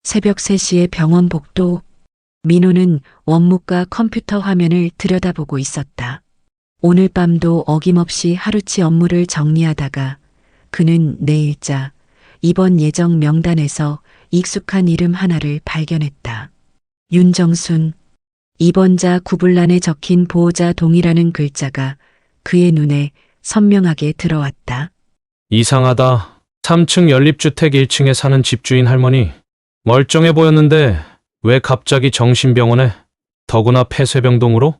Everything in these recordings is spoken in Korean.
새벽 3시에 병원 복도. 민호는 원무과 컴퓨터 화면을 들여다보고 있었다. 오늘 밤도 어김없이 하루치 업무를 정리하다가 그는 내일자 입원 예정 명단에서 익숙한 이름 하나를 발견했다. 윤정순. 입원자 구불란에 적힌 보호자 동의라는 글자가 그의 눈에 선명하게 들어왔다. 이상하다. 3층 연립주택 1층에 사는 집주인 할머니. 멀쩡해 보였는데 왜 갑자기 정신병원에? 더구나 폐쇄병동으로?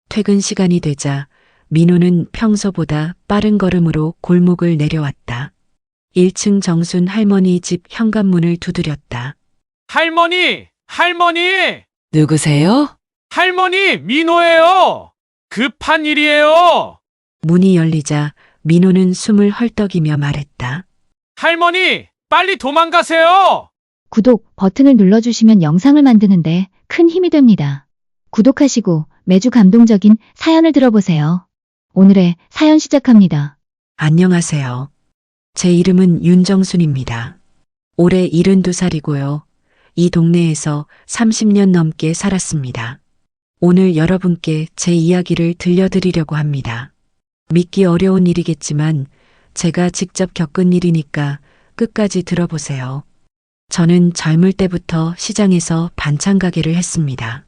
퇴근 시간이 되자 민호는 평소보다 빠른 걸음으로 골목을 내려왔다. 1층 정순 할머니 집 현관문을 두드렸다. 할머니! 할머니! 누구세요? 할머니! 민호예요! 급한 일이에요! 문이 열리자 민호는 숨을 헐떡이며 말했다. 할머니! 빨리 도망가세요! 구독 버튼을 눌러주시면 영상을 만드는데 큰 힘이 됩니다. 구독하시고 매주 감동적인 사연을 들어보세요. 오늘의 사연 시작합니다. 안녕하세요. 제 이름은 윤정순입니다. 올해 72살이고요. 이 동네에서 30년 넘게 살았습니다. 오늘 여러분께 제 이야기를 들려드리려고 합니다. 믿기 어려운 일이겠지만 제가 직접 겪은 일이니까 끝까지 들어보세요. 저는 젊을 때부터 시장에서 반찬 가게를 했습니다.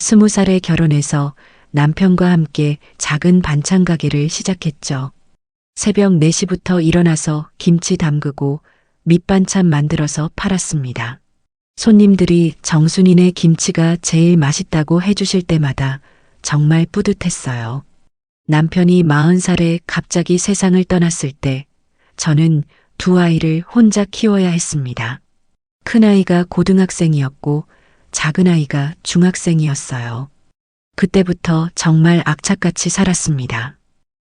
20살에 결혼해서 남편과 함께 작은 반찬 가게를 시작했죠. 새벽 4시부터 일어나서 김치 담그고 밑반찬 만들어서 팔았습니다. 손님들이 정순이네 김치가 제일 맛있다고 해주실 때마다 정말 뿌듯했어요. 남편이 40살에 갑자기 세상을 떠났을 때 저는 두 아이를 혼자 키워야 했습니다. 큰아이가 고등학생이었고 작은아이가 중학생이었어요. 그때부터 정말 악착같이 살았습니다.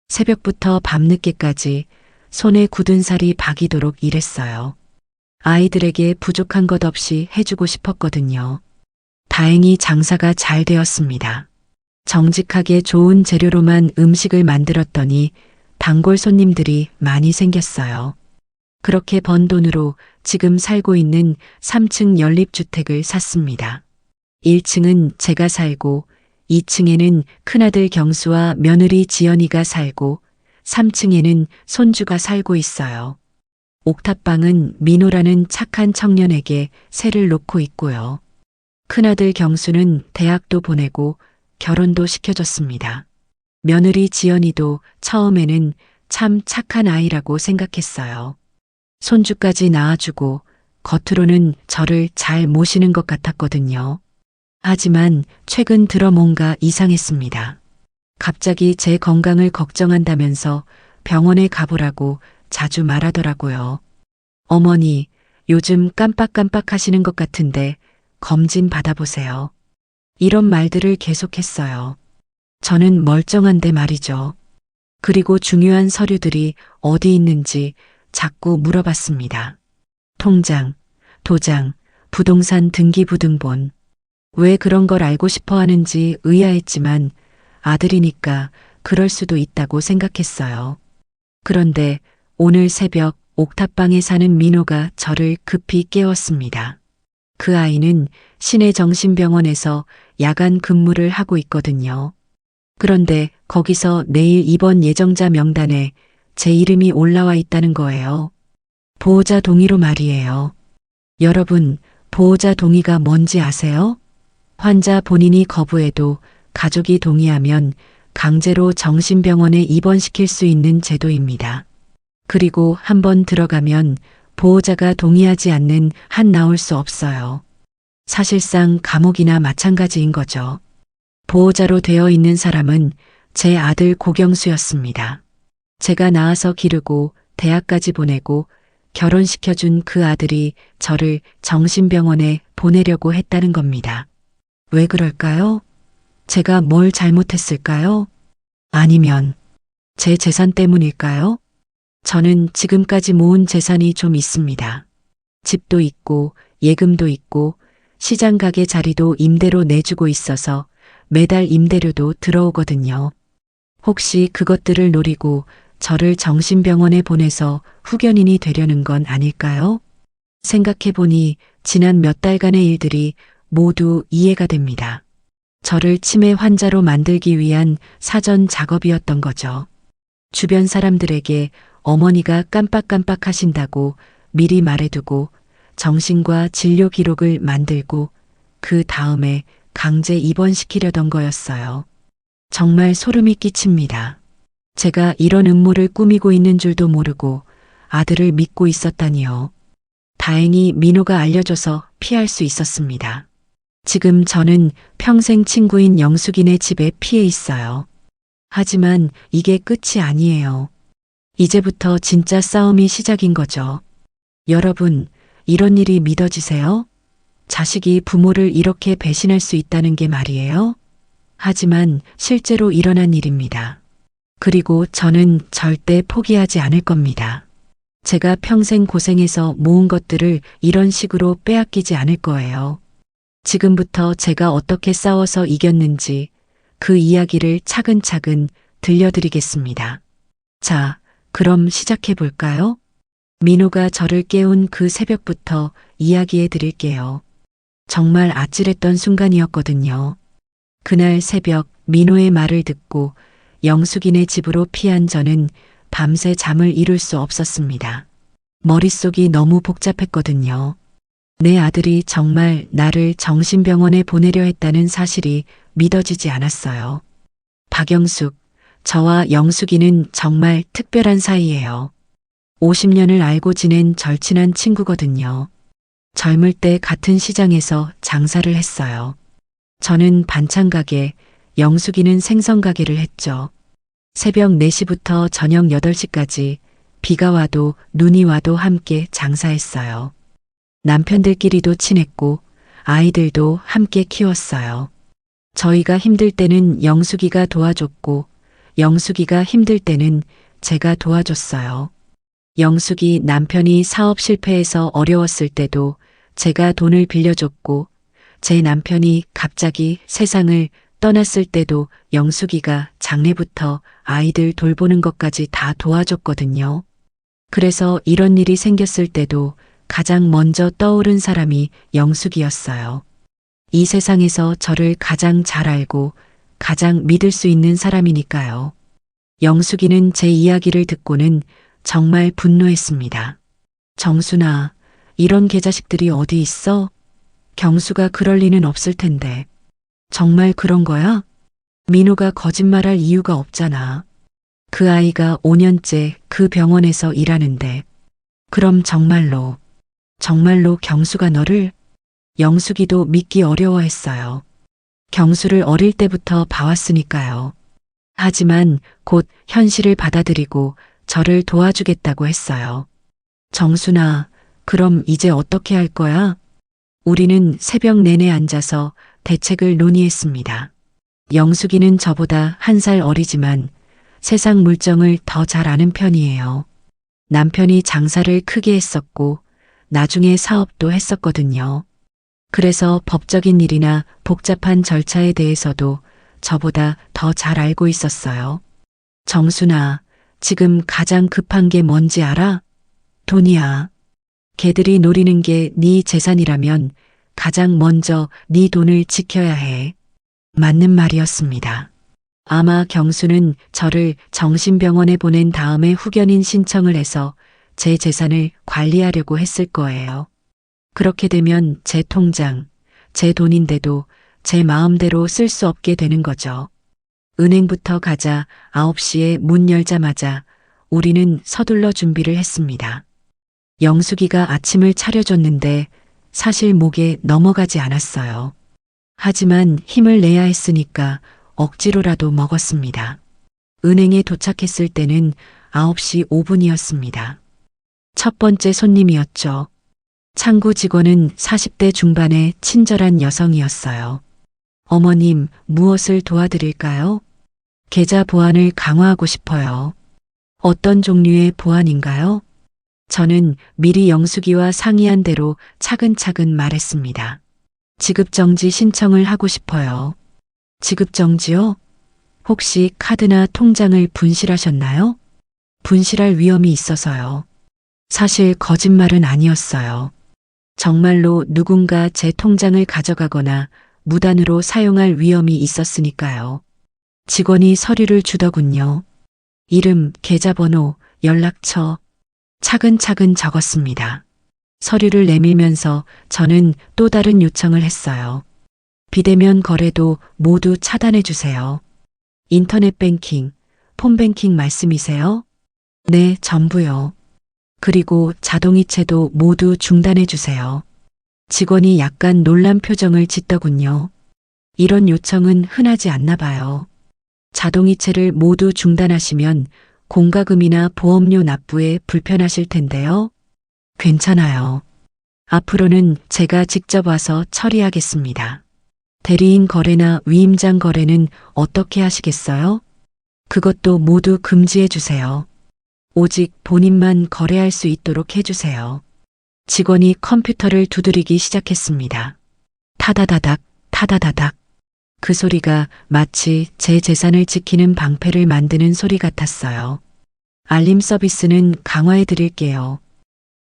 새벽부터 밤늦게까지 손에 굳은 살이 박이도록 일했어요. 아이들에게 부족한 것 없이 해주고 싶었거든요. 다행히 장사가 잘 되었습니다. 정직하게 좋은 재료로만 음식을 만들었더니 단골 손님들이 많이 생겼어요. 그렇게 번 돈으로 지금 살고 있는 3층 연립주택을 샀습니다. 1층은 제가 살고 2층에는 큰아들 경수와 며느리 지연이가 살고 3층에는 손주가 살고 있어요. 옥탑방은 민호라는 착한 청년에게 세를 놓고 있고요. 큰아들 경수는 대학도 보내고 결혼도 시켜줬습니다. 며느리 지연이도 처음에는 참 착한 아이라고 생각했어요. 손주까지 낳아주고 겉으로는 저를 잘 모시는 것 같았거든요. 하지만 최근 들어 뭔가 이상했습니다. 갑자기 제 건강을 걱정한다면서 병원에 가보라고 자주 말하더라고요. 어머니, 요즘 깜빡깜빡 하시는 것 같은데 검진 받아보세요. 이런 말들을 계속했어요. 저는 멀쩡한데 말이죠. 그리고 중요한 서류들이 어디 있는지 자꾸 물어봤습니다. 통장, 도장, 부동산 등기부등본. 왜 그런 걸 알고 싶어 하는지 의아했지만 아들이니까 그럴 수도 있다고 생각했어요. 그런데 오늘 새벽 옥탑방에 사는 민호가 저를 급히 깨웠습니다. 그 아이는 시내 정신병원에서 야간 근무를 하고 있거든요. 그런데 거기서 내일 입원 예정자 명단에 제 이름이 올라와 있다는 거예요. 보호자 동의로 말이에요. 여러분, 보호자 동의가 뭔지 아세요? 환자 본인이 거부해도 가족이 동의하면 강제로 정신병원에 입원시킬 수 있는 제도입니다. 그리고 한번 들어가면 보호자가 동의하지 않는 한 나올 수 없어요. 사실상 감옥이나 마찬가지인 거죠. 보호자로 되어 있는 사람은 제 아들 고경수였습니다. 제가 낳아서 기르고 대학까지 보내고 결혼시켜준 그 아들이 저를 정신병원에 보내려고 했다는 겁니다. 왜 그럴까요? 제가 뭘 잘못했을까요? 아니면 제 재산 때문일까요? 저는 지금까지 모은 재산이 좀 있습니다. 집도 있고 예금도 있고 시장 가게 자리도 임대로 내주고 있어서 매달 임대료도 들어오거든요. 혹시 그것들을 노리고 저를 정신병원에 보내서 후견인이 되려는 건 아닐까요? 생각해보니 지난 몇 달간의 일들이 모두 이해가 됩니다. 저를 치매 환자로 만들기 위한 사전 작업이었던 거죠. 주변 사람들에게 어머니가 깜빡깜빡 하신다고 미리 말해두고 정신과 진료 기록을 만들고 그 다음에 강제 입원시키려던 거였어요. 정말 소름이 끼칩니다. 제가 이런 음모를 꾸미고 있는 줄도 모르고 아들을 믿고 있었다니요. 다행히 민호가 알려줘서 피할 수 있었습니다. 지금 저는 평생 친구인 영숙이네 집에 피해 있어요. 하지만 이게 끝이 아니에요. 이제부터 진짜 싸움이 시작인 거죠. 여러분, 이런 일이 믿어지세요? 자식이 부모를 이렇게 배신할 수 있다는 게 말이에요? 하지만 실제로 일어난 일입니다. 그리고 저는 절대 포기하지 않을 겁니다. 제가 평생 고생해서 모은 것들을 이런 식으로 빼앗기지 않을 거예요. 지금부터 제가 어떻게 싸워서 이겼는지 그 이야기를 차근차근 들려드리겠습니다. 자, 그럼 시작해 볼까요? 민호가 저를 깨운 그 새벽부터 이야기해 드릴게요. 정말 아찔했던 순간이었거든요. 그날 새벽 민호의 말을 듣고 영숙이네 집으로 피한 저는 밤새 잠을 이룰 수 없었습니다. 머릿속이 너무 복잡했거든요. 내 아들이 정말 나를 정신병원에 보내려 했다는 사실이 믿어지지 않았어요. 박영숙, 저와 영숙이는 정말 특별한 사이예요. 50년을 알고 지낸 절친한 친구거든요. 젊을 때 같은 시장에서 장사를 했어요. 저는 반찬 가게, 영숙이는 생선 가게를 했죠. 새벽 4시부터 저녁 8시까지 비가 와도 눈이 와도 함께 장사했어요. 남편들끼리도 친했고 아이들도 함께 키웠어요. 저희가 힘들 때는 영숙이가 도와줬고 영숙이가 힘들 때는 제가 도와줬어요. 영숙이 남편이 사업 실패해서 어려웠을 때도 제가 돈을 빌려줬고 제 남편이 갑자기 세상을 떠났을 때도 영숙이가 장례부터 아이들 돌보는 것까지 다 도와줬거든요. 그래서 이런 일이 생겼을 때도 가장 먼저 떠오른 사람이 영숙이었어요. 이 세상에서 저를 가장 잘 알고 가장 믿을 수 있는 사람이니까요. 영숙이는 제 이야기를 듣고는 정말 분노했습니다. 정순아, 이런 개자식들이 어디 있어? 경수가 그럴 리는 없을 텐데. 정말 그런 거야? 민호가 거짓말할 이유가 없잖아. 그 아이가 5년째 그 병원에서 일하는데. 그럼 정말로 경수가 너를? 영숙이도 믿기 어려워했어요. 경수를 어릴 때부터 봐왔으니까요. 하지만 곧 현실을 받아들이고 저를 도와주겠다고 했어요. 정순아, 그럼 이제 어떻게 할 거야? 우리는 새벽 내내 앉아서 대책을 논의했습니다. 영숙이는 저보다 1살 어리지만 세상 물정을 더 잘 아는 편이에요. 남편이 장사를 크게 했었고 나중에 사업도 했었거든요. 그래서 법적인 일이나 복잡한 절차에 대해서도 저보다 더 잘 알고 있었어요. 정순아, 지금 가장 급한 게 뭔지 알아? 돈이야. 걔들이 노리는 게 네 재산이라면 가장 먼저 네 돈을 지켜야 해. 맞는 말이었습니다. 아마 경수는 저를 정신병원에 보낸 다음에 후견인 신청을 해서 제 재산을 관리하려고 했을 거예요. 그렇게 되면 제 통장, 제 돈인데도 제 마음대로 쓸 수 없게 되는 거죠. 은행부터 가자 9시에 문 열자마자 우리는 서둘러 준비를 했습니다. 영숙이가 아침을 차려줬는데 사실 목에 넘어가지 않았어요. 하지만 힘을 내야 했으니까 억지로라도 먹었습니다. 은행에 도착했을 때는 9시 5분이었습니다. 첫 번째 손님이었죠. 창구 직원은 40대 중반의 친절한 여성이었어요. 어머님, 무엇을 도와드릴까요? 계좌 보안을 강화하고 싶어요. 어떤 종류의 보안인가요? 저는 미리 영숙이와 상의한 대로 차근차근 말했습니다. 지급정지 신청을 하고 싶어요. 지급정지요? 혹시 카드나 통장을 분실하셨나요? 분실할 위험이 있어서요. 사실 거짓말은 아니었어요. 정말로 누군가 제 통장을 가져가거나 무단으로 사용할 위험이 있었으니까요. 직원이 서류를 주더군요. 이름, 계좌번호, 연락처 차근차근 적었습니다. 서류를 내밀면서 저는 또 다른 요청을 했어요. 비대면 거래도 모두 차단해 주세요. 인터넷 뱅킹, 폰뱅킹 말씀이세요? 네, 전부요. 그리고 자동이체도 모두 중단해 주세요. 직원이 약간 놀란 표정을 짓더군요. 이런 요청은 흔하지 않나 봐요. 자동이체를 모두 중단하시면 공과금이나 보험료 납부에 불편하실 텐데요. 괜찮아요. 앞으로는 제가 직접 와서 처리하겠습니다. 대리인 거래나 위임장 거래는 어떻게 하시겠어요? 그것도 모두 금지해 주세요. 오직 본인만 거래할 수 있도록 해주세요. 직원이 컴퓨터를 두드리기 시작했습니다. 타다다닥, 타다다닥. 그 소리가 마치 제 재산을 지키는 방패를 만드는 소리 같았어요. 알림 서비스는 강화해 드릴게요.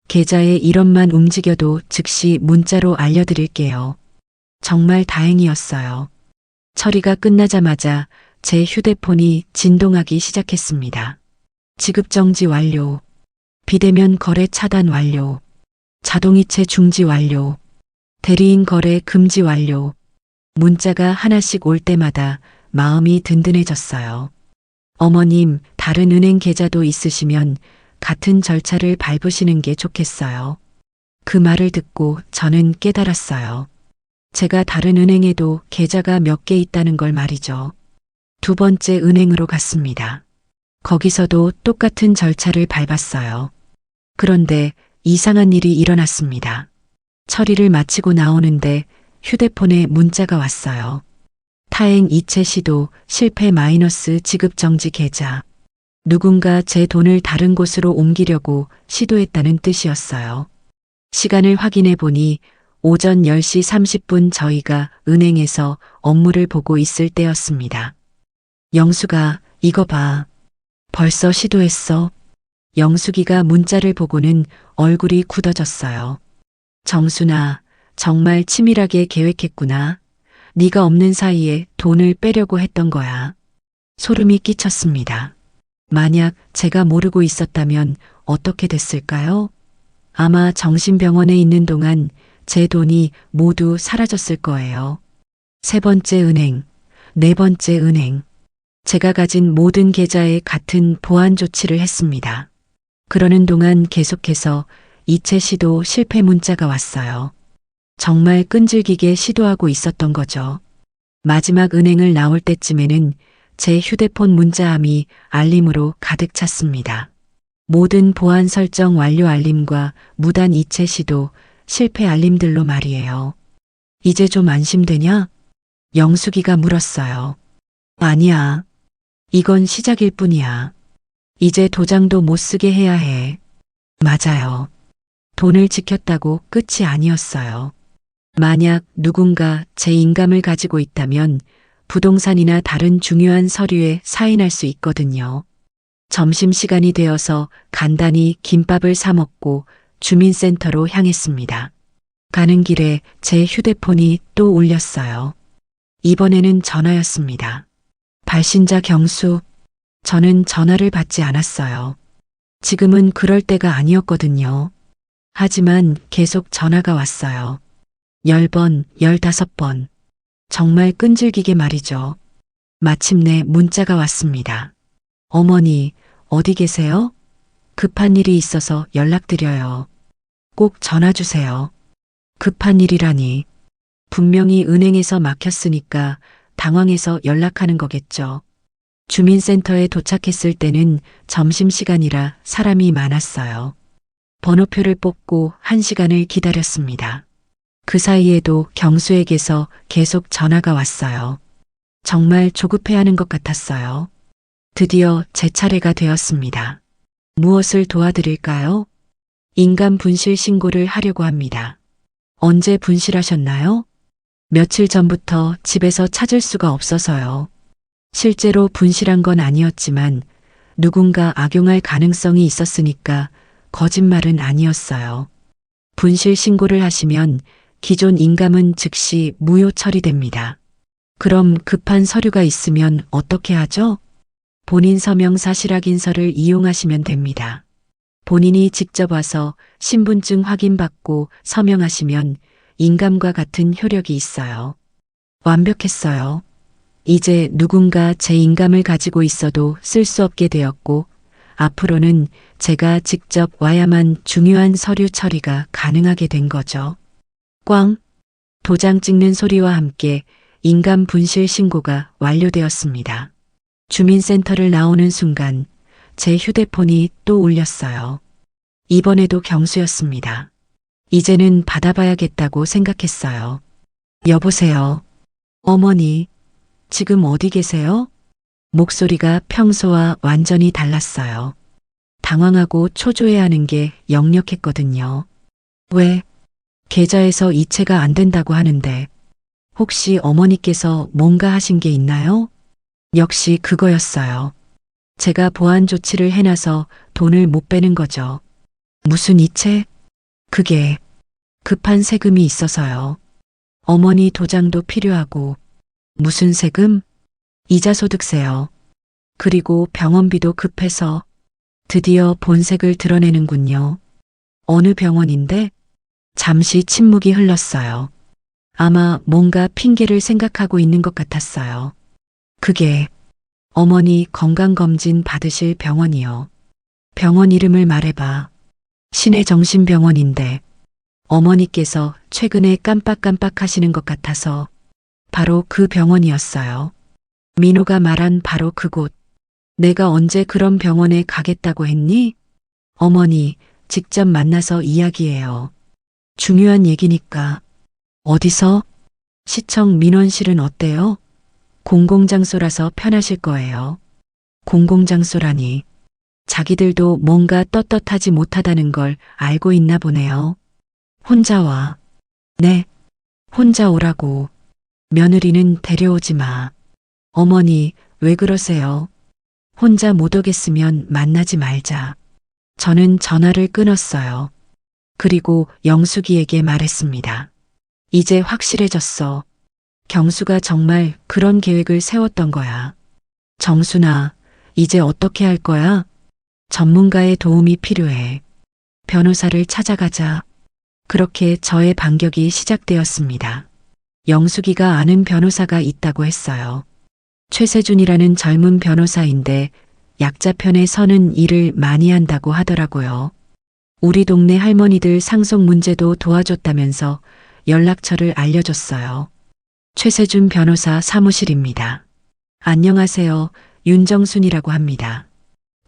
계좌의 1원만 움직여도 즉시 문자로 알려드릴게요. 정말 다행이었어요. 처리가 끝나자마자 제 휴대폰이 진동하기 시작했습니다. 지급정지 완료. 비대면 거래 차단 완료. 자동이체 중지 완료. 대리인 거래 금지 완료. 문자가 하나씩 올 때마다 마음이 든든해졌어요. 어머님, 다른 은행 계좌도 있으시면 같은 절차를 밟으시는 게 좋겠어요. 그 말을 듣고 저는 깨달았어요. 제가 다른 은행에도 계좌가 몇 개 있다는 걸 말이죠. 두 번째 은행으로 갔습니다. 거기서도 똑같은 절차를 밟았어요. 그런데 이상한 일이 일어났습니다. 처리를 마치고 나오는데 휴대폰에 문자가 왔어요. 타행 이체 시도 실패 마이너스 지급 정지 계좌. 누군가 제 돈을 다른 곳으로 옮기려고 시도했다는 뜻이었어요. 시간을 확인해 보니 오전 10시 30분 저희가 은행에서 업무를 보고 있을 때였습니다. 영수가, 이거 봐. 벌써 시도했어. 영숙이가 문자를 보고는 얼굴이 굳어졌어요. 정순아, 정말 치밀하게 계획했구나. 네가 없는 사이에 돈을 빼려고 했던 거야. 소름이 끼쳤습니다. 만약 제가 모르고 있었다면 어떻게 됐을까요? 아마 정신병원에 있는 동안 제 돈이 모두 사라졌을 거예요. 세 번째 은행, 네 번째 은행. 제가 가진 모든 계좌에 같은 보안 조치를 했습니다. 그러는 동안 계속해서 이체 시도 실패 문자가 왔어요. 정말 끈질기게 시도하고 있었던 거죠. 마지막 은행을 나올 때쯤에는 제 휴대폰 문자함이 알림으로 가득 찼습니다. 모든 보안 설정 완료 알림과 무단 이체 시도 실패 알림들로 말이에요. 이제 좀 안심되냐? 영숙이가 물었어요. 아니야. 이건 시작일 뿐이야. 이제 도장도 못 쓰게 해야 해. 맞아요. 돈을 지켰다고 끝이 아니었어요. 만약 누군가 제 인감을 가지고 있다면 부동산이나 다른 중요한 서류에 사인할 수 있거든요. 점심시간이 되어서 간단히 김밥을 사 먹고 주민센터로 향했습니다. 가는 길에 제 휴대폰이 또 울렸어요. 이번에는 전화였습니다. 발신자 경수. 저는 전화를 받지 않았어요. 지금은 그럴 때가 아니었거든요. 하지만 계속 전화가 왔어요. 10번, 15번. 정말 끈질기게 말이죠. 마침내 문자가 왔습니다. 어머니, 어디 계세요? 급한 일이 있어서 연락드려요. 꼭 전화 주세요. 급한 일이라니. 분명히 은행에서 막혔으니까 당황해서 연락하는 거겠죠. 주민센터에 도착했을 때는 점심시간이라 사람이 많았어요. 번호표를 뽑고 1시간을 기다렸습니다. 그 사이에도 경수에게서 계속 전화가 왔어요. 정말 조급해하는 것 같았어요. 드디어 제 차례가 되었습니다. 무엇을 도와드릴까요? 인감 분실 신고를 하려고 합니다. 언제 분실하셨나요? 며칠 전부터 집에서 찾을 수가 없어서요. 실제로 분실한 건 아니었지만 누군가 악용할 가능성이 있었으니까 거짓말은 아니었어요. 분실 신고를 하시면 기존 인감은 즉시 무효 처리됩니다. 그럼 급한 서류가 있으면 어떻게 하죠? 본인 서명 사실 확인서를 이용하시면 됩니다. 본인이 직접 와서 신분증 확인받고 서명하시면 인감과 같은 효력이 있어요. 완벽했어요. 이제 누군가 제 인감을 가지고 있어도 쓸 수 없게 되었고, 앞으로는 제가 직접 와야만 중요한 서류 처리가 가능하게 된 거죠. 꽝! 도장 찍는 소리와 함께 인감 분실 신고가 완료되었습니다. 주민센터를 나오는 순간 제 휴대폰이 또 울렸어요. 이번에도 경수였습니다. 이제는 받아봐야겠다고 생각했어요. 여보세요. 어머니, 지금 어디 계세요? 목소리가 평소와 완전히 달랐어요. 당황하고 초조해하는 게 역력했거든요. 왜? 계좌에서 이체가 안 된다고 하는데 혹시 어머니께서 뭔가 하신 게 있나요? 역시 그거였어요. 제가 보안 조치를 해놔서 돈을 못 빼는 거죠. 무슨 이체? 그게 급한 세금이 있어서요. 어머니 도장도 필요하고. 무슨 세금? 이자소득세요. 그리고 병원비도 급해서. 드디어 본색을 드러내는군요. 어느 병원인데? 잠시 침묵이 흘렀어요. 아마 뭔가 핑계를 생각하고 있는 것 같았어요. 그게 어머니 건강검진 받으실 병원이요. 병원 이름을 말해봐. 신해정신병원인데 어머니께서 최근에 깜빡깜빡 하시는 것 같아서 바로 그 병원이었어요. 민호가 말한 바로 그곳. 내가 언제 그런 병원에 가겠다고 했니? 어머니, 직접 만나서 이야기해요. 중요한 얘기니까. 어디서? 시청 민원실은 어때요? 공공장소라서 편하실 거예요. 공공장소라니. 자기들도 뭔가 떳떳하지 못하다는 걸 알고 있나 보네요. 혼자 와. 네. 혼자 오라고. 며느리는 데려오지 마. 어머니, 왜 그러세요? 혼자 못 오겠으면 만나지 말자. 저는 전화를 끊었어요. 그리고 영숙이에게 말했습니다. 이제 확실해졌어. 경수가 정말 그런 계획을 세웠던 거야. 정순아, 이제 어떻게 할 거야? 전문가의 도움이 필요해. 변호사를 찾아가자. 그렇게 저의 반격이 시작되었습니다. 영숙이가 아는 변호사가 있다고 했어요. 최세준이라는 젊은 변호사인데 약자 편에 서는 일을 많이 한다고 하더라고요. 우리 동네 할머니들 상속 문제도 도와줬다면서 연락처를 알려줬어요. 최세준 변호사 사무실입니다. 안녕하세요. 윤정순이라고 합니다.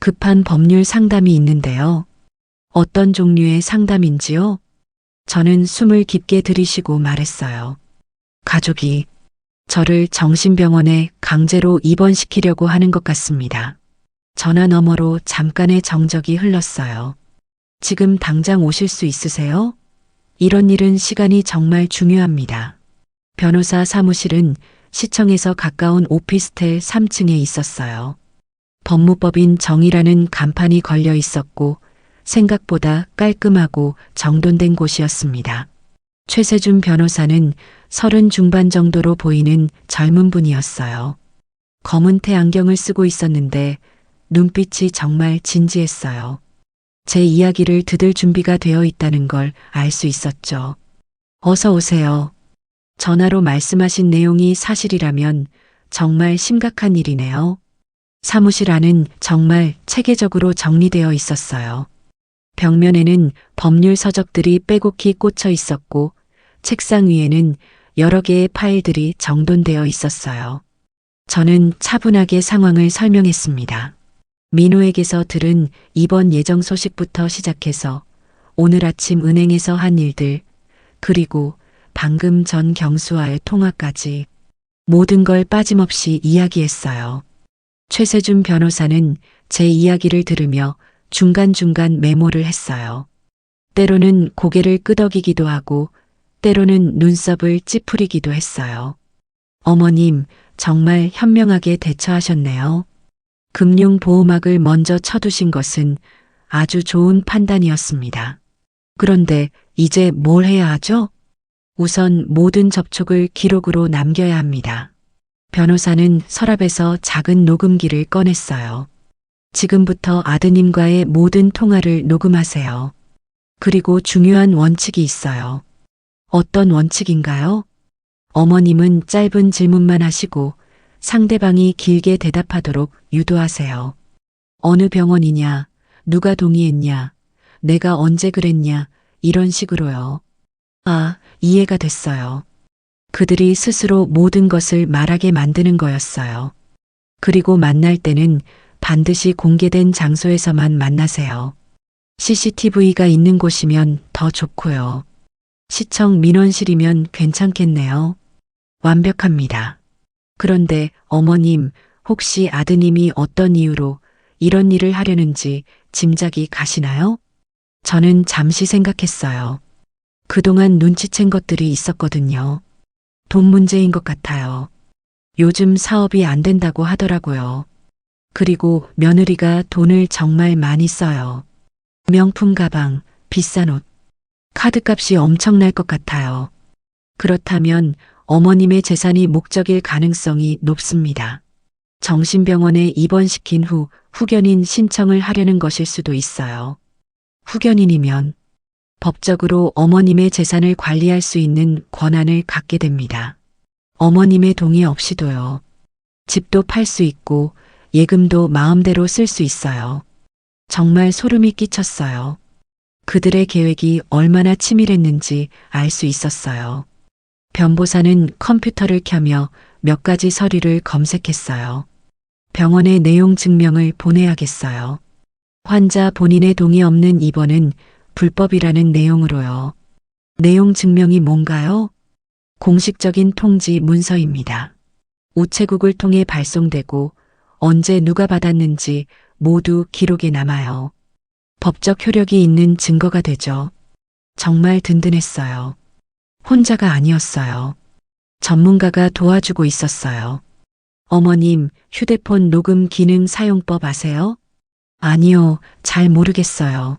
급한 법률 상담이 있는데요. 어떤 종류의 상담인지요? 저는 숨을 깊게 들이쉬고 말했어요. 가족이 저를 정신병원에 강제로 입원시키려고 하는 것 같습니다. 전화 너머로 잠깐의 정적이 흘렀어요. 지금 당장 오실 수 있으세요? 이런 일은 시간이 정말 중요합니다. 변호사 사무실은 시청에서 가까운 오피스텔 3층에 있었어요. 법무법인 정의라는 간판이 걸려 있었고 생각보다 깔끔하고 정돈된 곳이었습니다. 최세준 변호사는 30 중반 정도로 보이는 젊은 분이었어요. 검은 테 안경을 쓰고 있었는데 눈빛이 정말 진지했어요. 제 이야기를 들을 준비가 되어 있다는 걸 알 수 있었죠. 어서 오세요. 전화로 말씀하신 내용이 사실이라면 정말 심각한 일이네요. 사무실 안은 정말 체계적으로 정리되어 있었어요. 벽면에는 법률 서적들이 빼곡히 꽂혀 있었고 책상 위에는 여러 개의 파일들이 정돈되어 있었어요. 저는 차분하게 상황을 설명했습니다. 민호에게서 들은 입원 예정 소식부터 시작해서 오늘 아침 은행에서 한 일들, 그리고 방금 전 경수와의 통화까지 모든 걸 빠짐없이 이야기했어요. 최세준 변호사는 제 이야기를 들으며 중간중간 메모를 했어요. 때로는 고개를 끄덕이기도 하고 때로는 눈썹을 찌푸리기도 했어요. 어머님, 정말 현명하게 대처하셨네요. 금융보호막을 먼저 쳐두신 것은 아주 좋은 판단이었습니다. 그런데 이제 뭘 해야 하죠? 우선 모든 접촉을 기록으로 남겨야 합니다. 변호사는 서랍에서 작은 녹음기를 꺼냈어요. 지금부터 아드님과의 모든 통화를 녹음하세요. 그리고 중요한 원칙이 있어요. 어떤 원칙인가요? 어머님은 짧은 질문만 하시고 상대방이 길게 대답하도록 유도하세요. 어느 병원이냐, 누가 동의했냐, 내가 언제 그랬냐, 이런 식으로요. 아, 이해가 됐어요. 그들이 스스로 모든 것을 말하게 만드는 거였어요. 그리고 만날 때는 반드시 공개된 장소에서만 만나세요. CCTV가 있는 곳이면 더 좋고요. 시청 민원실이면 괜찮겠네요. 완벽합니다. 그런데 어머님, 혹시 아드님이 어떤 이유로 이런 일을 하려는지 짐작이 가시나요? 저는 잠시 생각했어요. 그동안 눈치챈 것들이 있었거든요. 돈 문제인 것 같아요. 요즘 사업이 안 된다고 하더라고요. 그리고 며느리가 돈을 정말 많이 써요. 명품 가방, 비싼 옷, 카드값이 엄청날 것 같아요. 그렇다면 어머님의 재산이 목적일 가능성이 높습니다. 정신병원에 입원시킨 후 후견인 신청을 하려는 것일 수도 있어요. 후견인이면 법적으로 어머님의 재산을 관리할 수 있는 권한을 갖게 됩니다. 어머님의 동의 없이도요. 집도 팔 수 있고 예금도 마음대로 쓸 수 있어요. 정말 소름이 끼쳤어요. 그들의 계획이 얼마나 치밀했는지 알 수 있었어요. 변보사는 컴퓨터를 켜며 몇 가지 서류를 검색했어요. 병원의 내용 증명을 보내야겠어요. 환자 본인의 동의 없는 입원은 불법이라는 내용으로요. 내용 증명이 뭔가요? 공식적인 통지 문서입니다. 우체국을 통해 발송되고 언제 누가 받았는지 모두 기록에 남아요. 법적 효력이 있는 증거가 되죠. 정말 든든했어요. 혼자가 아니었어요. 전문가가 도와주고 있었어요. 어머님, 휴대폰 녹음 기능 사용법 아세요? 아니요, 잘 모르겠어요.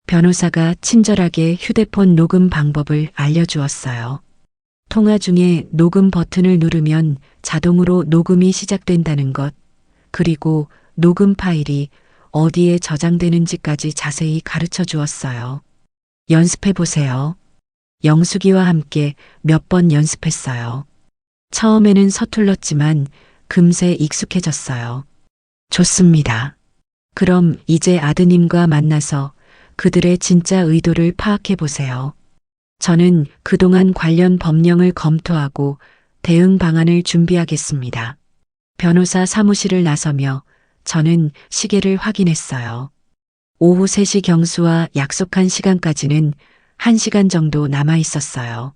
변호사가 친절하게 휴대폰 녹음 방법을 알려주었어요. 통화 중에 녹음 버튼을 누르면 자동으로 녹음이 시작된다는 것, 그리고 녹음 파일이 어디에 저장되는지까지 자세히 가르쳐 주었어요. 연습해 보세요. 영숙이와 함께 몇 번 연습했어요. 처음에는 서툴렀지만 금세 익숙해졌어요. 좋습니다. 그럼 이제 아드님과 만나서 그들의 진짜 의도를 파악해 보세요. 저는 그동안 관련 법령을 검토하고 대응 방안을 준비하겠습니다. 변호사 사무실을 나서며 저는 시계를 확인했어요. 오후 3시 경수와 약속한 시간까지는 1시간 정도 남아 있었어요.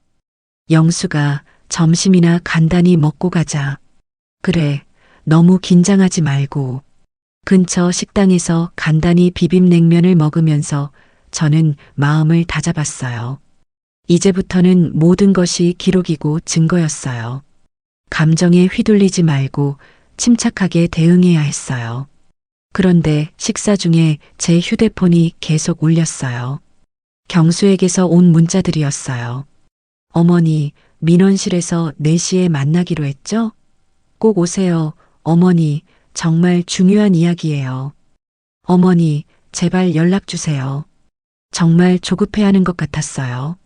영수가 점심이나 간단히 먹고 가자. 그래, 너무 긴장하지 말고. 근처 식당에서 간단히 비빔냉면을 먹으면서 저는 마음을 다잡았어요. 이제부터는 모든 것이 기록이고 증거였어요. 감정에 휘둘리지 말고 침착하게 대응해야 했어요. 그런데 식사 중에 제 휴대폰이 계속 울렸어요. 경수에게서 온 문자들이었어요. 어머니, 민원실에서 4시에 만나기로 했죠? 꼭 오세요. 어머니, 정말 중요한 이야기예요. 어머니, 제발 연락 주세요. 정말 조급해하는 것 같았어요.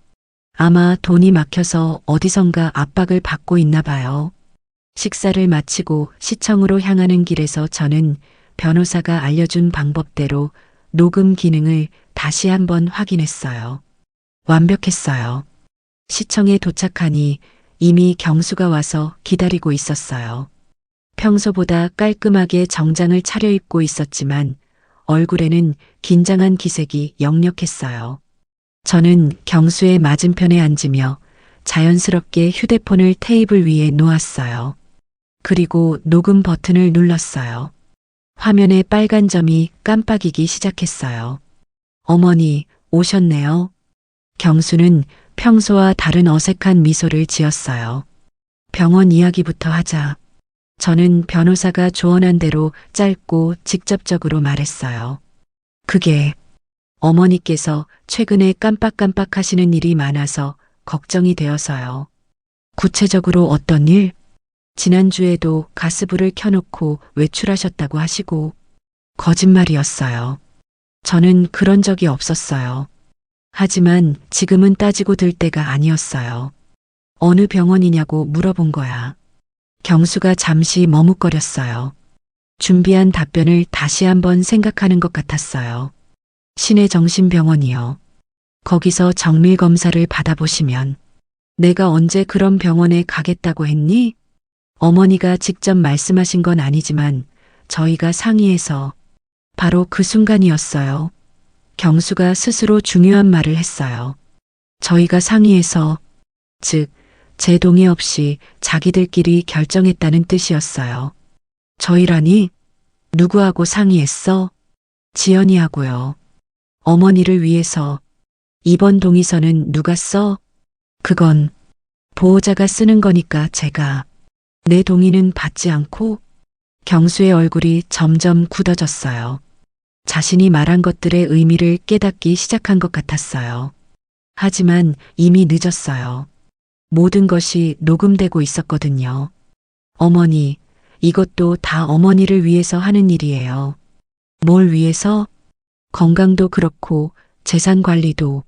아마 돈이 막혀서 어디선가 압박을 받고 있나 봐요. 식사를 마치고 시청으로 향하는 길에서 저는 변호사가 알려준 방법대로 녹음 기능을 다시 한번 확인했어요. 완벽했어요. 시청에 도착하니 이미 경수가 와서 기다리고 있었어요. 평소보다 깔끔하게 정장을 차려입고 있었지만 얼굴에는 긴장한 기색이 역력했어요. 저는 경수의 맞은편에 앉으며 자연스럽게 휴대폰을 테이블 위에 놓았어요. 그리고 녹음 버튼을 눌렀어요. 화면에 빨간 점이 깜빡이기 시작했어요. 어머니, 오셨네요. 경수는 평소와 다른 어색한 미소를 지었어요. 병원 이야기부터 하자. 저는 변호사가 조언한 대로 짧고 직접적으로 말했어요. 그게 어머니께서 최근에 깜빡깜빡 하시는 일이 많아서 걱정이 되어서요. 구체적으로 어떤 일? 지난주에도 가스불을 켜놓고 외출하셨다고 하시고 거짓말이었어요. 저는 그런 적이 없었어요. 하지만 지금은 따지고 들 때가 아니었어요. 어느 병원이냐고 물어본 거야. 경수가 잠시 머뭇거렸어요. 준비한 답변을 다시 한번 생각하는 것 같았어요. 시내 정신병원이요. 거기서 정밀 검사를 받아보시면 내가 언제 그런 병원에 가겠다고 했니? 어머니가 직접 말씀하신 건 아니지만 저희가 상의해서 바로 그 순간이었어요. 경수가 스스로 중요한 말을 했어요. 저희가 상의해서, 즉, 제 동의 없이 자기들끼리 결정했다는 뜻이었어요. 저희라니? 누구하고 상의했어? 지연이하고요. 어머니를 위해서. 이번 동의서는 누가 써? 그건 보호자가 쓰는 거니까 제가. 내 동의는 받지 않고. 경수의 얼굴이 점점 굳어졌어요. 자신이 말한 것들의 의미를 깨닫기 시작한 것 같았어요. 하지만 이미 늦었어요. 모든 것이 녹음되고 있었거든요. 어머니, 이것도 다 어머니를 위해서 하는 일이에요. 뭘 위해서? 건강도 그렇고 재산 관리도.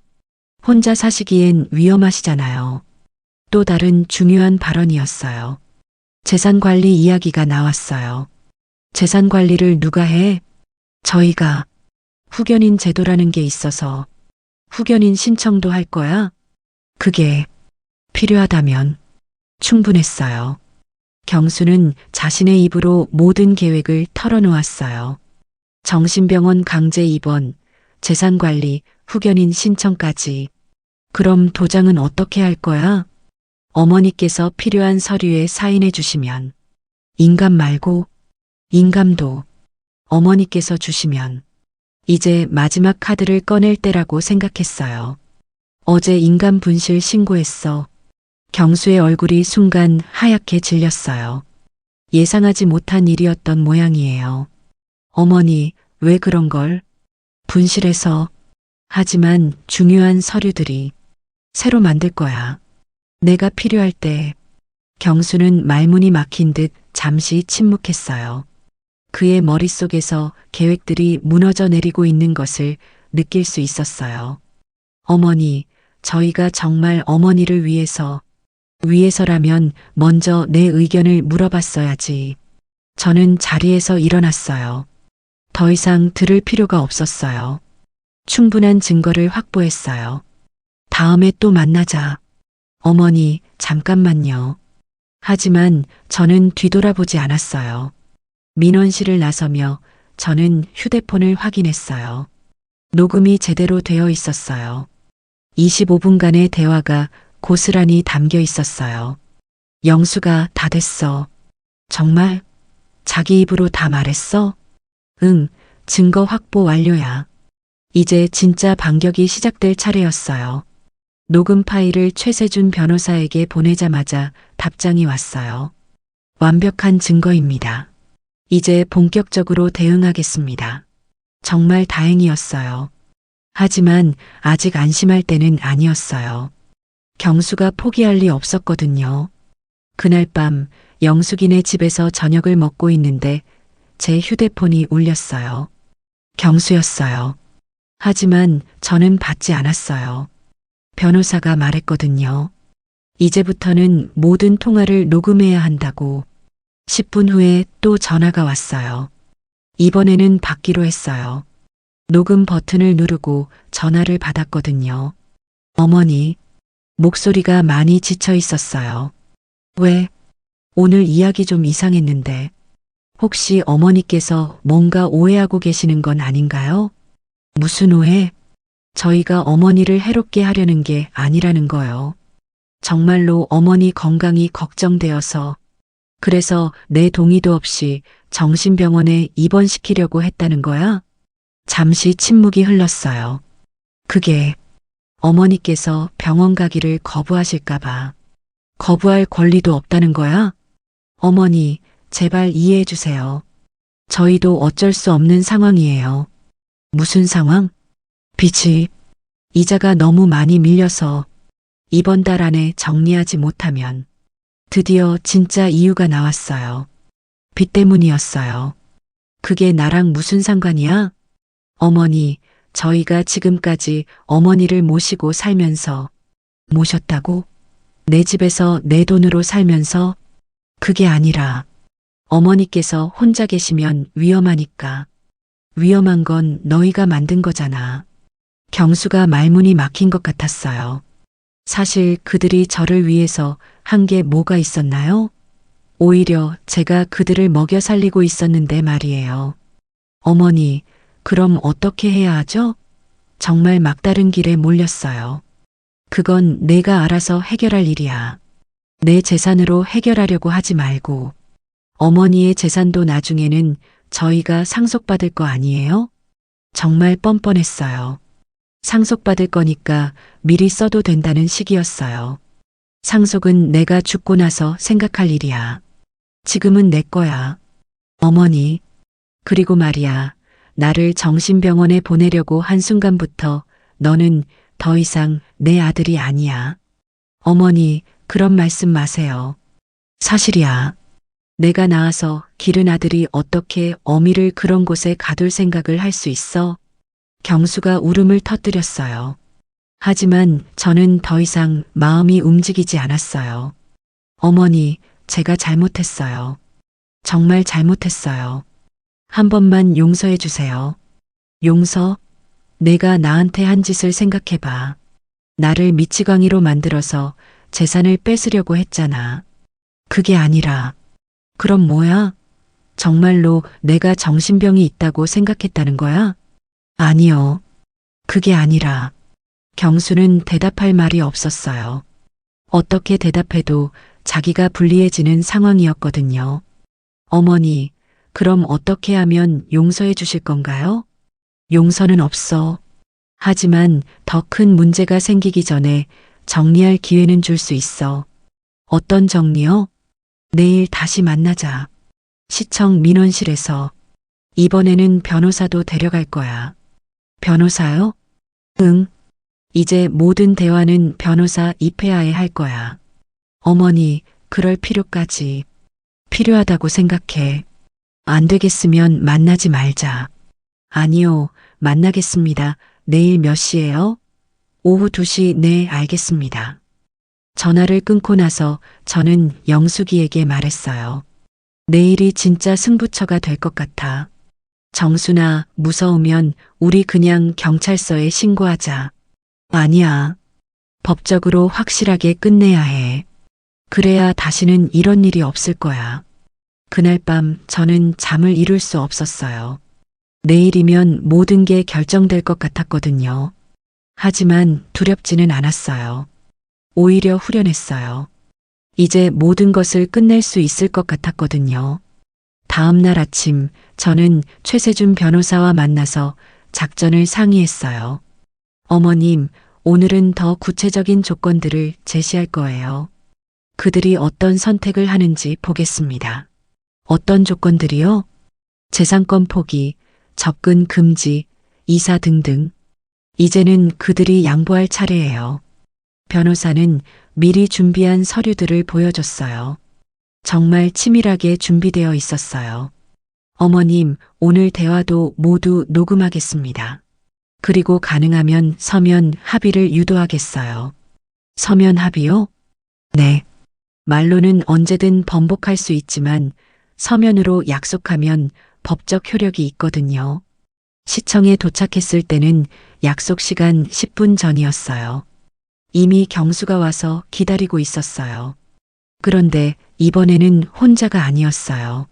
혼자 사시기엔 위험하시잖아요. 또 다른 중요한 발언이었어요. 재산 관리 이야기가 나왔어요. 재산 관리를 누가 해? 저희가. 후견인 제도라는 게 있어서 후견인 신청도 할 거야? 그게 필요하다면. 충분했어요. 경수는 자신의 입으로 모든 계획을 털어놓았어요. 정신병원 강제 입원, 재산관리, 후견인 신청까지. 그럼 도장은 어떻게 할 거야? 어머니께서 필요한 서류에 사인해 주시면. 인감 말고 인감도 어머니께서 주시면. 이제 마지막 카드를 꺼낼 때라고 생각했어요. 어제 인감 분실 신고했어. 경수의 얼굴이 순간 하얗게 질렸어요. 예상하지 못한 일이었던 모양이에요. 어머니, 왜 그런 걸? 분실해서. 하지만 중요한 서류들이 새로 만들 거야. 내가 필요할 때. 경수는 말문이 막힌 듯 잠시 침묵했어요. 그의 머릿속에서 계획들이 무너져 내리고 있는 것을 느낄 수 있었어요. 어머니, 저희가 정말 어머니를 위해서라면 먼저 내 의견을 물어봤어야지. 저는 자리에서 일어났어요. 더 이상 들을 필요가 없었어요. 충분한 증거를 확보했어요. 다음에 또 만나자. 어머니, 잠깐만요. 하지만 저는 뒤돌아보지 않았어요. 민원실을 나서며 저는 휴대폰을 확인했어요. 녹음이 제대로 되어 있었어요. 25분간의 대화가 고스란히 담겨 있었어요. 영수가 다 됐어. 정말? 자기 입으로 다 말했어? 응, 증거 확보 완료야. 이제 진짜 반격이 시작될 차례였어요. 녹음 파일을 최세준 변호사에게 보내자마자 답장이 왔어요. 완벽한 증거입니다. 이제 본격적으로 대응하겠습니다. 정말 다행이었어요. 하지만 아직 안심할 때는 아니었어요. 경수가 포기할 리 없었거든요. 그날 밤 영숙이네 집에서 저녁을 먹고 있는데 제 휴대폰이 울렸어요. 경수였어요. 하지만 저는 받지 않았어요. 변호사가 말했거든요. 이제부터는 모든 통화를 녹음해야 한다고. 10분 후에 또 전화가 왔어요. 이번에는 받기로 했어요. 녹음 버튼을 누르고 전화를 받았거든요. 어머니, 목소리가 많이 지쳐 있었어요. 왜? 오늘 이야기 좀 이상했는데. 혹시 어머니께서 뭔가 오해하고 계시는 건 아닌가요? 무슨 오해? 저희가 어머니를 해롭게 하려는 게 아니라는 거요. 정말로 어머니 건강이 걱정되어서. 그래서 내 동의도 없이 정신병원에 입원시키려고 했다는 거야? 잠시 침묵이 흘렀어요. 그게 어머니께서 병원 가기를 거부하실까봐. 거부할 권리도 없다는 거야? 어머니, 제발 이해해 주세요. 저희도 어쩔 수 없는 상황이에요. 무슨 상황? 빚이 이자가 너무 많이 밀려서 이번 달 안에 정리하지 못하면 드디어 진짜 이유가 나왔어요. 빚 때문이었어요. 그게 나랑 무슨 상관이야? 어머니, 저희가 지금까지 어머니를 모시고 살면서 모셨다고? 내 집에서 내 돈으로 살면서? 그게 아니라 어머니께서 혼자 계시면 위험하니까. 위험한 건 너희가 만든 거잖아. 경수가 말문이 막힌 것 같았어요. 사실 그들이 저를 위해서 한 게 뭐가 있었나요? 오히려 제가 그들을 먹여 살리고 있었는데 말이에요. 어머니, 그럼 어떻게 해야 하죠? 정말 막다른 길에 몰렸어요. 그건 내가 알아서 해결할 일이야. 내 재산으로 해결하려고 하지 말고 어머니의 재산도 나중에는 저희가 상속받을 거 아니에요? 정말 뻔뻔했어요. 상속받을 거니까 미리 써도 된다는 식이었어요. 상속은 내가 죽고 나서 생각할 일이야. 지금은 내 거야. 어머니, 그리고 말이야, 나를 정신병원에 보내려고 한 순간부터 너는 더 이상 내 아들이 아니야. 어머니, 그런 말씀 마세요. 사실이야. 내가 낳아서 기른 아들이 어떻게 어미를 그런 곳에 가둘 생각을 할 수 있어? 경수가 울음을 터뜨렸어요. 하지만 저는 더 이상 마음이 움직이지 않았어요. 어머니, 제가 잘못했어요. 정말 잘못했어요. 한 번만 용서해 주세요. 용서? 내가 나한테 한 짓을 생각해봐. 나를 미치광이로 만들어서 재산을 뺏으려고 했잖아. 그게 아니라, 그럼 뭐야? 정말로 내가 정신병이 있다고 생각했다는 거야? 아니요. 그게 아니라, 경수는 대답할 말이 없었어요. 어떻게 대답해도 자기가 불리해지는 상황이었거든요. 어머니, 그럼 어떻게 하면 용서해 주실 건가요? 용서는 없어. 하지만 더 큰 문제가 생기기 전에 정리할 기회는 줄 수 있어. 어떤 정리요? 내일 다시 만나자. 시청 민원실에서. 이번에는 변호사도 데려갈 거야. 변호사요? 응. 이제 모든 대화는 변호사 입회하에 할 거야. 어머니, 그럴 필요까지. 필요하다고 생각해. 안 되겠으면 만나지 말자. 아니요, 만나겠습니다. 내일 몇 시예요? 오후 2시. 네, 알겠습니다. 전화를 끊고 나서 저는 영숙이에게 말했어요. 내일이 진짜 승부처가 될 것 같아. 정순아, 무서우면 우리 그냥 경찰서에 신고하자. 아니야. 법적으로 확실하게 끝내야 해. 그래야 다시는 이런 일이 없을 거야. 그날 밤 저는 잠을 이룰 수 없었어요. 내일이면 모든 게 결정될 것 같았거든요. 하지만 두렵지는 않았어요. 오히려 후련했어요. 이제 모든 것을 끝낼 수 있을 것 같았거든요. 다음 날 아침 저는 최세준 변호사와 만나서 작전을 상의했어요. 어머님, 오늘은 더 구체적인 조건들을 제시할 거예요. 그들이 어떤 선택을 하는지 보겠습니다. 어떤 조건들이요? 재산권 포기, 접근 금지, 이사 등등. 이제는 그들이 양보할 차례예요. 변호사는 미리 준비한 서류들을 보여줬어요. 정말 치밀하게 준비되어 있었어요. 어머님, 오늘 대화도 모두 녹음하겠습니다. 그리고 가능하면 서면 합의를 유도하겠어요. 서면 합의요? 네. 말로는 언제든 번복할 수 있지만 서면으로 약속하면 법적 효력이 있거든요. 시청에 도착했을 때는 약속 시간 10분 전이었어요. 이미 경수가 와서 기다리고 있었어요. 그런데 이번에는 혼자가 아니었어요.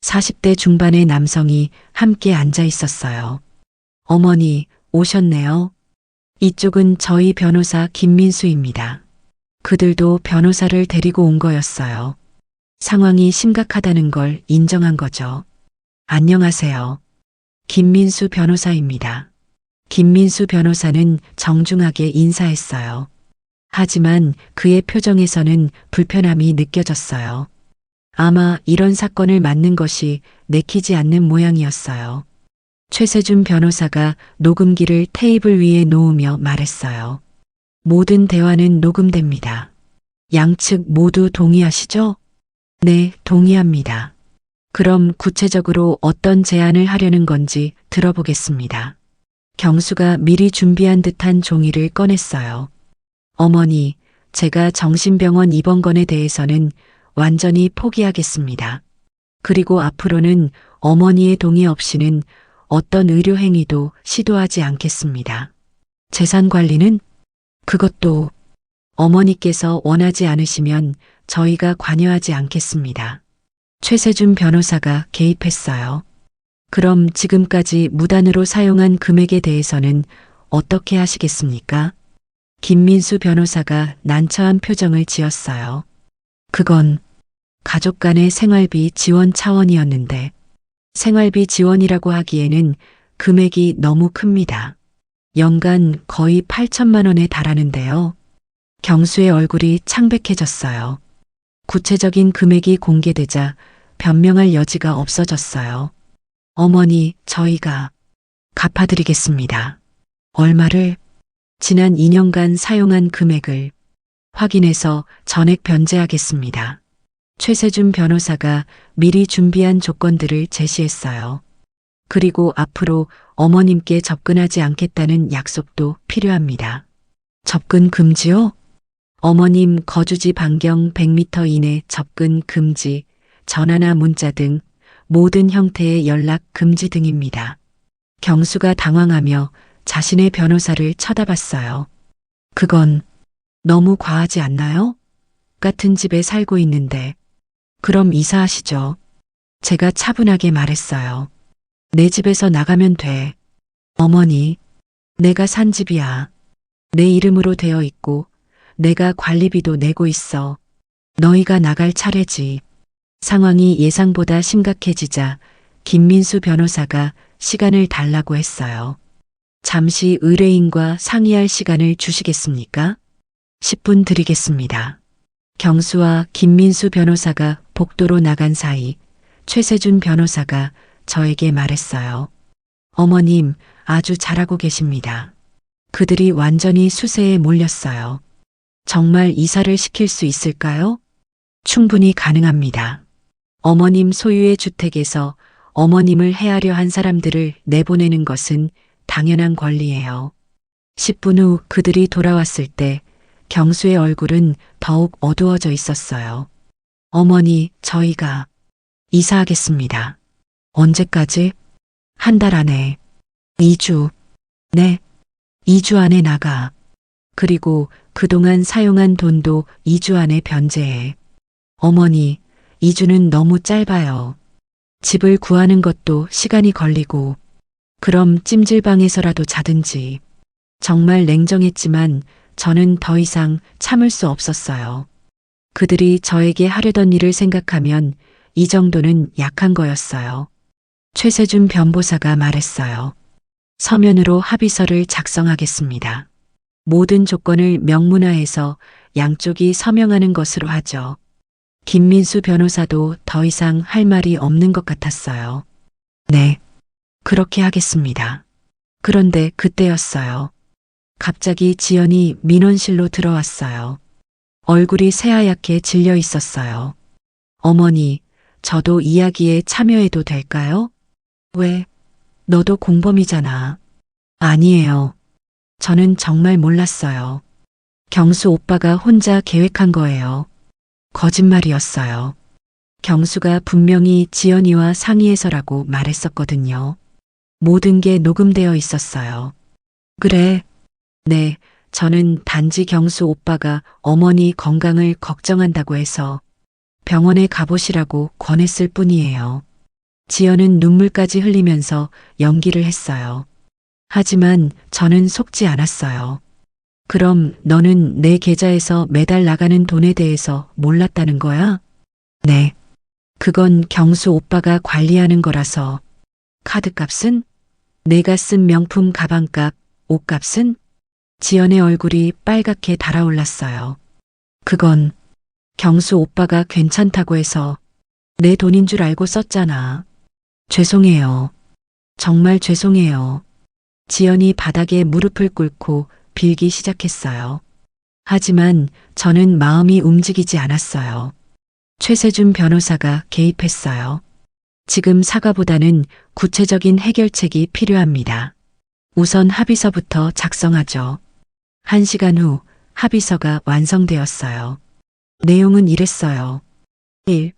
40대 중반의 남성이 함께 앉아 있었어요. 어머니, 오셨네요. 이쪽은 저희 변호사 김민수입니다. 그들도 변호사를 데리고 온 거였어요. 상황이 심각하다는 걸 인정한 거죠. 안녕하세요. 김민수 변호사입니다. 김민수 변호사는 정중하게 인사했어요. 하지만 그의 표정에서는 불편함이 느껴졌어요. 아마 이런 사건을 맡는 것이 내키지 않는 모양이었어요. 최세준 변호사가 녹음기를 테이블 위에 놓으며 말했어요. 모든 대화는 녹음됩니다. 양측 모두 동의하시죠? 네, 동의합니다. 그럼 구체적으로 어떤 제안을 하려는 건지 들어보겠습니다. 경수가 미리 준비한 듯한 종이를 꺼냈어요. 어머니, 제가 정신병원 입원건에 대해서는 완전히 포기하겠습니다. 그리고 앞으로는 어머니의 동의 없이는 어떤 의료 행위도 시도하지 않겠습니다. 재산 관리는? 그것도 어머니께서 원하지 않으시면 저희가 관여하지 않겠습니다. 최세준 변호사가 개입했어요. 그럼 지금까지 무단으로 사용한 금액에 대해서는 어떻게 하시겠습니까? 김민수 변호사가 난처한 표정을 지었어요. 그건 가족 간의 생활비 지원 차원이었는데 생활비 지원이라고 하기에는 금액이 너무 큽니다. 연간 거의 8천만 원에 달하는데요. 경수의 얼굴이 창백해졌어요. 구체적인 금액이 공개되자 변명할 여지가 없어졌어요. 어머니, 저희가 갚아드리겠습니다. 얼마를? 지난 2년간 사용한 금액을 확인해서 전액 변제하겠습니다. 최세준 변호사가 미리 준비한 조건들을 제시했어요. 그리고 앞으로 어머님께 접근하지 않겠다는 약속도 필요합니다. 접근 금지요? 어머님 거주지 반경 100m 이내 접근 금지, 전화나 문자 등 모든 형태의 연락 금지 등입니다. 경수가 당황하며 자신의 변호사를 쳐다봤어요. 그건 너무 과하지 않나요? 같은 집에 살고 있는데. 그럼 이사하시죠. 제가 차분하게 말했어요. 내 집에서 나가면 돼. 어머니, 내가 산 집이야. 내 이름으로 되어 있고 내가 관리비도 내고 있어. 너희가 나갈 차례지. 상황이 예상보다 심각해지자 김민수 변호사가 시간을 달라고 했어요. 잠시 의뢰인과 상의할 시간을 주시겠습니까? 10분 드리겠습니다. 경수와 김민수 변호사가 복도로 나간 사이 최세준 변호사가 저에게 말했어요. 어머님, 아주 잘하고 계십니다. 그들이 완전히 수세에 몰렸어요. 정말 이사를 시킬 수 있을까요? 충분히 가능합니다. 어머님 소유의 주택에서 어머님을 해하려 한 사람들을 내보내는 것은 당연한 권리예요. 10분 후 그들이 돌아왔을 때 경수의 얼굴은 더욱 어두워져 있었어요. 어머니, 저희가 이사하겠습니다. 언제까지? 한 달 안에. 2주. 네. 2주 안에 나가. 그리고 그동안 사용한 돈도 2주 안에 변제해. 어머니, 2주는 너무 짧아요. 집을 구하는 것도 시간이 걸리고. 그럼 찜질방에서라도 자든지. 정말 냉정했지만 저는 더 이상 참을 수 없었어요. 그들이 저에게 하려던 일을 생각하면 이 정도는 약한 거였어요. 최세준 변호사가 말했어요. 서면으로 합의서를 작성하겠습니다. 모든 조건을 명문화해서 양쪽이 서명하는 것으로 하죠. 김민수 변호사도 더 이상 할 말이 없는 것 같았어요. 네, 그렇게 하겠습니다. 그런데 그때였어요. 갑자기 지연이 민원실로 들어왔어요. 얼굴이 새하얗게 질려 있었어요. 어머니, 저도 이야기에 참여해도 될까요? 왜? 너도 공범이잖아. 아니에요. 저는 정말 몰랐어요. 경수 오빠가 혼자 계획한 거예요. 거짓말이었어요. 경수가 분명히 지연이와 상의해서라고 말했었거든요. 모든 게 녹음되어 있었어요. 그래. 네, 저는 단지 경수 오빠가 어머니 건강을 걱정한다고 해서 병원에 가보시라고 권했을 뿐이에요. 지연은 눈물까지 흘리면서 연기를 했어요. 하지만 저는 속지 않았어요. 그럼 너는 내 계좌에서 매달 나가는 돈에 대해서 몰랐다는 거야? 네. 그건 경수 오빠가 관리하는 거라서. 카드값은? 내가 쓴 명품 가방값, 옷값은? 지연의 얼굴이 빨갛게 달아올랐어요. 그건 경수 오빠가 괜찮다고 해서 내 돈인 줄 알고 썼잖아. 죄송해요. 정말 죄송해요. 지연이 바닥에 무릎을 꿇고 빌기 시작했어요. 하지만 저는 마음이 움직이지 않았어요. 최세준 변호사가 개입했어요. 지금 사과보다는 구체적인 해결책이 필요합니다. 우선 합의서부터 작성하죠. 1시간 후 합의서가 완성되었어요. 내용은 이랬어요. 1.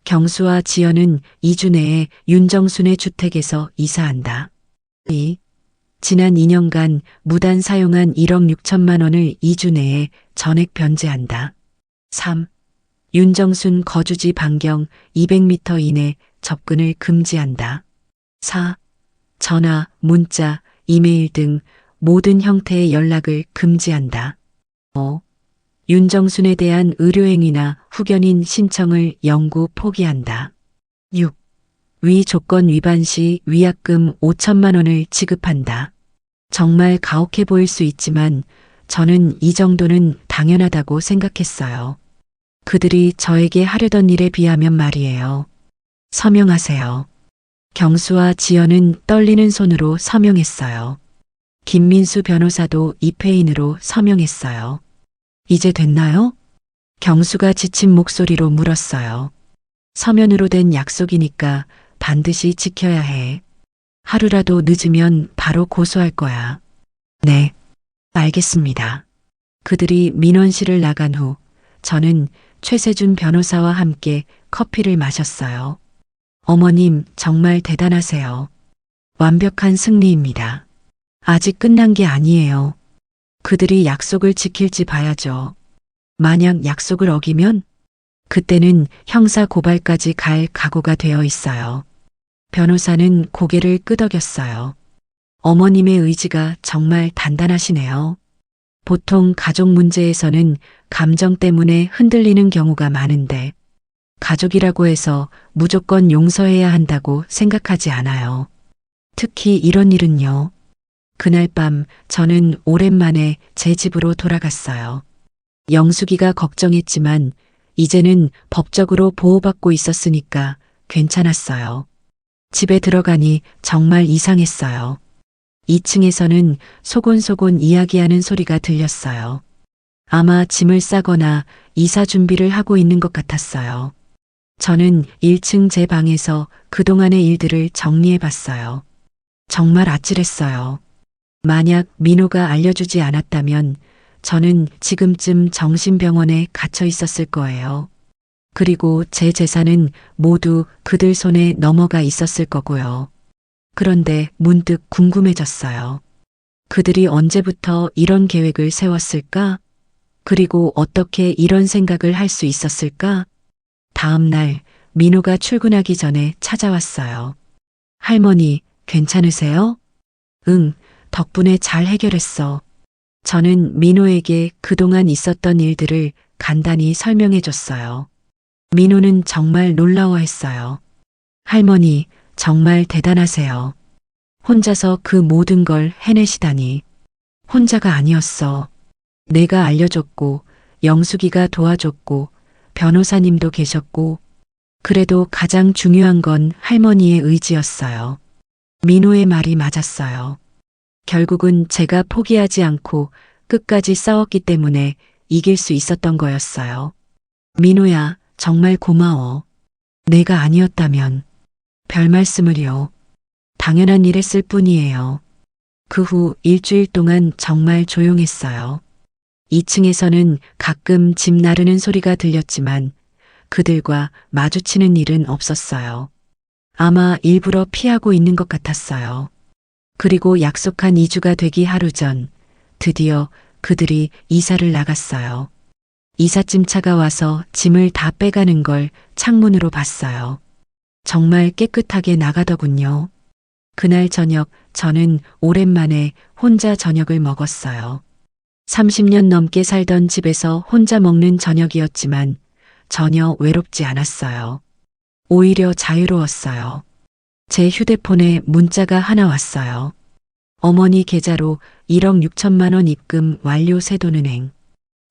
경수와 지연은 2주 내에 윤정순의 주택에서 이사한다. 2. 지난 2년간 무단 사용한 1억 6천만 원을 2주 내에 전액 변제한다. 3. 윤정순 거주지 반경 200m 이내 접근을 금지한다. 4. 전화, 문자, 이메일 등 모든 형태의 연락을 금지한다. 5. 윤정순에 대한 의료행위나 후견인 신청을 영구 포기한다. 6. 위 조건 위반 시 위약금 5천만 원을 지급한다. 정말 가혹해 보일 수 있지만 저는 이 정도는 당연하다고 생각했어요. 그들이 저에게 하려던 일에 비하면 말이에요. 서명하세요. 경수와 지연은 떨리는 손으로 서명했어요. 김민수 변호사도 입회인으로 서명했어요. 이제 됐나요? 경수가 지친 목소리로 물었어요. 서면으로 된 약속이니까 반드시 지켜야 해. 하루라도 늦으면 바로 고소할 거야. 네, 알겠습니다. 그들이 민원실을 나간 후 저는 최세준 변호사와 함께 커피를 마셨어요. 어머님, 정말 대단하세요. 완벽한 승리입니다. 아직 끝난 게 아니에요. 그들이 약속을 지킬지 봐야죠. 만약 약속을 어기면 그때는 형사 고발까지 갈 각오가 되어 있어요. 변호사는 고개를 끄덕였어요. 어머님의 의지가 정말 단단하시네요. 보통 가족 문제에서는 감정 때문에 흔들리는 경우가 많은데 가족이라고 해서 무조건 용서해야 한다고 생각하지 않아요. 특히 이런 일은요. 그날 밤 저는 오랜만에 제 집으로 돌아갔어요. 영숙이가 걱정했지만 이제는 법적으로 보호받고 있었으니까 괜찮았어요. 집에 들어가니 정말 이상했어요. 2층에서는 소곤소곤 이야기하는 소리가 들렸어요. 아마 짐을 싸거나 이사 준비를 하고 있는 것 같았어요. 저는 1층 제 방에서 그동안의 일들을 정리해 봤어요. 정말 아찔했어요. 만약 민호가 알려주지 않았다면 저는 지금쯤 정신병원에 갇혀 있었을 거예요. 그리고 제 재산은 모두 그들 손에 넘어가 있었을 거고요. 그런데 문득 궁금해졌어요. 그들이 언제부터 이런 계획을 세웠을까? 그리고 어떻게 이런 생각을 할 수 있었을까? 다음 날 민호가 출근하기 전에 찾아왔어요. 할머니, 괜찮으세요? 응, 덕분에 잘 해결했어. 저는 민호에게 그동안 있었던 일들을 간단히 설명해 줬어요. 민호는 정말 놀라워했어요. 할머니, 정말 대단하세요. 혼자서 그 모든 걸 해내시다니. 혼자가 아니었어. 내가 알려줬고, 영숙이가 도와줬고, 변호사님도 계셨고, 그래도 가장 중요한 건 할머니의 의지였어요. 민호의 말이 맞았어요. 결국은 제가 포기하지 않고 끝까지 싸웠기 때문에 이길 수 있었던 거였어요. 민호야, 정말 고마워. 내가 아니었다면 별 말씀을요. 당연한 일 했을 뿐이에요. 그 후 일주일 동안 정말 조용했어요. 2층에서는 가끔 집 나르는 소리가 들렸지만 그들과 마주치는 일은 없었어요. 아마 일부러 피하고 있는 것 같았어요. 그리고 약속한 2주가 되기 하루 전 드디어 그들이 이사를 나갔어요. 이삿짐차가 와서 짐을 다 빼가는 걸 창문으로 봤어요. 정말 깨끗하게 나가더군요. 그날 저녁 저는 오랜만에 혼자 저녁을 먹었어요. 30년 넘게 살던 집에서 혼자 먹는 저녁이었지만 전혀 외롭지 않았어요. 오히려 자유로웠어요. 제 휴대폰에 문자가 하나 왔어요. 어머니 계좌로 1억 6천만 원 입금 완료 세돈은행.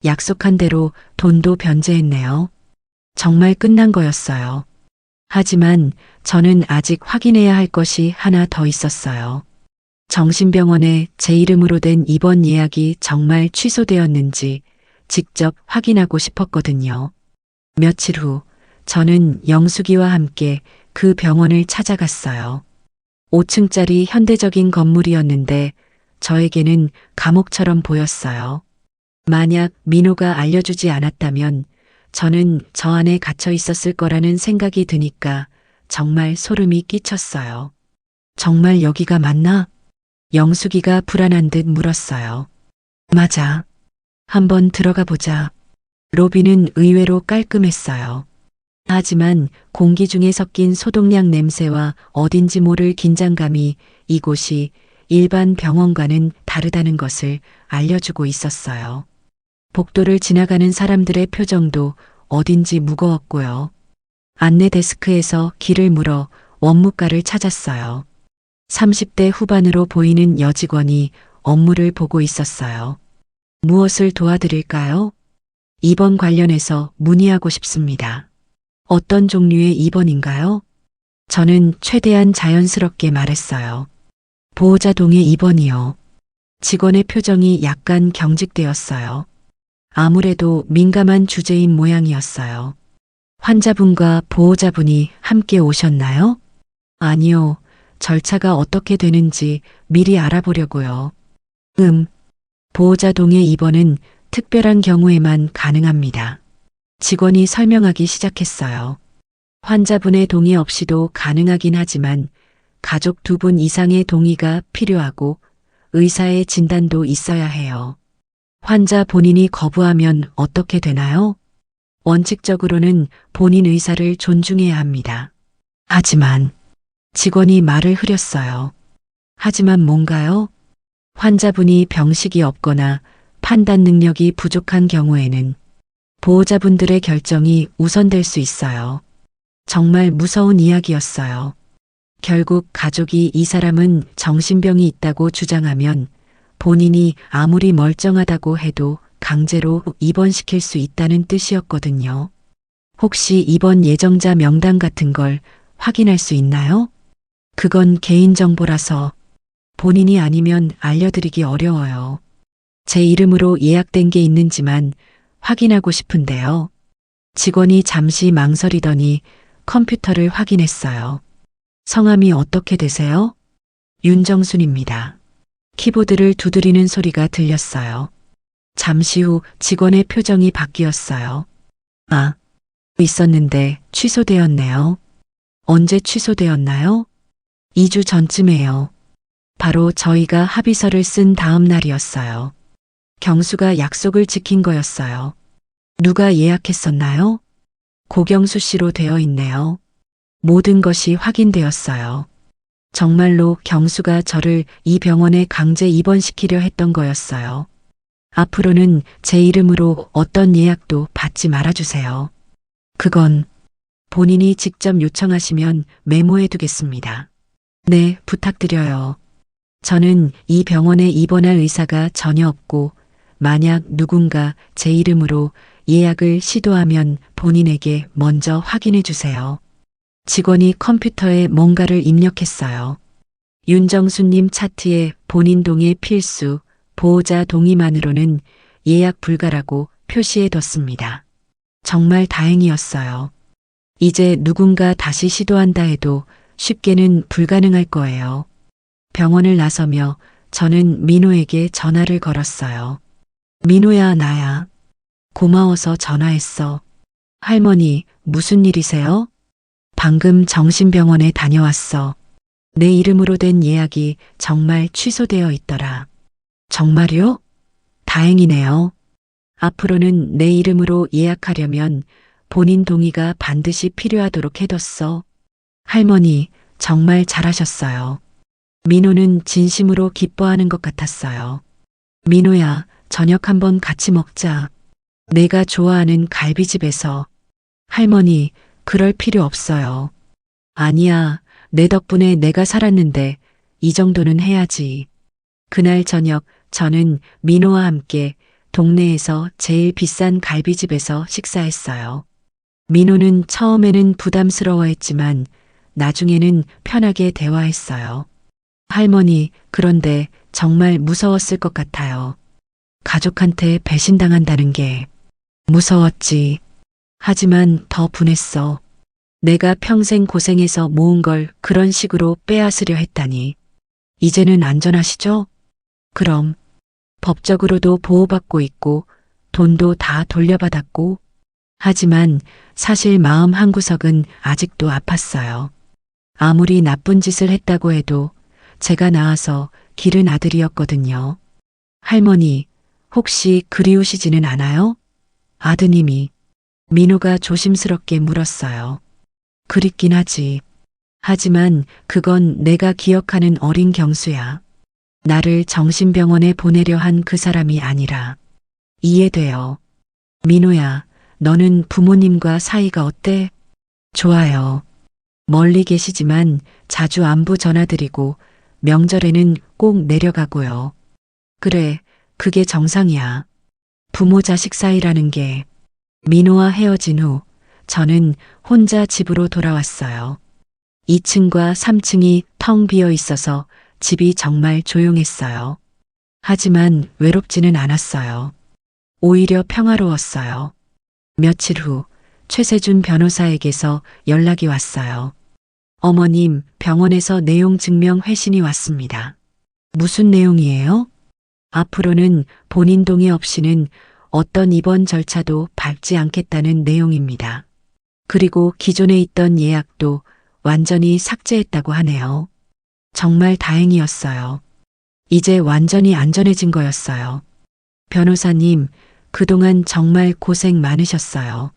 약속한 대로 돈도 변제했네요. 정말 끝난 거였어요. 하지만 저는 아직 확인해야 할 것이 하나 더 있었어요. 정신병원에 제 이름으로 된 입원 예약이 정말 취소되었는지 직접 확인하고 싶었거든요. 며칠 후 저는 영숙이와 함께 그 병원을 찾아갔어요. 5층짜리 현대적인 건물이었는데 저에게는 감옥처럼 보였어요. 만약 민호가 알려주지 않았다면 저는 저 안에 갇혀 있었을 거라는 생각이 드니까 정말 소름이 끼쳤어요. 정말 여기가 맞나? 영숙이가 불안한 듯 물었어요. 맞아. 한번 들어가 보자. 로비는 의외로 깔끔했어요. 하지만 공기 중에 섞인 소독약 냄새와 어딘지 모를 긴장감이 이곳이 일반 병원과는 다르다는 것을 알려주고 있었어요. 복도를 지나가는 사람들의 표정도 어딘지 무거웠고요. 안내 데스크에서 길을 물어 원무과를 찾았어요. 30대 후반으로 보이는 여직원이 업무를 보고 있었어요. 무엇을 도와드릴까요? 입원 관련해서 문의하고 싶습니다. 어떤 종류의 입원인가요? 저는 최대한 자연스럽게 말했어요. 보호자 동의 입원이요. 직원의 표정이 약간 경직되었어요. 아무래도 민감한 주제인 모양이었어요. 환자분과 보호자분이 함께 오셨나요? 아니요. 절차가 어떻게 되는지 미리 알아보려고요. 보호자 동의 입원은 특별한 경우에만 가능합니다. 직원이 설명하기 시작했어요. 환자분의 동의 없이도 가능하긴 하지만 가족 2분 이상의 동의가 필요하고 의사의 진단도 있어야 해요. 환자 본인이 거부하면 어떻게 되나요? 원칙적으로는 본인 의사를 존중해야 합니다. 하지만 직원이 말을 흐렸어요. 하지만 뭔가요? 환자분이 병식이 없거나 판단 능력이 부족한 경우에는 보호자분들의 결정이 우선될 수 있어요. 정말 무서운 이야기였어요. 결국 가족이 이 사람은 정신병이 있다고 주장하면 본인이 아무리 멀쩡하다고 해도 강제로 입원시킬 수 있다는 뜻이었거든요. 혹시 입원 예정자 명단 같은 걸 확인할 수 있나요? 그건 개인정보라서 본인이 아니면 알려드리기 어려워요. 제 이름으로 예약된 게 있는지만 확인하고 싶은데요. 직원이 잠시 망설이더니 컴퓨터를 확인했어요. 성함이 어떻게 되세요? 윤정순입니다. 키보드를 두드리는 소리가 들렸어요. 잠시 후 직원의 표정이 바뀌었어요. 있었는데 취소되었네요. 언제 취소되었나요? 2주 전쯤에요. 바로 저희가 합의서를 쓴 다음 날이었어요. 경수가 약속을 지킨 거였어요. 누가 예약했었나요? 고경수 씨로 되어 있네요. 모든 것이 확인되었어요. 정말로 경수가 저를 이 병원에 강제 입원시키려 했던 거였어요. 앞으로는 제 이름으로 어떤 예약도 받지 말아주세요. 그건 본인이 직접 요청하시면 메모해 두겠습니다. 네, 부탁드려요. 저는 이 병원에 입원할 의사가 전혀 없고 만약 누군가 제 이름으로 예약을 시도하면 본인에게 먼저 확인해 주세요. 직원이 컴퓨터에 뭔가를 입력했어요. 윤정수님 차트에 본인 동의 필수, 보호자 동의만으로는 예약 불가라고 표시해 뒀습니다. 정말 다행이었어요. 이제 누군가 다시 시도한다 해도 쉽게는 불가능할 거예요. 병원을 나서며 저는 민호에게 전화를 걸었어요. 민호야, 나야. 고마워서 전화했어. 할머니, 무슨 일이세요? 방금 정신병원에 다녀왔어. 내 이름으로 된 예약이 정말 취소되어 있더라. 정말요? 다행이네요. 앞으로는 내 이름으로 예약하려면 본인 동의가 반드시 필요하도록 해뒀어. 할머니, 정말 잘하셨어요. 민호는 진심으로 기뻐하는 것 같았어요. 민호야, 저녁 한번 같이 먹자. 내가 좋아하는 갈비집에서. 할머니, 그럴 필요 없어요. 아니야, 내 덕분에 내가 살았는데 이 정도는 해야지. 그날 저녁 저는 민호와 함께 동네에서 제일 비싼 갈비집에서 식사했어요. 민호는 처음에는 부담스러워했지만 나중에는 편하게 대화했어요. 할머니, 그런데 정말 무서웠을 것 같아요. 가족한테 배신당한다는 게 무서웠지. 하지만 더 분했어. 내가 평생 고생해서 모은 걸 그런 식으로 빼앗으려 했다니. 이제는 안전하시죠? 그럼 법적으로도 보호받고 있고 돈도 다 돌려받았고. 하지만 사실 마음 한구석은 아직도 아팠어요. 아무리 나쁜 짓을 했다고 해도 제가 낳아서 기른 아들이었거든요. 할머니, 혹시 그리우시지는 않아요? 아드님이. 민호가 조심스럽게 물었어요. 그립긴 하지. 하지만 그건 내가 기억하는 어린 경수야. 나를 정신병원에 보내려 한 그 사람이 아니라. 이해돼요. 민호야, 너는 부모님과 사이가 어때? 좋아요. 멀리 계시지만 자주 안부 전화드리고 명절에는 꼭 내려가고요. 그래, 그게 정상이야. 부모 자식 사이라는 게. 민호와 헤어진 후 저는 혼자 집으로 돌아왔어요. 2층과 3층이 텅 비어 있어서 집이 정말 조용했어요. 하지만 외롭지는 않았어요. 오히려 평화로웠어요. 며칠 후 최세준 변호사에게서 연락이 왔어요. 어머님, 병원에서 내용 증명 회신이 왔습니다. 무슨 내용이에요? 앞으로는 본인 동의 없이는 어떤 입원 절차도 밟지 않겠다는 내용입니다. 그리고 기존에 있던 예약도 완전히 삭제했다고 하네요. 정말 다행이었어요. 이제 완전히 안전해진 거였어요. 변호사님, 그동안 정말 고생 많으셨어요.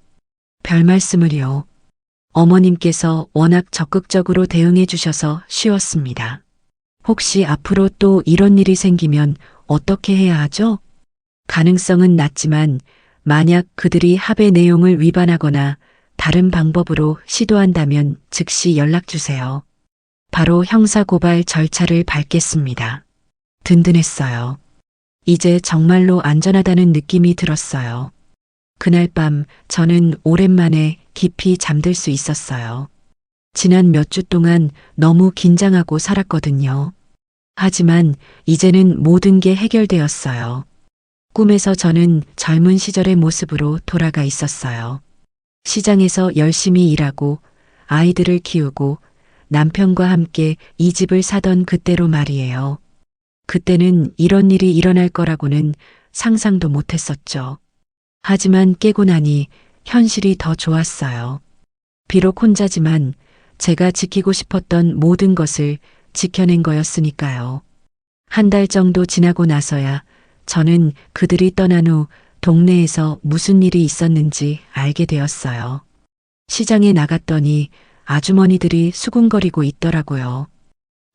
별 말씀을요. 어머님께서 워낙 적극적으로 대응해 주셔서 쉬웠습니다. 혹시 앞으로 또 이런 일이 생기면 어떻게 해야 하죠? 가능성은 낮지만 만약 그들이 합의 내용을 위반하거나 다른 방법으로 시도한다면 즉시 연락 주세요. 바로 형사고발 절차를 밟겠습니다. 든든했어요. 이제 정말로 안전하다는 느낌이 들었어요. 그날 밤 저는 오랜만에 깊이 잠들 수 있었어요. 지난 몇 주 동안 너무 긴장하고 살았거든요. 하지만 이제는 모든 게 해결되었어요. 꿈에서 저는 젊은 시절의 모습으로 돌아가 있었어요. 시장에서 열심히 일하고 아이들을 키우고 남편과 함께 이 집을 사던 그때로 말이에요. 그때는 이런 일이 일어날 거라고는 상상도 못했었죠. 하지만 깨고 나니 현실이 더 좋았어요. 비록 혼자지만 제가 지키고 싶었던 모든 것을 지켜낸 거였으니까요. 한 달 정도 지나고 나서야 저는 그들이 떠난 후 동네에서 무슨 일이 있었는지 알게 되었어요. 시장에 나갔더니 아주머니들이 수군거리고 있더라고요.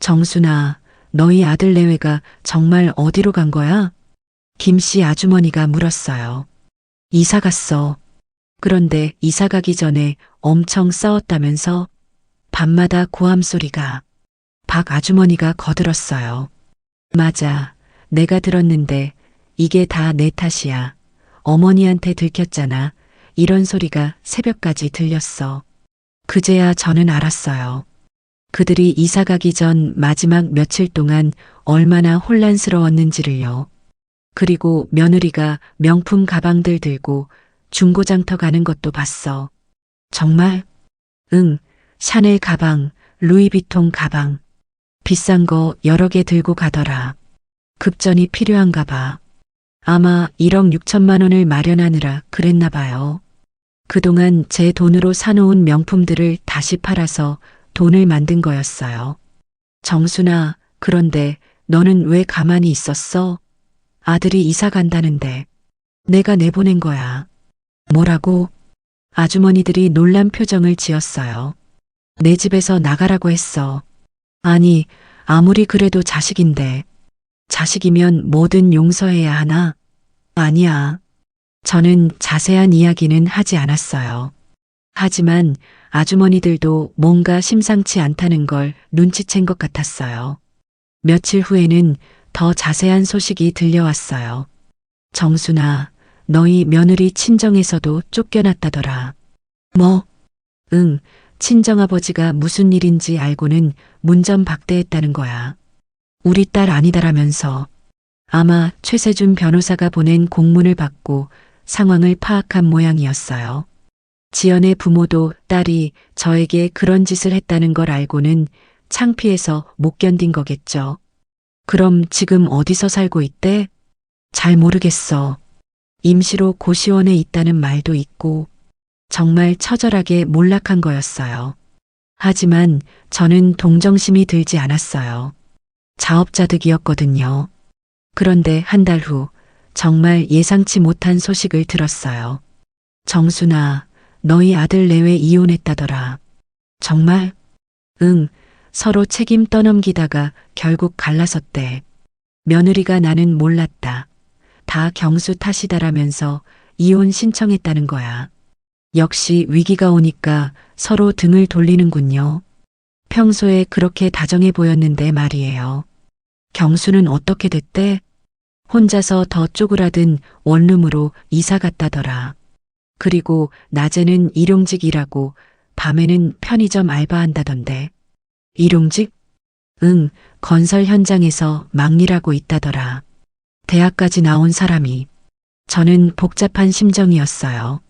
정순아, 너희 아들 내외가 정말 어디로 간 거야? 김씨 아주머니가 물었어요. 이사 갔어. 그런데 이사 가기 전에 엄청 싸웠다면서? 밤마다 고함 소리가. 박 아주머니가 거들었어요. 맞아. 내가 들었는데 이게 다 내 탓이야. 어머니한테 들켰잖아. 이런 소리가 새벽까지 들렸어. 그제야 저는 알았어요. 그들이 이사 가기 전 마지막 며칠 동안 얼마나 혼란스러웠는지를요. 그리고 며느리가 명품 가방들 들고 중고장터 가는 것도 봤어. 정말? 응, 샤넬 가방, 루이비통 가방. 비싼 거 여러 개 들고 가더라. 급전이 필요한가 봐. 아마 1억 6천만 원을 마련하느라 그랬나 봐요. 그동안 제 돈으로 사놓은 명품들을 다시 팔아서 돈을 만든 거였어요. 정순아, 그런데 너는 왜 가만히 있었어? 아들이 이사 간다는데. 내가 내보낸 거야. 뭐라고? 아주머니들이 놀란 표정을 지었어요. 내 집에서 나가라고 했어. 아니, 아무리 그래도 자식인데. 자식이면 뭐든 용서해야 하나? 아니야. 저는 자세한 이야기는 하지 않았어요. 하지만 아주머니들도 뭔가 심상치 않다는 걸 눈치챈 것 같았어요. 며칠 후에는 더 자세한 소식이 들려왔어요. 정순아, 너희 며느리 친정에서도 쫓겨났다더라. 뭐? 응, 친정아버지가 무슨 일인지 알고는 문전박대했다는 거야. 우리 딸 아니다라면서. 아마 최세준 변호사가 보낸 공문을 받고 상황을 파악한 모양이었어요. 지연의 부모도 딸이 저에게 그런 짓을 했다는 걸 알고는 창피해서 못 견딘 거겠죠. 그럼 지금 어디서 살고 있대? 잘 모르겠어. 임시로 고시원에 있다는 말도 있고 정말 처절하게 몰락한 거였어요. 하지만 저는 동정심이 들지 않았어요. 자업자득이었거든요. 그런데 한 달 후 정말 예상치 못한 소식을 들었어요. 정순아, 너희 아들 내외 이혼했다더라. 정말? 응, 서로 책임 떠넘기다가 결국 갈라섰대. 며느리가 나는 몰랐다. 다 경수 탓이다라면서 이혼 신청했다는 거야. 역시 위기가 오니까 서로 등을 돌리는군요. 평소에 그렇게 다정해 보였는데 말이에요. 경수는 어떻게 됐대? 혼자서 더 쪼그라든 원룸으로 이사 갔다더라. 그리고 낮에는 일용직 일하고 밤에는 편의점 알바한다던데. 일용직? 응, 건설 현장에서 막일하고 있다더라. 대학까지 나온 사람이. 저는 복잡한 심정이었어요.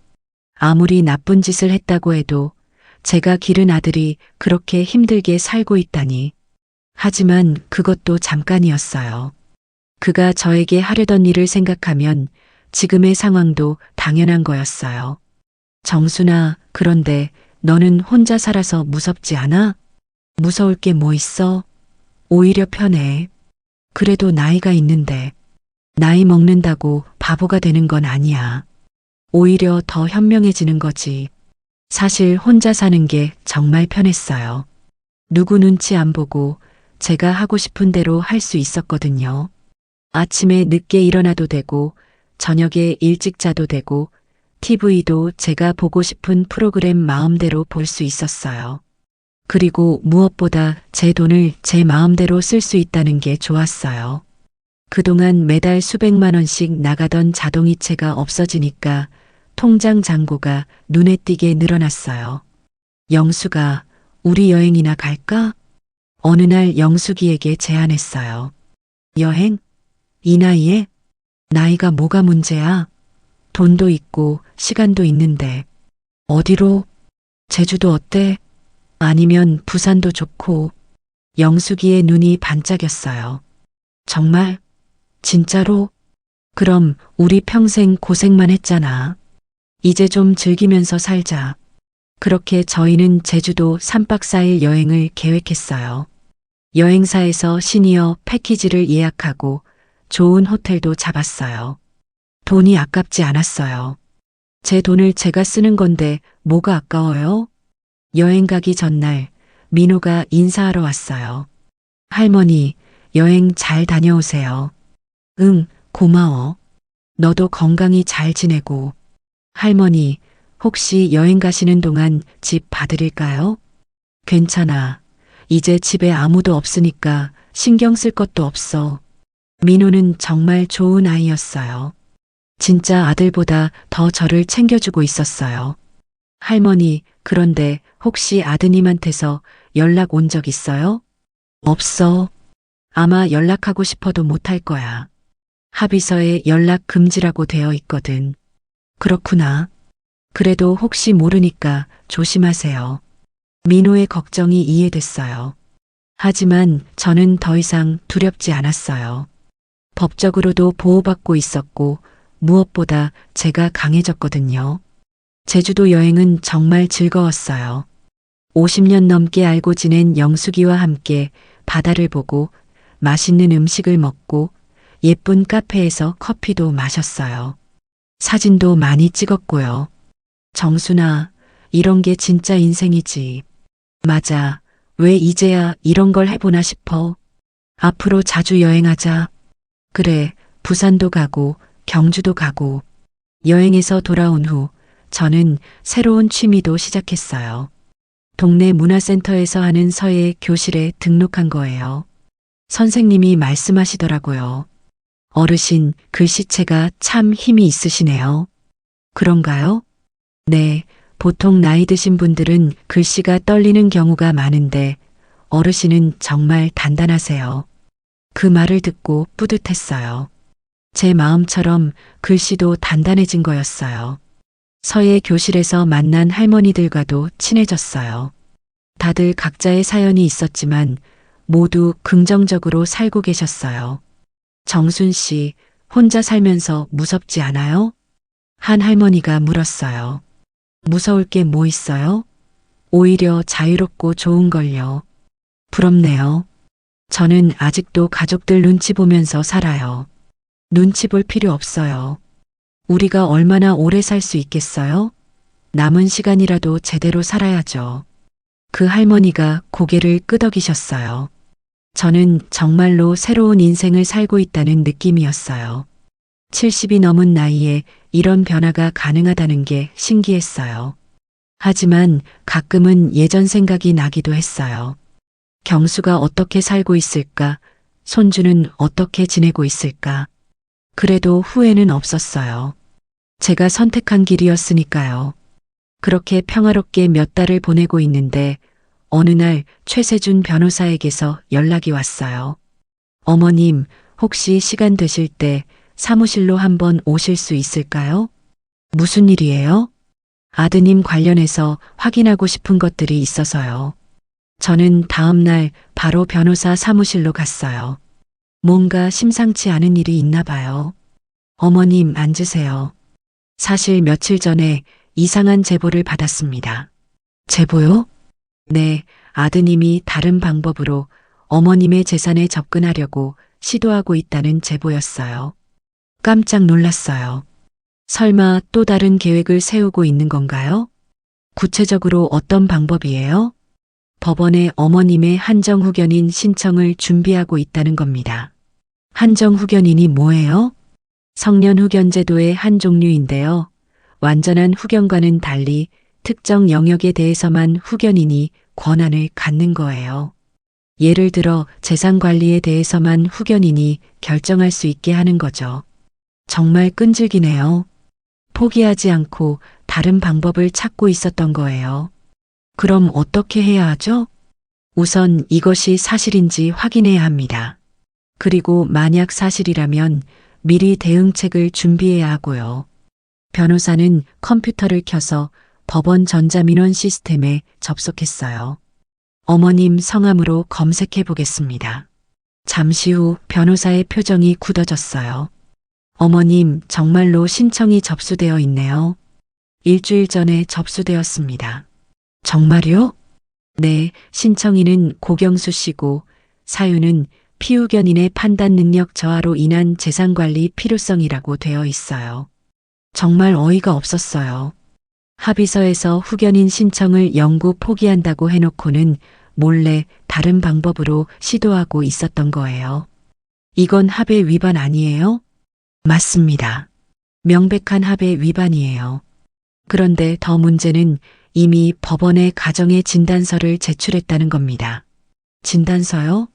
아무리 나쁜 짓을 했다고 해도 제가 기른 아들이 그렇게 힘들게 살고 있다니. 하지만 그것도 잠깐이었어요. 그가 저에게 하려던 일을 생각하면 지금의 상황도 당연한 거였어요. 정순아, 그런데 너는 혼자 살아서 무섭지 않아? 무서울 게 뭐 있어? 오히려 편해. 그래도 나이가 있는데 나이 먹는다고 바보가 되는 건 아니야. 오히려 더 현명해지는 거지. 사실 혼자 사는 게 정말 편했어요. 누구 눈치 안 보고 제가 하고 싶은 대로 할 수 있었거든요. 아침에 늦게 일어나도 되고 저녁에 일찍 자도 되고 TV도 제가 보고 싶은 프로그램 마음대로 볼 수 있었어요. 그리고 무엇보다 제 돈을 제 마음대로 쓸 수 있다는 게 좋았어요. 그동안 매달 수백만 원씩 나가던 자동이체가 없어지니까 통장 잔고가 눈에 띄게 늘어났어요. 영수가 우리 여행이나 갈까? 어느 날 영숙이에게 제안했어요. 여행? 이 나이에? 나이가 뭐가 문제야? 돈도 있고 시간도 있는데. 어디로? 제주도 어때? 아니면 부산도 좋고. 영숙이의 눈이 반짝였어요. 정말? 진짜로? 그럼 우리 평생 고생만 했잖아. 이제 좀 즐기면서 살자. 그렇게 저희는 제주도 3박 4일 여행을 계획했어요. 여행사에서 시니어 패키지를 예약하고 좋은 호텔도 잡았어요. 돈이 아깝지 않았어요. 제 돈을 제가 쓰는 건데 뭐가 아까워요? 여행 가기 전날 민호가 인사하러 왔어요. 할머니, 여행 잘 다녀오세요. 응, 고마워. 너도 건강히 잘 지내고. 할머니, 혹시 여행 가시는 동안 집 봐드릴까요? 괜찮아. 이제 집에 아무도 없으니까 신경 쓸 것도 없어. 민호는 정말 좋은 아이였어요. 진짜 아들보다 더 저를 챙겨주고 있었어요. 할머니, 그런데 혹시 아드님한테서 연락 온 적 있어요? 없어. 아마 연락하고 싶어도 못할 거야. 합의서에 연락 금지라고 되어 있거든. 그렇구나. 그래도 혹시 모르니까 조심하세요. 민호의 걱정이 이해됐어요. 하지만 저는 더 이상 두렵지 않았어요. 법적으로도 보호받고 있었고 무엇보다 제가 강해졌거든요. 제주도 여행은 정말 즐거웠어요. 50년 넘게 알고 지낸 영숙이와 함께 바다를 보고 맛있는 음식을 먹고 예쁜 카페에서 커피도 마셨어요. 사진도 많이 찍었고요. 정순아, 이런 게 진짜 인생이지. 맞아. 왜 이제야 이런 걸 해보나 싶어. 앞으로 자주 여행하자. 그래, 부산도 가고 경주도 가고. 여행에서 돌아온 후 저는 새로운 취미도 시작했어요. 동네 문화센터에서 하는 서예 교실에 등록한 거예요. 선생님이 말씀하시더라고요. 어르신, 글씨체가 참 힘이 있으시네요. 그런가요? 네, 보통 나이 드신 분들은 글씨가 떨리는 경우가 많은데 어르신은 정말 단단하세요. 그 말을 듣고 뿌듯했어요. 제 마음처럼 글씨도 단단해진 거였어요. 서예 교실에서 만난 할머니들과도 친해졌어요. 다들 각자의 사연이 있었지만 모두 긍정적으로 살고 계셨어요. 정순 씨, 혼자 살면서 무섭지 않아요? 한 할머니가 물었어요. 무서울 게 뭐 있어요? 오히려 자유롭고 좋은걸요. 부럽네요. 저는 아직도 가족들 눈치 보면서 살아요. 눈치 볼 필요 없어요. 우리가 얼마나 오래 살 수 있겠어요? 남은 시간이라도 제대로 살아야죠. 그 할머니가 고개를 끄덕이셨어요. 저는 정말로 새로운 인생을 살고 있다는 느낌이었어요. 70이 넘은 나이에 이런 변화가 가능하다는 게 신기했어요. 하지만 가끔은 예전 생각이 나기도 했어요. 경수가 어떻게 살고 있을까? 손주는 어떻게 지내고 있을까? 그래도 후회는 없었어요. 제가 선택한 길이었으니까요. 그렇게 평화롭게 몇 달을 보내고 있는데 어느 날 최세준 변호사에게서 연락이 왔어요. 어머님, 혹시 시간 되실 때 사무실로 한번 오실 수 있을까요? 무슨 일이에요? 아드님 관련해서 확인하고 싶은 것들이 있어서요. 저는 다음 날 바로 변호사 사무실로 갔어요. 뭔가 심상치 않은 일이 있나 봐요. 어머님, 앉으세요. 사실 며칠 전에 이상한 제보를 받았습니다. 제보요? 네, 아드님이 다른 방법으로 어머님의 재산에 접근하려고 시도하고 있다는 제보였어요. 깜짝 놀랐어요. 설마 또 다른 계획을 세우고 있는 건가요? 구체적으로 어떤 방법이에요? 법원에 어머님의 한정후견인 신청을 준비하고 있다는 겁니다. 한정후견인이 뭐예요? 성년후견제도의 한 종류인데요. 완전한 후견과는 달리 특정 영역에 대해서만 후견인이 권한을 갖는 거예요. 예를 들어 재산 관리에 대해서만 후견인이 결정할 수 있게 하는 거죠. 정말 끈질기네요. 포기하지 않고 다른 방법을 찾고 있었던 거예요. 그럼 어떻게 해야 하죠? 우선 이것이 사실인지 확인해야 합니다. 그리고 만약 사실이라면 미리 대응책을 준비해야 하고요. 변호사는 컴퓨터를 켜서 법원 전자민원 시스템에 접속했어요. 어머님 성함으로 검색해 보겠습니다. 잠시 후 변호사의 표정이 굳어졌어요. 어머님, 정말로 신청이 접수되어 있네요. 일주일 전에 접수되었습니다. 정말요? 네, 신청인은 고경수 씨고 사유는 피후견인의 판단 능력 저하로 인한 재산관리 필요성이라고 되어 있어요. 정말 어이가 없었어요. 합의서에서 후견인 신청을 영구 포기한다고 해놓고는 몰래 다른 방법으로 시도하고 있었던 거예요. 이건 합의 위반 아니에요? 맞습니다. 명백한 합의 위반이에요. 그런데 더 문제는 이미 법원에 가정의 진단서를 제출했다는 겁니다. 진단서요?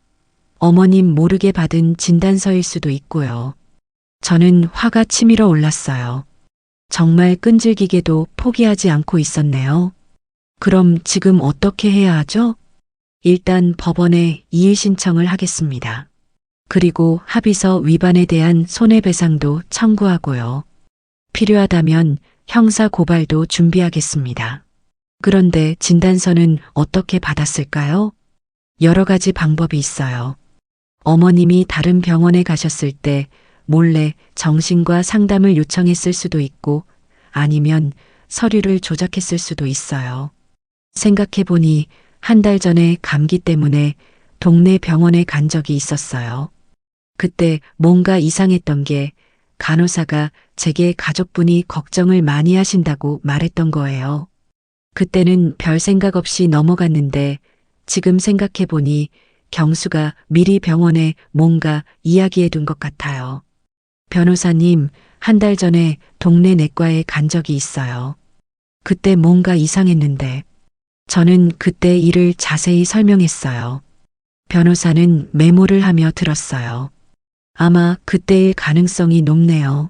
어머님 모르게 받은 진단서일 수도 있고요. 저는 화가 치밀어 올랐어요. 정말 끈질기게도 포기하지 않고 있었네요. 그럼 지금 어떻게 해야 하죠? 일단 법원에 이의 신청을 하겠습니다. 그리고 합의서 위반에 대한 손해배상도 청구하고요. 필요하다면 형사 고발도 준비하겠습니다. 그런데 진단서는 어떻게 받았을까요? 여러 가지 방법이 있어요. 어머님이 다른 병원에 가셨을 때 몰래 정신과 상담을 요청했을 수도 있고 아니면 서류를 조작했을 수도 있어요. 생각해보니 한 달 전에 감기 때문에 동네 병원에 간 적이 있었어요. 그때 뭔가 이상했던 게 간호사가 제게 가족분이 걱정을 많이 하신다고 말했던 거예요. 그때는 별 생각 없이 넘어갔는데 지금 생각해보니 경수가 미리 병원에 뭔가 이야기해 둔 것 같아요. 변호사님, 한 달 전에 동네 내과에 간 적이 있어요. 그때 뭔가 이상했는데 저는 그때 일을 자세히 설명했어요. 변호사는 메모를 하며 들었어요. 아마 그때일 가능성이 높네요.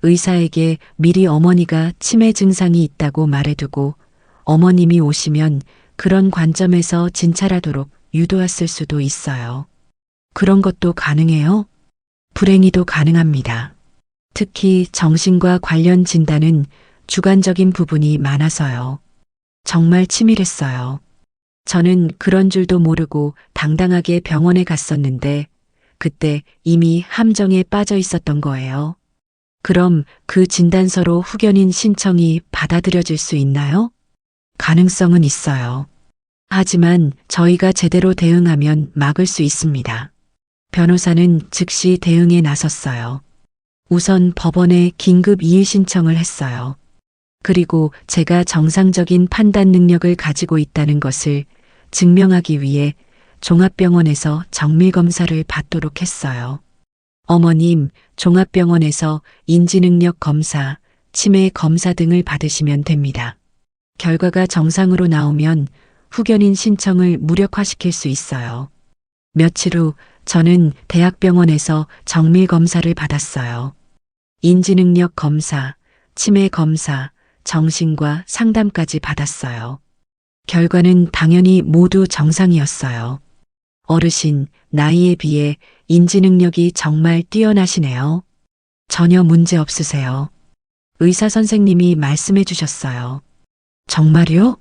의사에게 미리 어머니가 치매 증상이 있다고 말해두고 어머님이 오시면 그런 관점에서 진찰하도록 유도했을 수도 있어요. 그런 것도 가능해요? 불행히도 가능합니다. 특히 정신과 관련 진단은 주관적인 부분이 많아서요. 정말 치밀했어요. 저는 그런 줄도 모르고 당당하게 병원에 갔었는데 그때 이미 함정에 빠져 있었던 거예요. 그럼 그 진단서로 후견인 신청이 받아들여질 수 있나요? 가능성은 있어요. 하지만 저희가 제대로 대응하면 막을 수 있습니다. 변호사는 즉시 대응에 나섰어요. 우선 법원에 긴급 이의 신청을 했어요. 그리고 제가 정상적인 판단 능력을 가지고 있다는 것을 증명하기 위해 종합병원에서 정밀검사를 받도록 했어요. 어머님, 종합병원에서 인지능력 검사, 치매 검사 등을 받으시면 됩니다. 결과가 정상으로 나오면 후견인 신청을 무력화시킬 수 있어요. 며칠 후 저는 대학병원에서 정밀검사를 받았어요. 인지능력 검사, 치매 검사, 정신과 상담까지 받았어요. 결과는 당연히 모두 정상이었어요. 어르신, 나이에 비해 인지 능력이 정말 뛰어나시네요. 전혀 문제 없으세요. 의사 선생님이 말씀해 주셨어요. 정말요?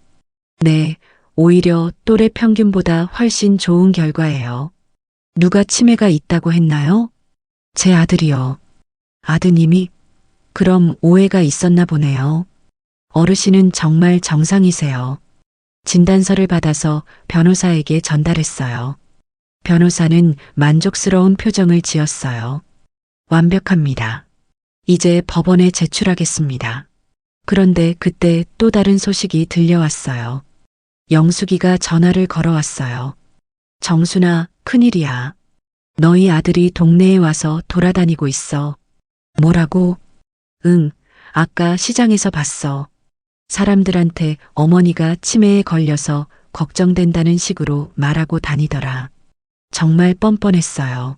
네, 오히려 또래 평균보다 훨씬 좋은 결과예요. 누가 치매가 있다고 했나요? 제 아들이요. 아드님이? 그럼 오해가 있었나 보네요. 어르신은 정말 정상이세요. 진단서를 받아서 변호사에게 전달했어요. 변호사는 만족스러운 표정을 지었어요. 완벽합니다. 이제 법원에 제출하겠습니다. 그런데 그때 또 다른 소식이 들려왔어요. 영숙이가 전화를 걸어왔어요. 정순아, 큰일이야. 너희 아들이 동네에 와서 돌아다니고 있어. 뭐라고? 응, 아까 시장에서 봤어. 사람들한테 어머니가 치매에 걸려서 걱정된다는 식으로 말하고 다니더라. 정말 뻔뻔했어요.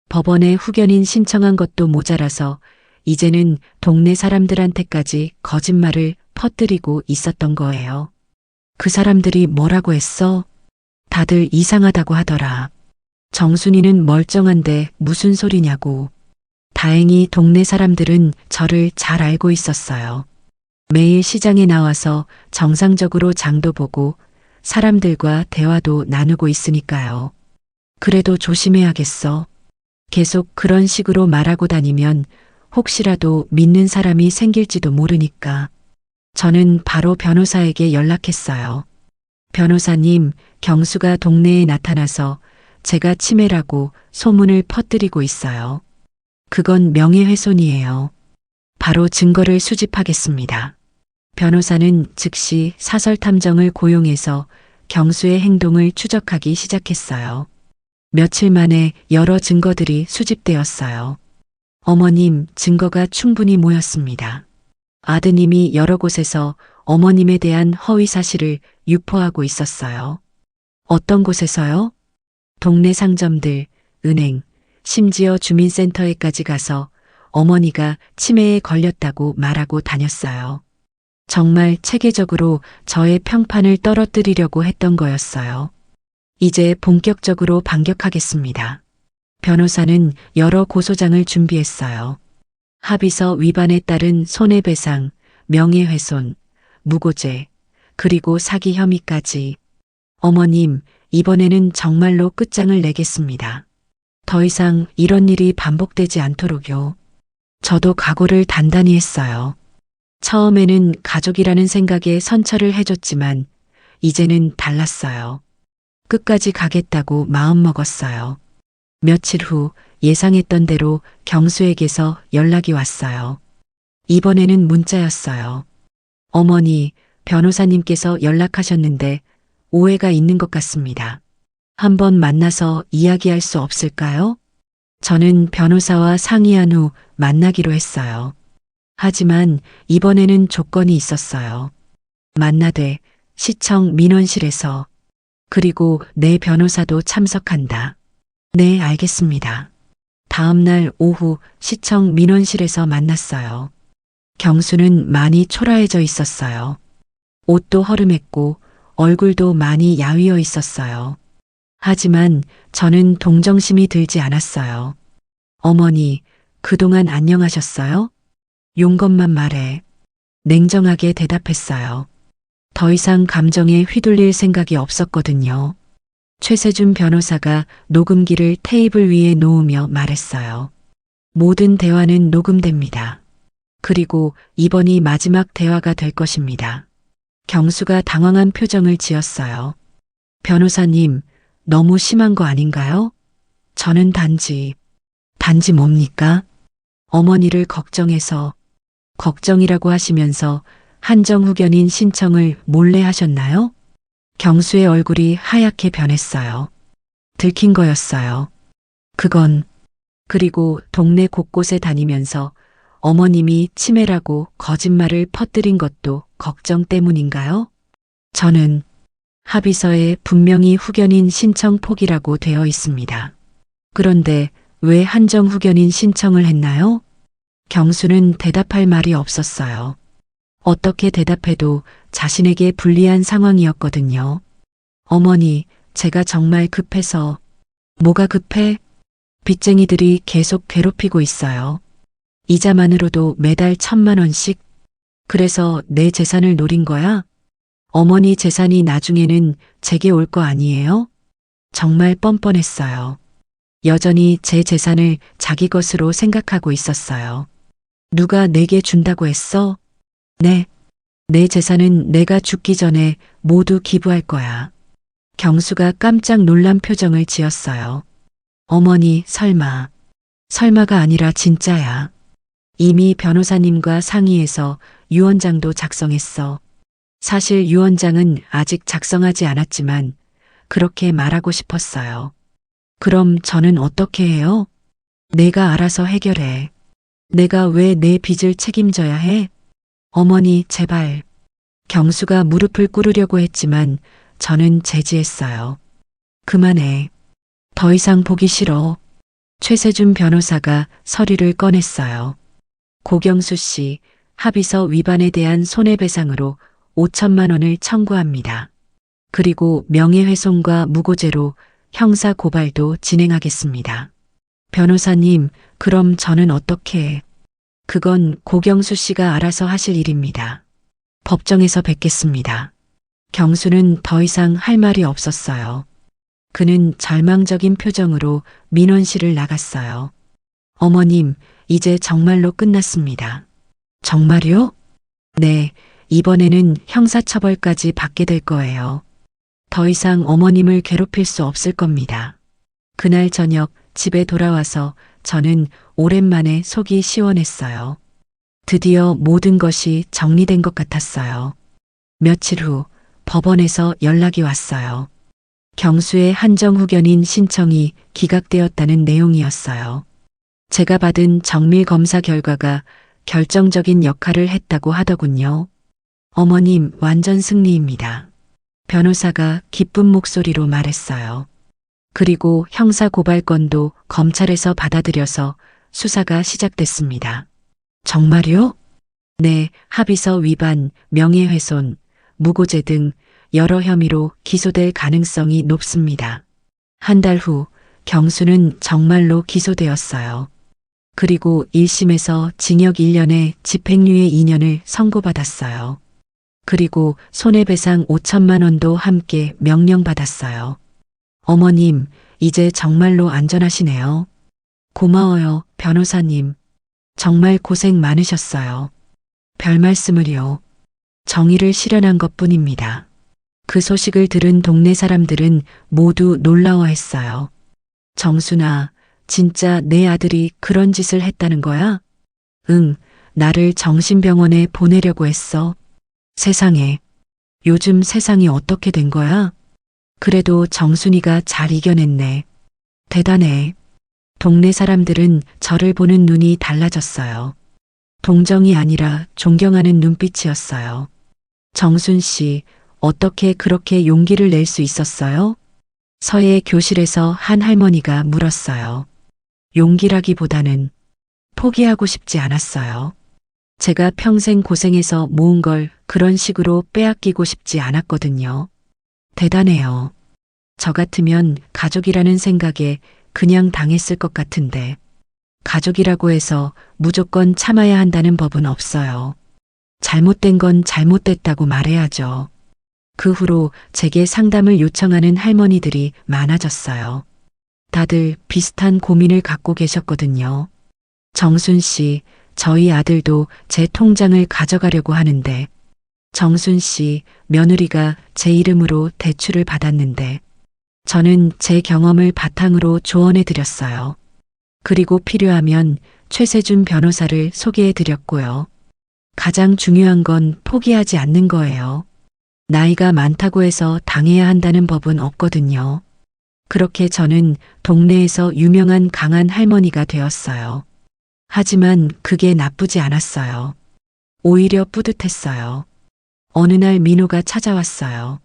법원에 후견인 신청한 것도 모자라서 이제는 동네 사람들한테까지 거짓말을 퍼뜨리고 있었던 거예요. 그 사람들이 뭐라고 했어? 다들 이상하다고 하더라. 정순이는 멀쩡한데 무슨 소리냐고. 다행히 동네 사람들은 저를 잘 알고 있었어요. 매일 시장에 나와서 정상적으로 장도 보고 사람들과 대화도 나누고 있으니까요. 그래도 조심해야겠어. 계속 그런 식으로 말하고 다니면 혹시라도 믿는 사람이 생길지도 모르니까. 저는 바로 변호사에게 연락했어요. 변호사님, 경수가 동네에 나타나서 제가 치매라고 소문을 퍼뜨리고 있어요. 그건 명예훼손이에요. 바로 증거를 수집하겠습니다. 변호사는 즉시 사설 탐정을 고용해서 경수의 행동을 추적하기 시작했어요. 며칠 만에 여러 증거들이 수집되었어요. 어머님, 증거가 충분히 모였습니다. 아드님이 여러 곳에서 어머님에 대한 허위 사실을 유포하고 있었어요. 어떤 곳에서요? 동네 상점들, 은행, 심지어 주민센터에까지 가서 어머니가 치매에 걸렸다고 말하고 다녔어요. 정말 체계적으로 저의 평판을 떨어뜨리려고 했던 거였어요. 이제 본격적으로 반격하겠습니다. 변호사는 여러 고소장을 준비했어요. 합의서 위반에 따른 손해배상, 명예훼손, 무고죄, 그리고 사기 혐의까지. 어머님, 이번에는 정말로 끝장을 내겠습니다. 더 이상 이런 일이 반복되지 않도록요. 저도 각오를 단단히 했어요. 처음에는 가족이라는 생각에 선처를 해줬지만 이제는 달랐어요. 끝까지 가겠다고 마음먹었어요. 며칠 후 예상했던 대로 경수에게서 연락이 왔어요. 이번에는 문자였어요. 어머니, 변호사님께서 연락하셨는데 오해가 있는 것 같습니다. 한번 만나서 이야기할 수 없을까요? 저는 변호사와 상의한 후 만나기로 했어요. 하지만 이번에는 조건이 있었어요. 만나되 시청 민원실에서. 그리고 내 변호사도 참석한다. 네, 알겠습니다. 다음 날 오후 시청 민원실에서 만났어요. 경수는 많이 초라해져 있었어요. 옷도 허름했고 얼굴도 많이 야위어 있었어요. 하지만 저는 동정심이 들지 않았어요. 어머니, 그동안 안녕하셨어요? 용건만 말해. 냉정하게 대답했어요. 더 이상 감정에 휘둘릴 생각이 없었거든요. 최세준 변호사가 녹음기를 테이블 위에 놓으며 말했어요. 모든 대화는 녹음됩니다. 그리고 이번이 마지막 대화가 될 것입니다. 경수가 당황한 표정을 지었어요. 변호사님, 너무 심한 거 아닌가요? 저는 단지 뭡니까? 어머니를 걱정해서, 걱정이라고 하시면서 한정후견인 신청을 몰래 하셨나요? 경수의 얼굴이 하얗게 변했어요. 들킨 거였어요. 그리고 동네 곳곳에 다니면서 어머님이 치매라고 거짓말을 퍼뜨린 것도 걱정 때문인가요? 저는 합의서에 분명히 후견인 신청 포기라고 되어 있습니다. 그런데 왜 한정 후견인 신청을 했나요? 경수는 대답할 말이 없었어요. 어떻게 대답해도 자신에게 불리한 상황이었거든요. 어머니, 제가 정말 급해서. 뭐가 급해? 빚쟁이들이 계속 괴롭히고 있어요. 이자만으로도 매달 1,000만 원씩. 그래서 내 재산을 노린 거야? 어머니 재산이 나중에는 제게 올 거 아니에요? 정말 뻔뻔했어요. 여전히 제 재산을 자기 것으로 생각하고 있었어요. 누가 내게 준다고 했어? 네. 내 재산은 내가 죽기 전에 모두 기부할 거야. 경수가 깜짝 놀란 표정을 지었어요. 어머니, 설마가 아니라 진짜야. 이미 변호사님과 상의해서 유언장도 작성했어. 사실 유언장은 아직 작성하지 않았지만 그렇게 말하고 싶었어요. 그럼 저는 어떻게 해요? 내가 알아서 해결해. 내가 왜 내 빚을 책임져야 해? 어머니, 제발. 경수가 무릎을 꿇으려고 했지만 저는 제지했어요. 그만해. 더 이상 보기 싫어. 최세준 변호사가 서류를 꺼냈어요. 고경수 씨, 합의서 위반에 대한 손해배상으로 5천만 원을 청구합니다. 그리고 명예훼손과 무고죄로 형사 고발도 진행하겠습니다. 변호사님, 그럼 저는 어떻게? 그건 고경수 씨가 알아서 하실 일입니다. 법정에서 뵙겠습니다. 경수는 더 이상 할 말이 없었어요. 그는 절망적인 표정으로 민원실을 나갔어요. 어머님, 이제 정말로 끝났습니다. 정말요? 네, 이번에는 형사처벌까지 받게 될 거예요. 더 이상 어머님을 괴롭힐 수 없을 겁니다. 그날 저녁 집에 돌아와서 저는 오랜만에 속이 시원했어요. 드디어 모든 것이 정리된 것 같았어요. 며칠 후 법원에서 연락이 왔어요. 경수의 한정후견인 신청이 기각되었다는 내용이었어요. 제가 받은 정밀 검사 결과가 결정적인 역할을 했다고 하더군요. 어머님, 완전 승리입니다. 변호사가 기쁜 목소리로 말했어요. 그리고 형사 고발건도 검찰에서 받아들여서 수사가 시작됐습니다. 정말요? 네, 합의서 위반, 명예훼손, 무고죄 등 여러 혐의로 기소될 가능성이 높습니다. 한 달 후 경수는 정말로 기소되었어요. 그리고 1심에서 징역 1년에 집행유예 2년을 선고받았어요. 그리고 손해배상 5천만 원도 함께 명령받았어요. 어머님, 이제 정말로 안전하시네요. 고마워요, 변호사님. 정말 고생 많으셨어요. 별 말씀을요. 정의를 실현한 것뿐입니다. 그 소식을 들은 동네 사람들은 모두 놀라워했어요. 정순아, 진짜 내 아들이 그런 짓을 했다는 거야? 응, 나를 정신병원에 보내려고 했어. 세상에, 요즘 세상이 어떻게 된 거야? 그래도 정순이가 잘 이겨냈네. 대단해. 동네 사람들은 저를 보는 눈이 달라졌어요. 동정이 아니라 존경하는 눈빛이었어요. 정순 씨, 어떻게 그렇게 용기를 낼 수 있었어요? 서예 교실에서 한 할머니가 물었어요. 용기라기보다는 포기하고 싶지 않았어요. 제가 평생 고생해서 모은 걸 그런 식으로 빼앗기고 싶지 않았거든요. 대단해요. 저 같으면 가족이라는 생각에 그냥 당했을 것 같은데, 가족이라고 해서 무조건 참아야 한다는 법은 없어요. 잘못된 건 잘못됐다고 말해야죠. 그 후로 제게 상담을 요청하는 할머니들이 많아졌어요. 다들 비슷한 고민을 갖고 계셨거든요. 정순 씨, 저희 아들도 제 통장을 가져가려고 하는데, 정순 씨, 며느리가 제 이름으로 대출을 받았는데, 저는 제 경험을 바탕으로 조언해 드렸어요. 그리고 필요하면 최세준 변호사를 소개해 드렸고요. 가장 중요한 건 포기하지 않는 거예요. 나이가 많다고 해서 당해야 한다는 법은 없거든요. 그렇게 저는 동네에서 유명한 강한 할머니가 되었어요. 하지만 그게 나쁘지 않았어요. 오히려 뿌듯했어요. 어느 날 민호가 찾아왔어요.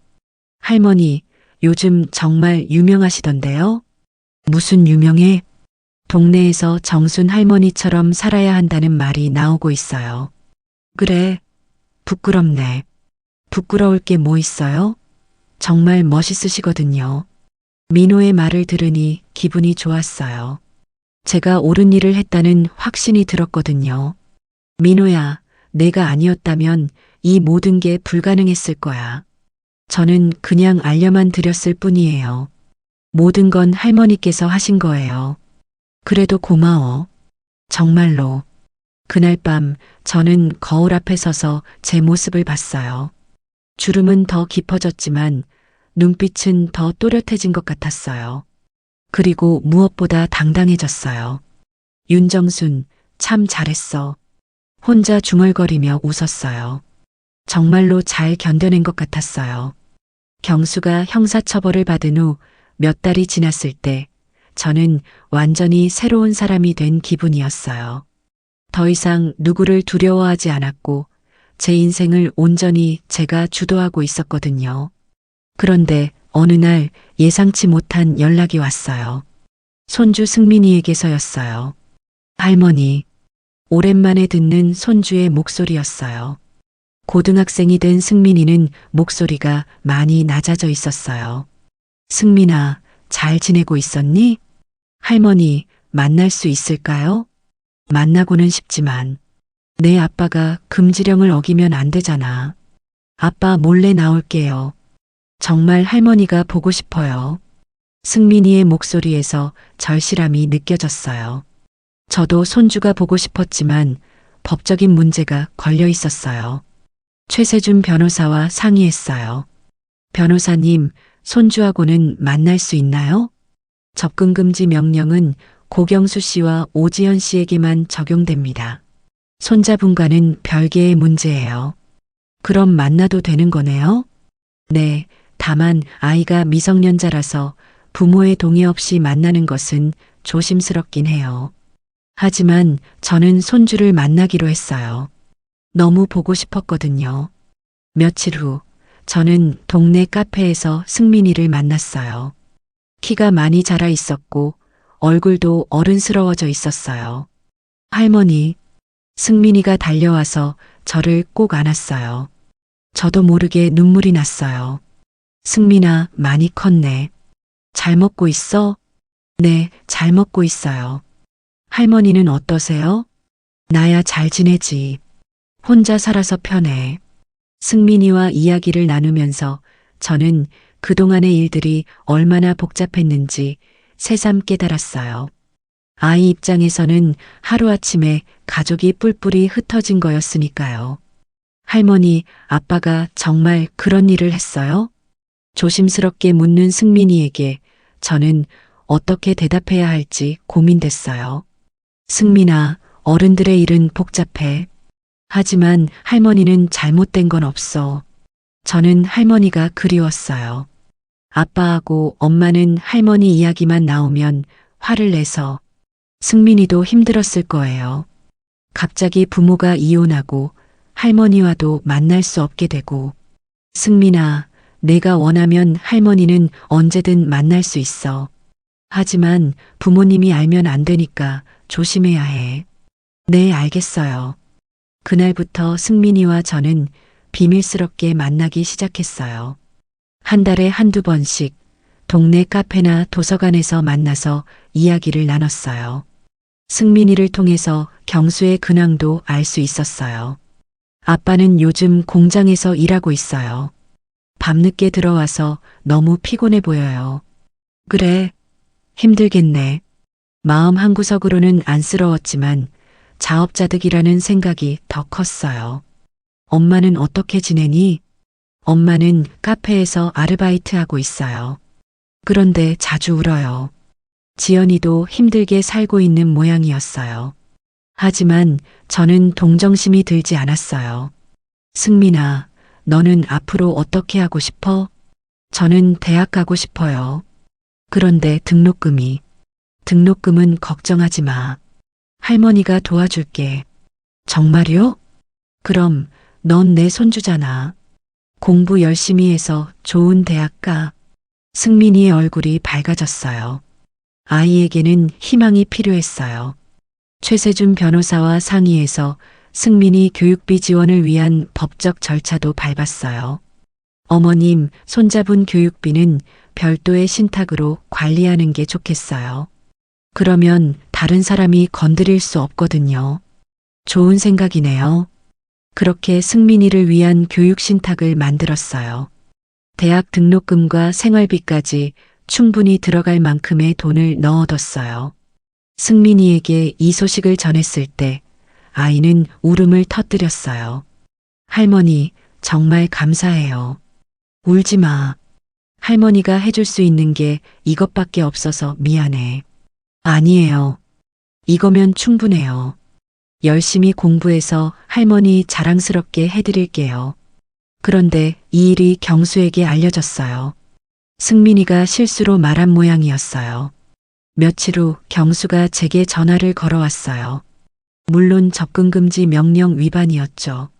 할머니, 요즘 정말 유명하시던데요? 무슨 유명해? 동네에서 정순 할머니처럼 살아야 한다는 말이 나오고 있어요. 그래, 부끄럽네. 부끄러울 게 뭐 있어요? 정말 멋있으시거든요. 민호의 말을 들으니 기분이 좋았어요. 제가 옳은 일을 했다는 확신이 들었거든요. 민호야, 내가 아니었다면 이 모든 게 불가능했을 거야. 저는 그냥 알려만 드렸을 뿐이에요. 모든 건 할머니께서 하신 거예요. 그래도 고마워. 정말로. 그날 밤 저는 거울 앞에 서서 제 모습을 봤어요. 주름은 더 깊어졌지만 눈빛은 더 또렷해진 것 같았어요. 그리고 무엇보다 당당해졌어요. 윤정순, 참 잘했어. 혼자 중얼거리며 웃었어요. 정말로 잘 견뎌낸 것 같았어요. 경수가 형사처벌을 받은 후 몇 달이 지났을 때 저는 완전히 새로운 사람이 된 기분이었어요. 더 이상 누구를 두려워하지 않았고 제 인생을 온전히 제가 주도하고 있었거든요. 그런데 어느 날 예상치 못한 연락이 왔어요. 손주 승민이에게서였어요. 할머니, 오랜만에 듣는 손주의 목소리였어요. 고등학생이 된 승민이는 목소리가 많이 낮아져 있었어요. 승민아, 잘 지내고 있었니? 할머니, 만날 수 있을까요? 만나고는 싶지만 내 아빠가 금지령을 어기면 안 되잖아. 아빠 몰래 나올게요. 정말 할머니가 보고 싶어요. 승민이의 목소리에서 절실함이 느껴졌어요. 저도 손주가 보고 싶었지만 법적인 문제가 걸려 있었어요. 최세준 변호사와 상의했어요. 변호사님, 손주하고는 만날 수 있나요? 접근금지 명령은 고경수 씨와 오지연 씨에게만 적용됩니다. 손자분과는 별개의 문제예요. 그럼 만나도 되는 거네요? 네, 다만 아이가 미성년자라서 부모의 동의 없이 만나는 것은 조심스럽긴 해요. 하지만 저는 손주를 만나기로 했어요. 너무 보고 싶었거든요. 며칠 후 저는 동네 카페에서 승민이를 만났어요. 키가 많이 자라 있었고 얼굴도 어른스러워져 있었어요. 할머니, 승민이가 달려와서 저를 꼭 안았어요. 저도 모르게 눈물이 났어요. 승민아, 많이 컸네. 잘 먹고 있어? 네, 잘 먹고 있어요. 할머니는 어떠세요? 나야 잘 지내지. 혼자 살아서 편해. 승민이와 이야기를 나누면서 저는 그동안의 일들이 얼마나 복잡했는지 새삼 깨달았어요. 아이 입장에서는 하루아침에 가족이 뿔뿔이 흩어진 거였으니까요. 할머니, 아빠가 정말 그런 일을 했어요? 조심스럽게 묻는 승민이에게 저는 어떻게 대답해야 할지 고민됐어요. 승민아, 어른들의 일은 복잡해. 하지만 할머니는 잘못된 건 없어. 저는 할머니가 그리웠어요. 아빠하고 엄마는 할머니 이야기만 나오면 화를 내서 승민이도 힘들었을 거예요. 갑자기 부모가 이혼하고 할머니와도 만날 수 없게 되고 승민아, 내가 원하면 할머니는 언제든 만날 수 있어. 하지만 부모님이 알면 안 되니까 조심해야 해. 네, 알겠어요. 그날부터 승민이와 저는 비밀스럽게 만나기 시작했어요. 한 달에 한두 번씩 동네 카페나 도서관에서 만나서 이야기를 나눴어요. 승민이를 통해서 경수의 근황도 알 수 있었어요. 아빠는 요즘 공장에서 일하고 있어요. 밤늦게 들어와서 너무 피곤해 보여요. 그래, 힘들겠네. 마음 한구석으로는 안쓰러웠지만 자업자득이라는 생각이 더 컸어요. 엄마는 어떻게 지내니? 엄마는 카페에서 아르바이트하고 있어요. 그런데 자주 울어요. 지연이도 힘들게 살고 있는 모양이었어요. 하지만 저는 동정심이 들지 않았어요. 승민아, 너는 앞으로 어떻게 하고 싶어? 저는 대학 가고 싶어요. 그런데 등록금은 걱정하지 마. 할머니가 도와줄게. 정말요? 그럼 넌 내 손주잖아. 공부 열심히 해서 좋은 대학 가. 승민이의 얼굴이 밝아졌어요. 아이에게는 희망이 필요했어요. 최세준 변호사와 상의해서 승민이 교육비 지원을 위한 법적 절차도 밟았어요. 어머님, 손자분 교육비는 별도의 신탁으로 관리하는 게 좋겠어요. 그러면 다른 사람이 건드릴 수 없거든요. 좋은 생각이네요. 그렇게 승민이를 위한 교육 신탁을 만들었어요. 대학 등록금과 생활비까지 충분히 들어갈 만큼의 돈을 넣어뒀어요. 승민이에게 이 소식을 전했을 때 아이는 울음을 터뜨렸어요. 할머니, 정말 감사해요. 울지 마. 할머니가 해줄 수 있는 게 이것밖에 없어서 미안해. 아니에요. 이거면 충분해요. 열심히 공부해서 할머니 자랑스럽게 해드릴게요. 그런데 이 일이 경수에게 알려졌어요. 승민이가 실수로 말한 모양이었어요. 며칠 후 경수가 제게 전화를 걸어왔어요. 물론 접근금지 명령 위반이었죠.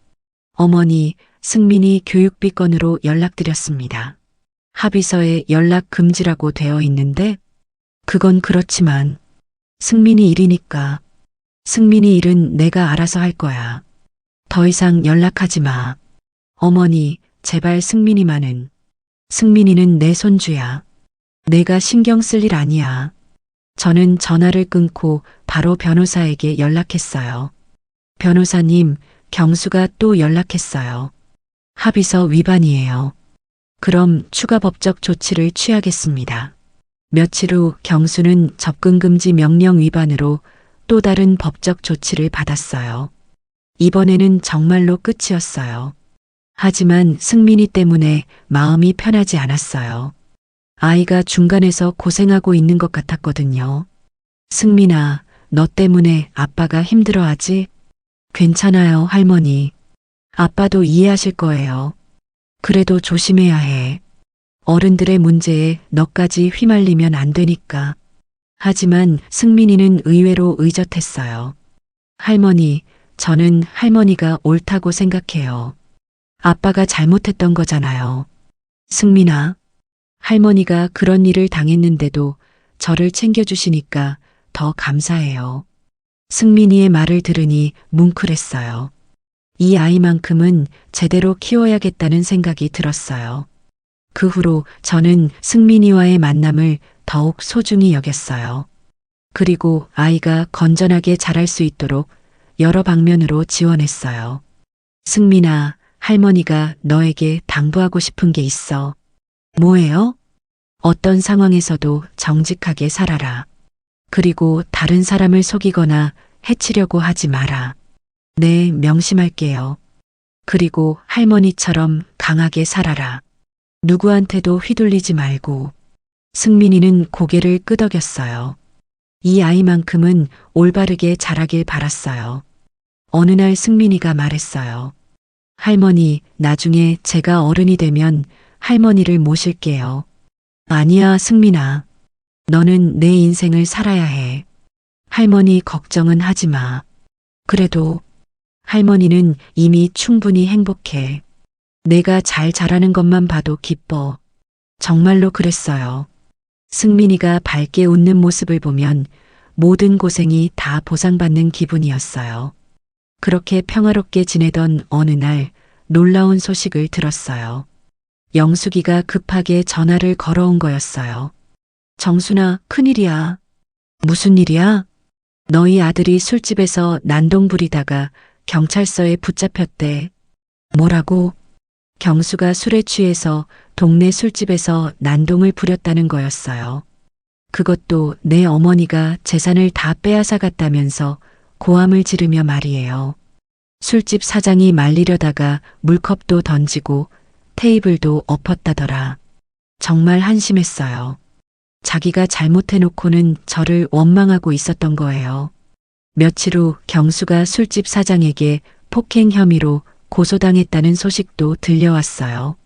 어머니, 승민이 교육비 건으로 연락드렸습니다. 합의서에 연락 금지라고 되어 있는데 그건 그렇지만 승민이 일이니까. 승민이 일은 내가 알아서 할 거야. 더 이상 연락하지 마. 어머니, 제발 승민이는 내 손주야. 내가 신경 쓸 일 아니야. 저는 전화를 끊고 바로 변호사에게 연락했어요. 변호사님, 경수가 또 연락했어요. 합의서 위반이에요. 그럼 추가 법적 조치를 취하겠습니다. 며칠 후 경수는 접근금지 명령 위반으로 또 다른 법적 조치를 받았어요. 이번에는 정말로 끝이었어요. 하지만 승민이 때문에 마음이 편하지 않았어요. 아이가 중간에서 고생하고 있는 것 같았거든요. 승민아, 너 때문에 아빠가 힘들어하지? 괜찮아요, 할머니. 아빠도 이해하실 거예요. 그래도 조심해야 해. 어른들의 문제에 너까지 휘말리면 안 되니까. 하지만 승민이는 의외로 의젓했어요. 할머니, 저는 할머니가 옳다고 생각해요. 아빠가 잘못했던 거잖아요. 승민아, 할머니가 그런 일을 당했는데도 저를 챙겨주시니까 더 감사해요. 승민이의 말을 들으니 뭉클했어요. 이 아이만큼은 제대로 키워야겠다는 생각이 들었어요. 그 후로 저는 승민이와의 만남을 더욱 소중히 여겼어요. 그리고 아이가 건전하게 자랄 수 있도록 여러 방면으로 지원했어요. 승민아, 할머니가 너에게 당부하고 싶은 게 있어. 뭐예요? 어떤 상황에서도 정직하게 살아라. 그리고 다른 사람을 속이거나 해치려고 하지 마라. 네, 명심할게요. 그리고 할머니처럼 강하게 살아라. 누구한테도 휘둘리지 말고. 승민이는 고개를 끄덕였어요. 이 아이만큼은 올바르게 자라길 바랐어요. 어느 날 승민이가 말했어요. 할머니, 나중에 제가 어른이 되면 할머니를 모실게요. 아니야, 승민아. 너는 내 인생을 살아야 해. 할머니 걱정은 하지 마. 그래도 할머니는 이미 충분히 행복해. 내가 잘 자라는 것만 봐도 기뻐. 정말로 그랬어요. 승민이가 밝게 웃는 모습을 보면 모든 고생이 다 보상받는 기분이었어요. 그렇게 평화롭게 지내던 어느 날 놀라운 소식을 들었어요. 영숙이가 급하게 전화를 걸어온 거였어요. 정순아, 큰일이야. 무슨 일이야? 너희 아들이 술집에서 난동 부리다가 경찰서에 붙잡혔대. 뭐라고? 경수가 술에 취해서 동네 술집에서 난동을 부렸다는 거였어요. 그것도 내 어머니가 재산을 다 빼앗아 갔다면서 고함을 지르며 말이에요. 술집 사장이 말리려다가 물컵도 던지고 테이블도 엎었다더라. 정말 한심했어요. 자기가 잘못해놓고는 저를 원망하고 있었던 거예요. 며칠 후 경수가 술집 사장에게 폭행 혐의로 고소당했다는 소식도 들려왔어요.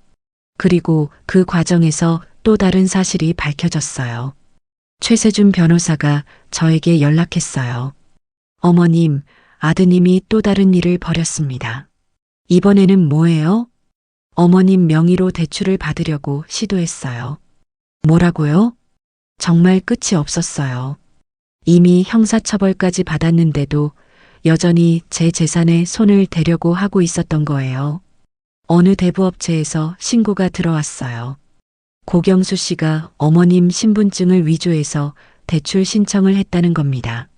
그리고 그 과정에서 또 다른 사실이 밝혀졌어요. 최세준 변호사가 저에게 연락했어요. 어머님, 아드님이 또 다른 일을 벌였습니다. 이번에는 뭐예요? 어머님 명의로 대출을 받으려고 시도했어요. 뭐라고요? 정말 끝이 없었어요. 이미 형사처벌까지 받았는데도 여전히 제 재산에 손을 대려고 하고 있었던 거예요. 어느 대부업체에서 신고가 들어왔어요. 고경수 씨가 어머님 신분증을 위조해서 대출 신청을 했다는 겁니다.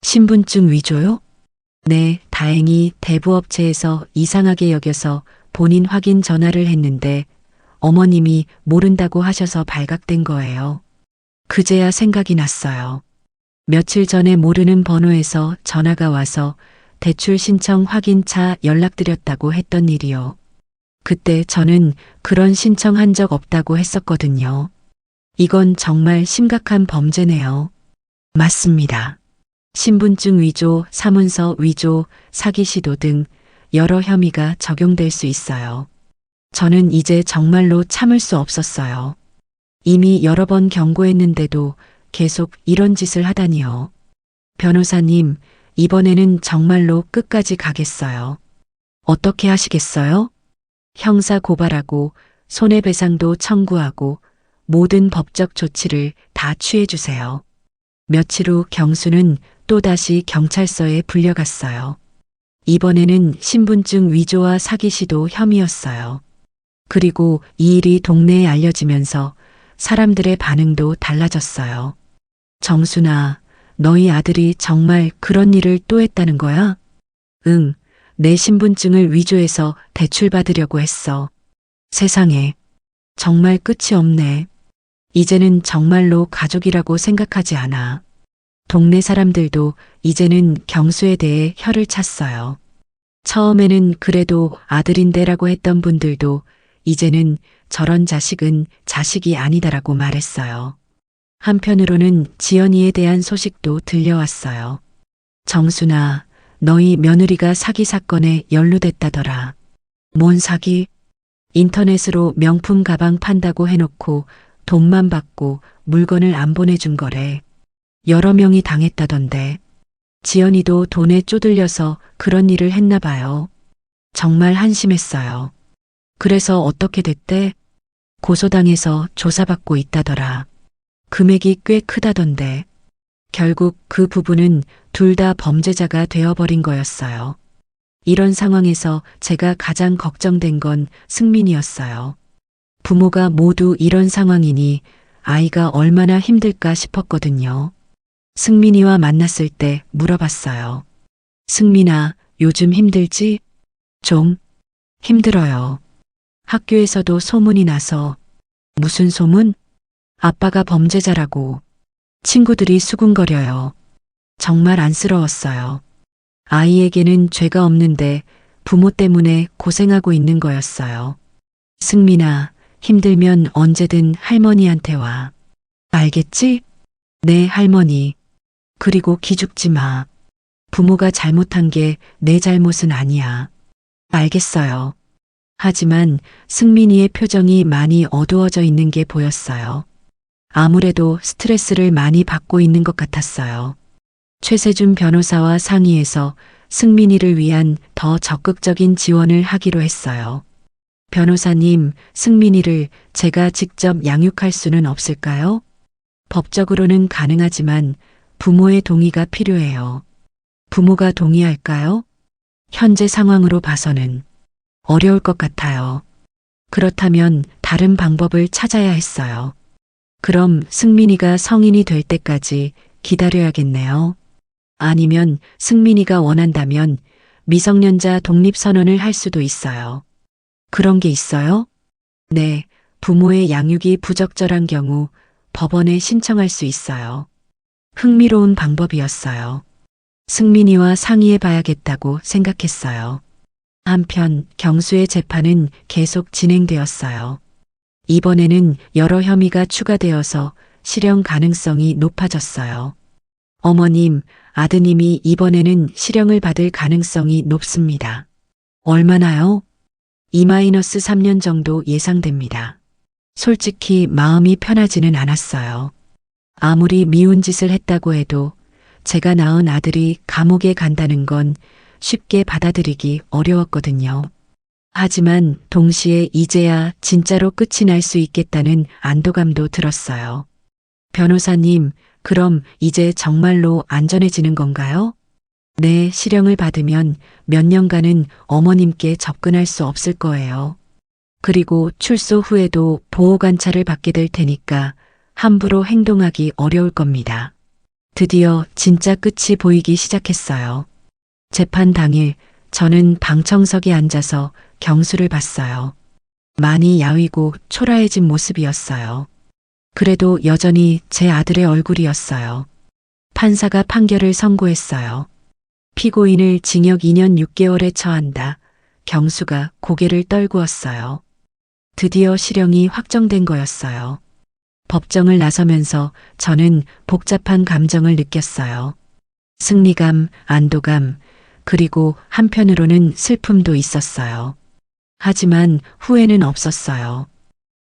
신분증 위조요? 네, 다행히 대부업체에서 이상하게 여겨서 본인 확인 전화를 했는데 어머님이 모른다고 하셔서 발각된 거예요. 그제야 생각이 났어요. 며칠 전에 모르는 번호에서 전화가 와서 대출 신청 확인차 연락드렸다고 했던 일이요. 그때 저는 그런 신청한 적 없다고 했었거든요. 이건 정말 심각한 범죄네요. 맞습니다. 신분증 위조, 사문서 위조, 사기 시도 등 여러 혐의가 적용될 수 있어요. 저는 이제 정말로 참을 수 없었어요. 이미 여러 번 경고했는데도 계속 이런 짓을 하다니요. 변호사님, 이번에는 정말로 끝까지 가겠어요. 어떻게 하시겠어요? 형사 고발하고 손해배상도 청구하고 모든 법적 조치를 다 취해주세요. 며칠 후 경수는 또다시 경찰서에 불려갔어요. 이번에는 신분증 위조와 사기 시도 혐의였어요. 그리고 이 일이 동네에 알려지면서 사람들의 반응도 달라졌어요. 정순아, 너희 아들이 정말 그런 일을 또 했다는 거야? 응, 내 신분증을 위조해서 대출받으려고 했어. 세상에, 정말 끝이 없네. 이제는 정말로 가족이라고 생각하지 않아. 동네 사람들도 이제는 경수에 대해 혀를 찼어요. 처음에는 그래도 아들인데라고 했던 분들도 이제는 저런 자식은 자식이 아니다라고 말했어요. 한편으로는 지연이에 대한 소식도 들려왔어요. 정순아, 너희 며느리가 사기 사건에 연루됐다더라. 뭔 사기? 인터넷으로 명품 가방 판다고 해놓고 돈만 받고 물건을 안 보내준 거래. 여러 명이 당했다던데. 지연이도 돈에 쪼들려서 그런 일을 했나 봐요. 정말 한심했어요. 그래서 어떻게 됐대? 고소당해서 조사받고 있다더라. 금액이 꽤 크다던데. 결국 그 부부는 둘 다 범죄자가 되어버린 거였어요. 이런 상황에서 제가 가장 걱정된 건 승민이었어요. 부모가 모두 이런 상황이니 아이가 얼마나 힘들까 싶었거든요. 승민이와 만났을 때 물어봤어요. 승민아, 요즘 힘들지? 좀 힘들어요. 학교에서도 소문이 나서. 무슨 소문? 아빠가 범죄자라고. 친구들이 수군거려요. 정말 안쓰러웠어요. 아이에게는 죄가 없는데 부모 때문에 고생하고 있는 거였어요. 승민아, 힘들면 언제든 할머니한테 와. 알겠지? 네, 할머니. 그리고 기죽지 마. 부모가 잘못한 게 내 잘못은 아니야. 알겠어요. 하지만 승민이의 표정이 많이 어두워져 있는 게 보였어요. 아무래도 스트레스를 많이 받고 있는 것 같았어요. 최세준 변호사와 상의해서 승민이를 위한 더 적극적인 지원을 하기로 했어요. 변호사님, 승민이를 제가 직접 양육할 수는 없을까요? 법적으로는 가능하지만 부모의 동의가 필요해요. 부모가 동의할까요? 현재 상황으로 봐서는 어려울 것 같아요. 그렇다면 다른 방법을 찾아야 했어요. 그럼 승민이가 성인이 될 때까지 기다려야겠네요. 아니면 승민이가 원한다면 미성년자 독립선언을 할 수도 있어요. 그런 게 있어요? 네, 부모의 양육이 부적절한 경우 법원에 신청할 수 있어요. 흥미로운 방법이었어요. 승민이와 상의해 봐야겠다고 생각했어요. 한편 경수의 재판은 계속 진행되었어요. 이번에는 여러 혐의가 추가되어서 실형 가능성이 높아졌어요. 어머님, 아드님이 이번에는 실형을 받을 가능성이 높습니다. 얼마나요? 2-3년 정도 예상됩니다. 솔직히 마음이 편하지는 않았어요. 아무리 미운 짓을 했다고 해도 제가 낳은 아들이 감옥에 간다는 건 쉽게 받아들이기 어려웠거든요. 하지만 동시에 이제야 진짜로 끝이 날 수 있겠다는 안도감도 들었어요. 변호사님, 그럼 이제 정말로 안전해지는 건가요? 네, 실형을 받으면 몇 년간은 어머님께 접근할 수 없을 거예요. 그리고 출소 후에도 보호관찰을 받게 될 테니까 함부로 행동하기 어려울 겁니다. 드디어 진짜 끝이 보이기 시작했어요. 재판 당일 저는 방청석에 앉아서 경수를 봤어요. 많이 야위고 초라해진 모습이었어요. 그래도 여전히 제 아들의 얼굴이었어요. 판사가 판결을 선고했어요. 피고인을 징역 2년 6개월에 처한다. 경수가 고개를 떨구었어요. 드디어 실형이 확정된 거였어요. 법정을 나서면서 저는 복잡한 감정을 느꼈어요. 승리감, 안도감, 그리고 한편으로는 슬픔도 있었어요. 하지만 후회는 없었어요.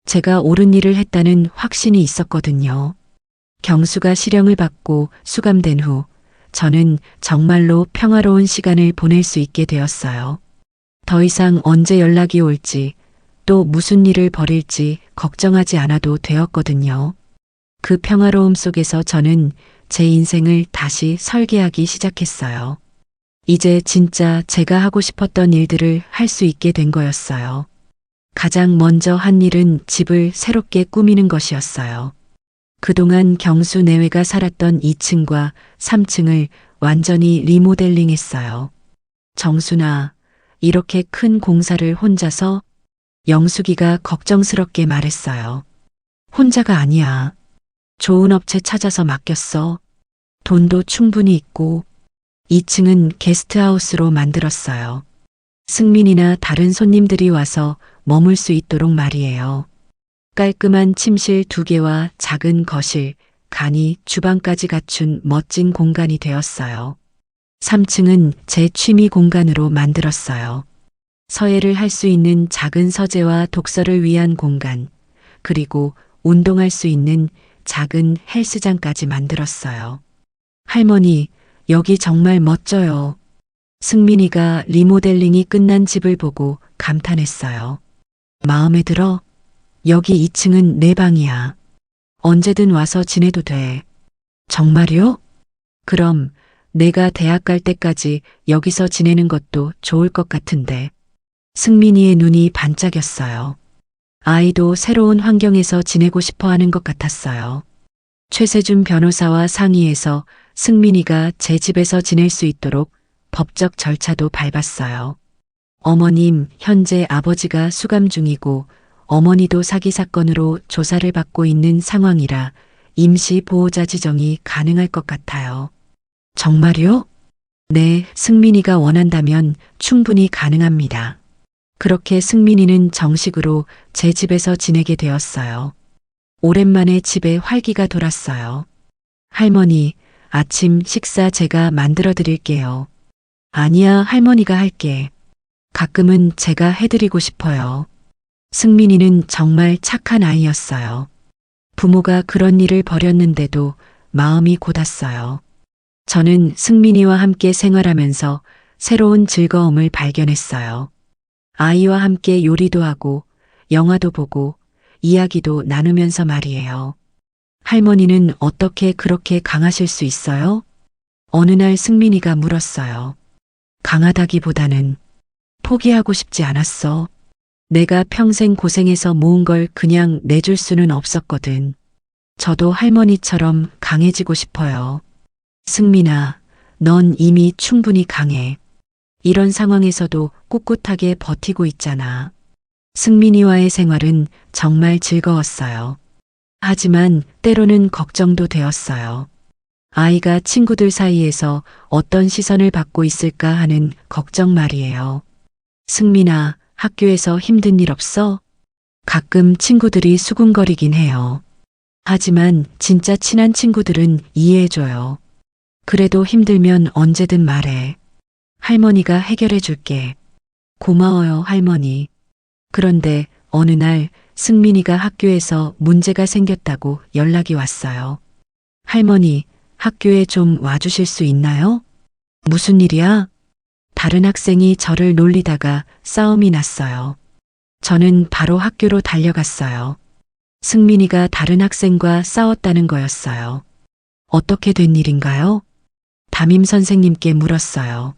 제가 옳은 일을 했다는 확신이 있었거든요. 경수가 실형을 받고 수감된 후 저는 정말로 평화로운 시간을 보낼 수 있게 되었어요. 더 이상 언제 연락이 올지 또 무슨 일을 벌일지 걱정하지 않아도 되었거든요. 그 평화로움 속에서 저는 제 인생을 다시 설계하기 시작했어요. 이제 진짜 제가 하고 싶었던 일들을 할 수 있게 된 거였어요. 가장 먼저 한 일은 집을 새롭게 꾸미는 것이었어요. 그동안 경수 내외가 살았던 2층과 3층을 완전히 리모델링 했어요. 정순아, 이렇게 큰 공사를 혼자서? 영숙이가 걱정스럽게 말했어요. 혼자가 아니야. 좋은 업체 찾아서 맡겼어. 돈도 충분히 있고 2층은 게스트하우스로 만들었어요. 승민이나 다른 손님들이 와서 머물 수 있도록 말이에요. 깔끔한 침실 2개와 작은 거실, 간이 주방까지 갖춘 멋진 공간이 되었어요. 3층은 제 취미 공간으로 만들었어요. 서예를 할 수 있는 작은 서재와 독서를 위한 공간, 그리고 운동할 수 있는 작은 헬스장까지 만들었어요. 할머니, 여기 정말 멋져요. 승민이가 리모델링이 끝난 집을 보고 감탄했어요. 마음에 들어? 여기 2층은 내 방이야. 언제든 와서 지내도 돼. 정말요? 그럼 내가 대학 갈 때까지 여기서 지내는 것도 좋을 것 같은데. 승민이의 눈이 반짝였어요. 아이도 새로운 환경에서 지내고 싶어 하는 것 같았어요. 최세준 변호사와 상의해서 승민이가 제 집에서 지낼 수 있도록 법적 절차도 밟았어요. 어머님, 현재 아버지가 수감 중이고 어머니도 사기 사건으로 조사를 받고 있는 상황이라 임시 보호자 지정이 가능할 것 같아요. 정말요? 네, 승민이가 원한다면 충분히 가능합니다. 그렇게 승민이는 정식으로 제 집에서 지내게 되었어요. 오랜만에 집에 활기가 돌았어요. 할머니, 아침 식사 제가 만들어 드릴게요. 아니야, 할머니가 할게. 가끔은 제가 해드리고 싶어요. 승민이는 정말 착한 아이였어요. 부모가 그런 일을 벌였는데도 마음이 고팠어요. 저는 승민이와 함께 생활하면서 새로운 즐거움을 발견했어요. 아이와 함께 요리도 하고 영화도 보고 이야기도 나누면서 말이에요. 할머니는 어떻게 그렇게 강하실 수 있어요? 어느 날 승민이가 물었어요. 강하다기보다는 포기하고 싶지 않았어. 내가 평생 고생해서 모은 걸 그냥 내줄 수는 없었거든. 저도 할머니처럼 강해지고 싶어요. 승민아, 넌 이미 충분히 강해. 이런 상황에서도 꿋꿋하게 버티고 있잖아. 승민이와의 생활은 정말 즐거웠어요. 하지만 때로는 걱정도 되었어요. 아이가 친구들 사이에서 어떤 시선을 받고 있을까 하는 걱정 말이에요. 승민아, 학교에서 힘든 일 없어? 가끔 친구들이 수군거리긴 해요. 하지만 진짜 친한 친구들은 이해해줘요. 그래도 힘들면 언제든 말해. 할머니가 해결해 줄게. 고마워요, 할머니. 그런데 어느 날 승민이가 학교에서 문제가 생겼다고 연락이 왔어요. 할머니, 학교에 좀 와주실 수 있나요? 무슨 일이야? 다른 학생이 저를 놀리다가 싸움이 났어요. 저는 바로 학교로 달려갔어요. 승민이가 다른 학생과 싸웠다는 거였어요. 어떻게 된 일인가요? 담임 선생님께 물었어요.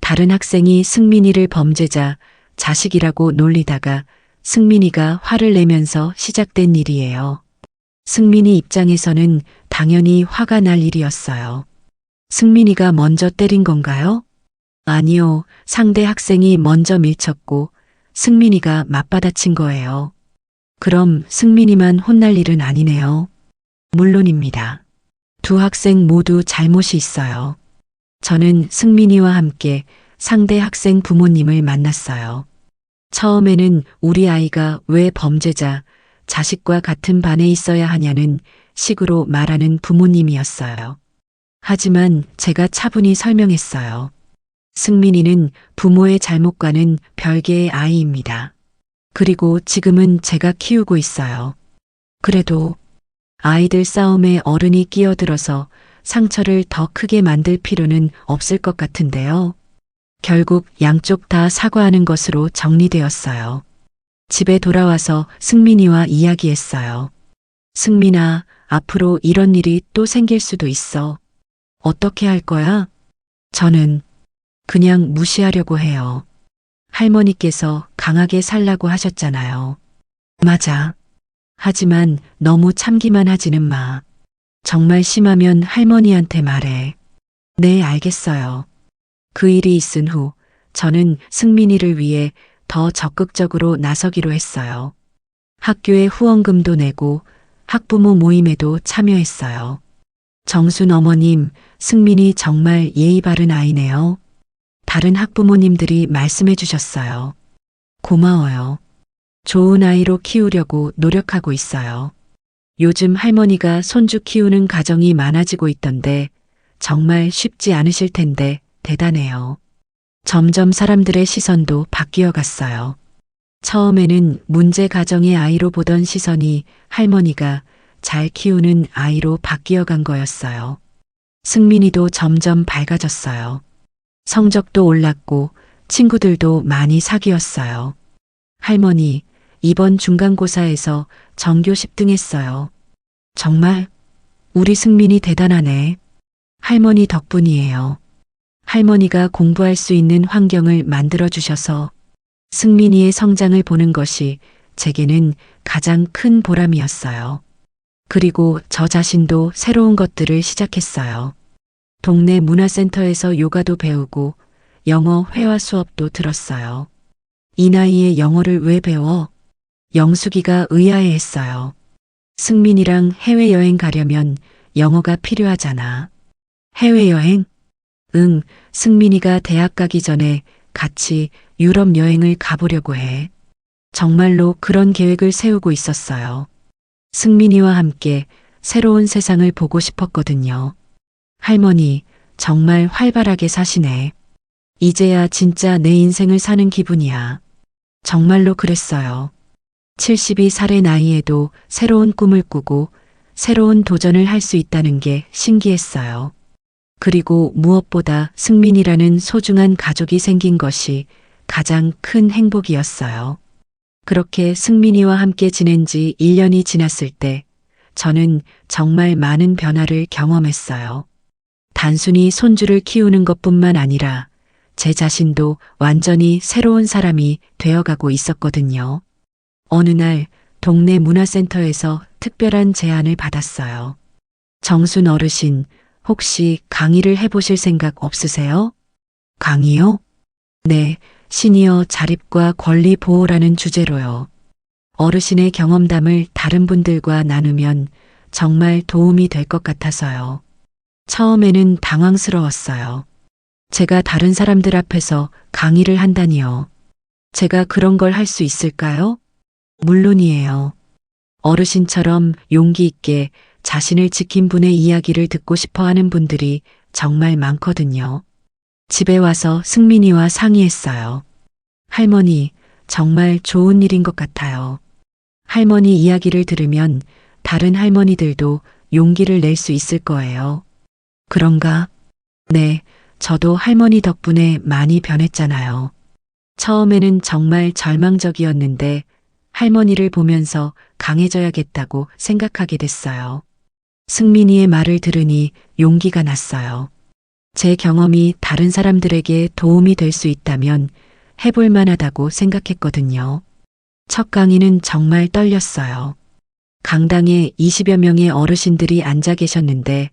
다른 학생이 승민이를 범죄자, 자식이라고 놀리다가 승민이가 화를 내면서 시작된 일이에요. 승민이 입장에서는 당연히 화가 날 일이었어요. 승민이가 먼저 때린 건가요? 아니요, 상대 학생이 먼저 밀쳤고 승민이가 맞받아친 거예요. 그럼 승민이만 혼날 일은 아니네요. 물론입니다. 두 학생 모두 잘못이 있어요. 저는 승민이와 함께 상대 학생 부모님을 만났어요. 처음에는 우리 아이가 왜 범죄자, 자식과 같은 반에 있어야 하냐는 식으로 말하는 부모님이었어요. 하지만 제가 차분히 설명했어요. 승민이는 부모의 잘못과는 별개의 아이입니다. 그리고 지금은 제가 키우고 있어요. 그래도 아이들 싸움에 어른이 끼어들어서 상처를 더 크게 만들 필요는 없을 것 같은데요. 결국 양쪽 다 사과하는 것으로 정리되었어요. 집에 돌아와서 승민이와 이야기했어요. 승민아, 앞으로 이런 일이 또 생길 수도 있어. 어떻게 할 거야? 저는 그냥 무시하려고 해요. 할머니께서 강하게 살라고 하셨잖아요. 맞아. 하지만 너무 참기만 하지는 마. 정말 심하면 할머니한테 말해. 네, 알겠어요. 그 일이 있은 후 저는 승민이를 위해 더 적극적으로 나서기로 했어요. 학교에 후원금도 내고 학부모 모임에도 참여했어요. 정순 어머님, 승민이 정말 예의 바른 아이네요. 다른 학부모님들이 말씀해 주셨어요. 고마워요. 좋은 아이로 키우려고 노력하고 있어요. 요즘 할머니가 손주 키우는 가정이 많아지고 있던데 정말 쉽지 않으실 텐데 대단해요. 점점 사람들의 시선도 바뀌어 갔어요. 처음에는 문제 가정의 아이로 보던 시선이 할머니가 잘 키우는 아이로 바뀌어 간 거였어요. 승민이도 점점 밝아졌어요. 성적도 올랐고 친구들도 많이 사귀었어요. 할머니, 이번 중간고사에서 전교 10등 했어요. 정말? 우리 승민이 대단하네. 할머니 덕분이에요. 할머니가 공부할 수 있는 환경을 만들어 주셔서 승민이의 성장을 보는 것이 제게는 가장 큰 보람이었어요. 그리고 저 자신도 새로운 것들을 시작했어요. 동네 문화센터에서 요가도 배우고 영어 회화 수업도 들었어요. 이 나이에 영어를 왜 배워? 영숙이가 의아해했어요. 승민이랑 해외여행 가려면 영어가 필요하잖아. 해외여행? 응, 승민이가 대학 가기 전에 같이 유럽 여행을 가보려고 해. 정말로 그런 계획을 세우고 있었어요. 승민이와 함께 새로운 세상을 보고 싶었거든요. 할머니, 정말 활발하게 사시네. 이제야 진짜 내 인생을 사는 기분이야. 정말로 그랬어요. 72살의 나이에도 새로운 꿈을 꾸고 새로운 도전을 할 수 있다는 게 신기했어요. 그리고 무엇보다 승민이라는 소중한 가족이 생긴 것이 가장 큰 행복이었어요. 그렇게 승민이와 함께 지낸 지 1년이 지났을 때 저는 정말 많은 변화를 경험했어요. 단순히 손주를 키우는 것뿐만 아니라 제 자신도 완전히 새로운 사람이 되어가고 있었거든요. 어느 날 동네 문화센터에서 특별한 제안을 받았어요. 정순 어르신, 혹시 강의를 해보실 생각 없으세요? 강의요? 네, 시니어 자립과 권리 보호라는 주제로요. 어르신의 경험담을 다른 분들과 나누면 정말 도움이 될 것 같아서요. 처음에는 당황스러웠어요. 제가 다른 사람들 앞에서 강의를 한다니요. 제가 그런 걸 할 수 있을까요? 물론이에요. 어르신처럼 용기 있게 자신을 지킨 분의 이야기를 듣고 싶어 하는 분들이 정말 많거든요. 집에 와서 승민이와 상의했어요. 할머니, 정말 좋은 일인 것 같아요. 할머니 이야기를 들으면 다른 할머니들도 용기를 낼 수 있을 거예요. 그런가? 네, 저도 할머니 덕분에 많이 변했잖아요. 처음에는 정말 절망적이었는데 할머니를 보면서 강해져야겠다고 생각하게 됐어요. 승민이의 말을 들으니 용기가 났어요. 제 경험이 다른 사람들에게 도움이 될 수 있다면 해볼 만하다고 생각했거든요. 첫 강의는 정말 떨렸어요. 강당에 20여 명의 어르신들이 앉아 계셨는데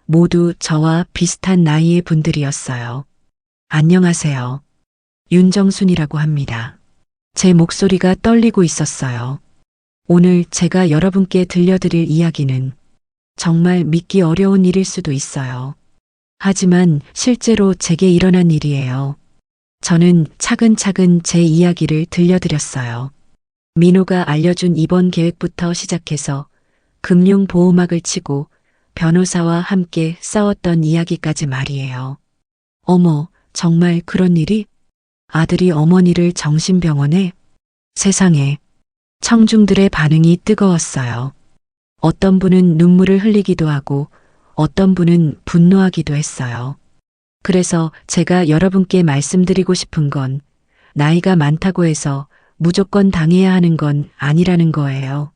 모두 저와 비슷한 나이의 분들이었어요. 안녕하세요. 윤정순이라고 합니다. 제 목소리가 떨리고 있었어요. 오늘 제가 여러분께 들려드릴 이야기는 정말 믿기 어려운 일일 수도 있어요. 하지만 실제로 제게 일어난 일이에요. 저는 차근차근 제 이야기를 들려드렸어요. 민호가 알려준 입원 계획부터 시작해서 금융보호막을 치고 변호사와 함께 싸웠던 이야기까지 말이에요. 어머, 정말 그런 일이? 아들이 어머니를 정신병원에? 세상에. 청중들의 반응이 뜨거웠어요. 어떤 분은 눈물을 흘리기도 하고 어떤 분은 분노하기도 했어요. 그래서 제가 여러분께 말씀드리고 싶은 건 나이가 많다고 해서 무조건 당해야 하는 건 아니라는 거예요.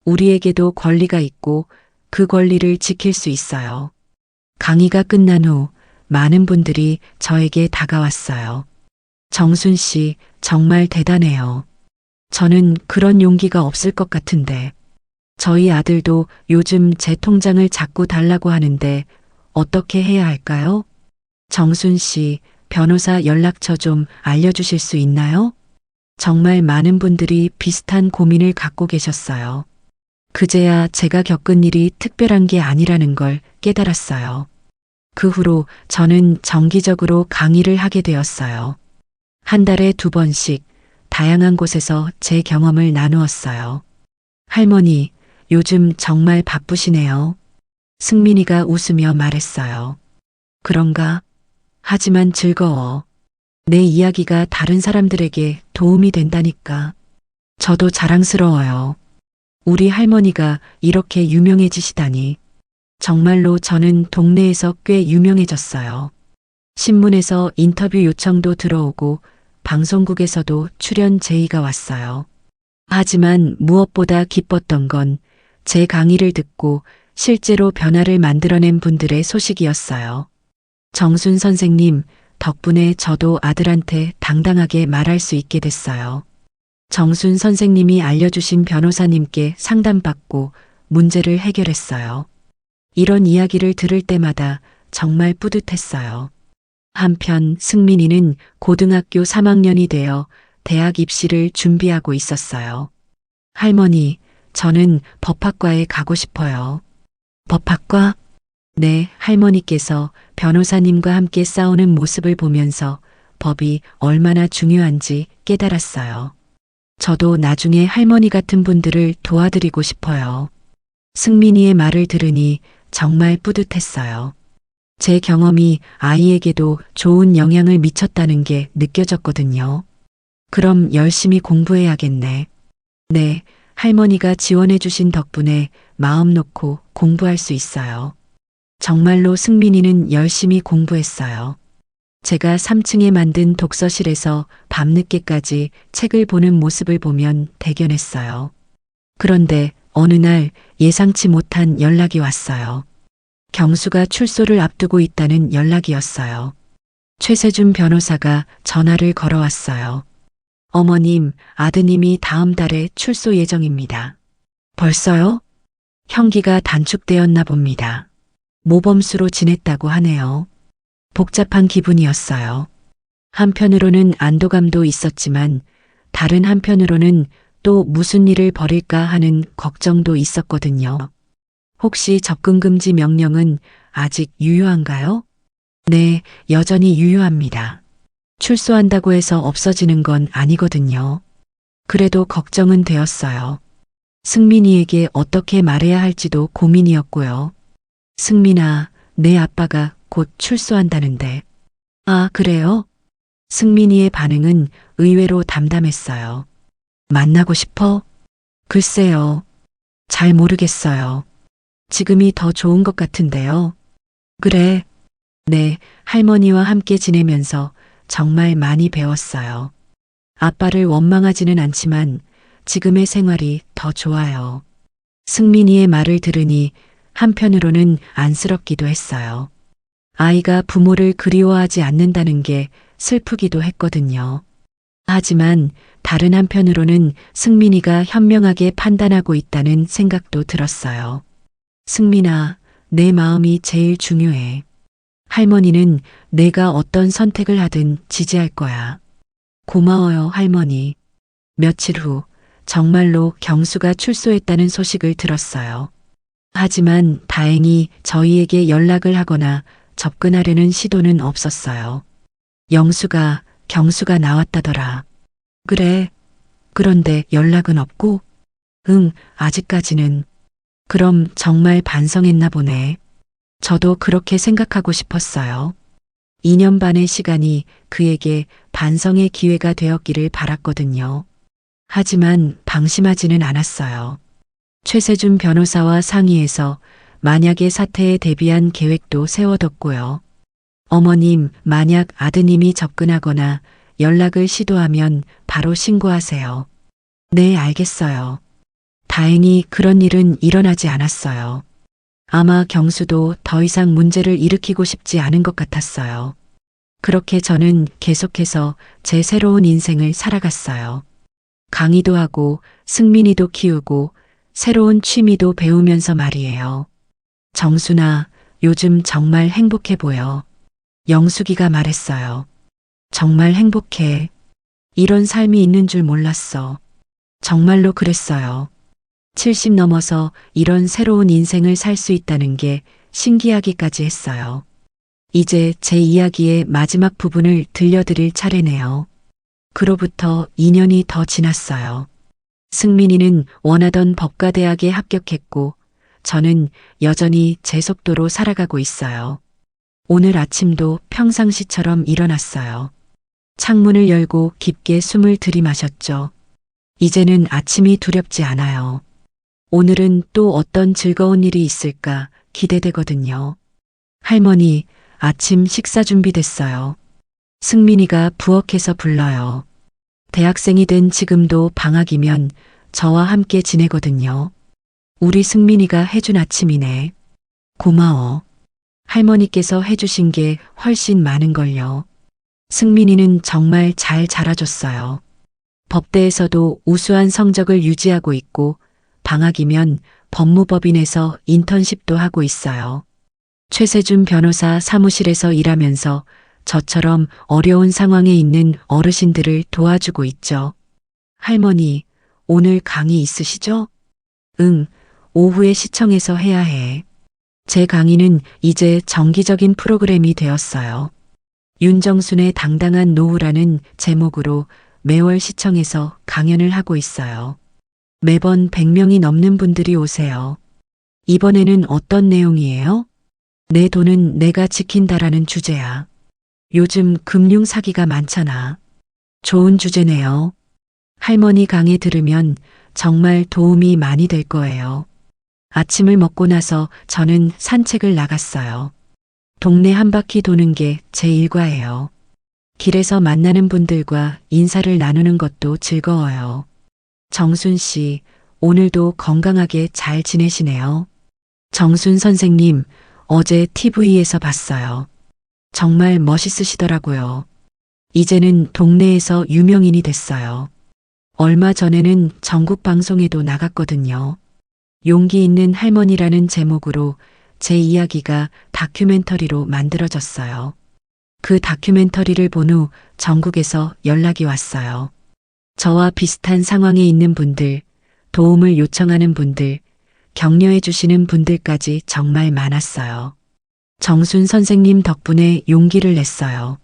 우리에게도 권리가 있고 그 권리를 지킬 수 있어요. 강의가 끝난 후 많은 분들이 저에게 다가왔어요. 정순 씨, 정말 대단해요. 저는 그런 용기가 없을 것 같은데. 저희 아들도 요즘 제 통장을 자꾸 달라고 하는데 어떻게 해야 할까요? 정순 씨, 변호사 연락처 좀 알려주실 수 있나요? 정말 많은 분들이 비슷한 고민을 갖고 계셨어요. 그제야 제가 겪은 일이 특별한 게 아니라는 걸 깨달았어요. 그 후로 저는 정기적으로 강의를 하게 되었어요. 한 달에 2번씩 다양한 곳에서 제 경험을 나누었어요. 할머니, 요즘 정말 바쁘시네요. 승민이가 웃으며 말했어요. 그런가? 하지만 즐거워. 내 이야기가 다른 사람들에게 도움이 된다니까. 저도 자랑스러워요. 우리 할머니가 이렇게 유명해지시다니. 정말로 저는 동네에서 꽤 유명해졌어요. 신문에서 인터뷰 요청도 들어오고 방송국에서도 출연 제의가 왔어요. 하지만 무엇보다 기뻤던 건 제 강의를 듣고 실제로 변화를 만들어낸 분들의 소식이었어요. 정순 선생님 덕분에 저도 아들한테 당당하게 말할 수 있게 됐어요. 정순 선생님이 알려주신 변호사님께 상담받고 문제를 해결했어요. 이런 이야기를 들을 때마다 정말 뿌듯했어요. 한편 승민이는 고등학교 3학년이 되어 대학 입시를 준비하고 있었어요. 할머니, 저는 법학과에 가고 싶어요. 법학과? 네, 할머니께서 변호사님과 함께 싸우는 모습을 보면서 법이 얼마나 중요한지 깨달았어요. 저도 나중에 할머니 같은 분들을 도와드리고 싶어요. 승민이의 말을 들으니 정말 뿌듯했어요. 제 경험이 아이에게도 좋은 영향을 미쳤다는 게 느껴졌거든요. 그럼 열심히 공부해야겠네. 네, 할머니가 지원해 주신 덕분에 마음 놓고 공부할 수 있어요. 정말로 승민이는 열심히 공부했어요. 제가 3층에 만든 독서실에서 밤늦게까지 책을 보는 모습을 보면 대견했어요. 그런데 어느 날 예상치 못한 연락이 왔어요. 경수가 출소를 앞두고 있다는 연락이었어요. 최세준 변호사가 전화를 걸어왔어요. 어머님, 아드님이 다음 달에 출소 예정입니다. 벌써요? 형기가 단축되었나 봅니다. 모범수로 지냈다고 하네요. 복잡한 기분이었어요. 한편으로는 안도감도 있었지만 다른 한편으로는 또 무슨 일을 벌일까 하는 걱정도 있었거든요. 혹시 접근금지 명령은 아직 유효한가요? 네, 여전히 유효합니다. 출소한다고 해서 없어지는 건 아니거든요. 그래도 걱정은 되었어요. 승민이에게 어떻게 말해야 할지도 고민이었고요. 승민아, 내 아빠가 곧 출소한다는데. 아, 그래요? 승민이의 반응은 의외로 담담했어요. 만나고 싶어? 글쎄요. 잘 모르겠어요. 지금이 더 좋은 것 같은데요. 그래. 네, 할머니와 함께 지내면서 정말 많이 배웠어요. 아빠를 원망하지는 않지만 지금의 생활이 더 좋아요. 승민이의 말을 들으니 한편으로는 안쓰럽기도 했어요. 아이가 부모를 그리워하지 않는다는 게 슬프기도 했거든요. 하지만 다른 한편으로는 승민이가 현명하게 판단하고 있다는 생각도 들었어요. 승민아, 내 마음이 제일 중요해. 할머니는 내가 어떤 선택을 하든 지지할 거야. 고마워요, 할머니. 며칠 후 정말로 경수가 출소했다는 소식을 들었어요. 하지만 다행히 저희에게 연락을 하거나 접근하려는 시도는 없었어요. 영수가 경수가 나왔다더라. 그래. 그런데 연락은 없고? 응, 아직까지는. 그럼 정말 반성했나 보네. 저도 그렇게 생각하고 싶었어요. 2년 반의 시간이 그에게 반성의 기회가 되었기를 바랐거든요. 하지만 방심하지는 않았어요. 최세준 변호사와 상의해서 만약의 사태에 대비한 계획도 세워뒀고요. 어머님, 만약 아드님이 접근하거나 연락을 시도하면 바로 신고하세요. 네, 알겠어요. 다행히 그런 일은 일어나지 않았어요. 아마 경수도 더 이상 문제를 일으키고 싶지 않은 것 같았어요. 그렇게 저는 계속해서 제 새로운 인생을 살아갔어요. 강의도 하고 승민이도 키우고 새로운 취미도 배우면서 말이에요. 정순아, 요즘 정말 행복해 보여. 영숙이가 말했어요. 정말 행복해. 이런 삶이 있는 줄 몰랐어. 정말로 그랬어요. 70 넘어서 이런 새로운 인생을 살 수 있다는 게 신기하기까지 했어요. 이제 제 이야기의 마지막 부분을 들려드릴 차례네요. 그로부터 2년이 더 지났어요. 승민이는 원하던 법과대학에 합격했고 저는 여전히 제 속도로 살아가고 있어요. 오늘 아침도 평상시처럼 일어났어요. 창문을 열고 깊게 숨을 들이마셨죠. 이제는 아침이 두렵지 않아요. 오늘은 또 어떤 즐거운 일이 있을까 기대되거든요. 할머니, 아침 식사 준비됐어요. 승민이가 부엌에서 불러요. 대학생이 된 지금도 방학이면 저와 함께 지내거든요. 우리 승민이가 해준 아침이네. 고마워. 할머니께서 해주신 게 훨씬 많은걸요. 승민이는 정말 잘 자라줬어요. 법대에서도 우수한 성적을 유지하고 있고 방학이면 법무법인에서 인턴십도 하고 있어요. 최세준 변호사 사무실에서 일하면서 저처럼 어려운 상황에 있는 어르신들을 도와주고 있죠. 할머니, 오늘 강의 있으시죠? 응, 오후에 시청에서 해야 해. 제 강의는 이제 정기적인 프로그램이 되었어요. 윤정순의 당당한 노후라는 제목으로 매월 시청에서 강연을 하고 있어요. 매번 100명이 넘는 분들이 오세요. 이번에는 어떤 내용이에요? 내 돈은 내가 지킨다라는 주제야. 요즘 금융 사기가 많잖아. 좋은 주제네요. 할머니 강의 들으면 정말 도움이 많이 될 거예요. 아침을 먹고 나서 저는 산책을 나갔어요. 동네 한 바퀴 도는 게 제 일과예요. 길에서 만나는 분들과 인사를 나누는 것도 즐거워요. 정순 씨, 오늘도 건강하게 잘 지내시네요. 정순 선생님, 어제 TV에서 봤어요. 정말 멋있으시더라고요. 이제는 동네에서 유명인이 됐어요. 얼마 전에는 전국 방송에도 나갔거든요. 용기 있는 할머니라는 제목으로 제 이야기가 다큐멘터리로 만들어졌어요. 그 다큐멘터리를 본 후 전국에서 연락이 왔어요. 저와 비슷한 상황에 있는 분들, 도움을 요청하는 분들, 격려해 주시는 분들까지 정말 많았어요. 정순 선생님 덕분에 용기를 냈어요.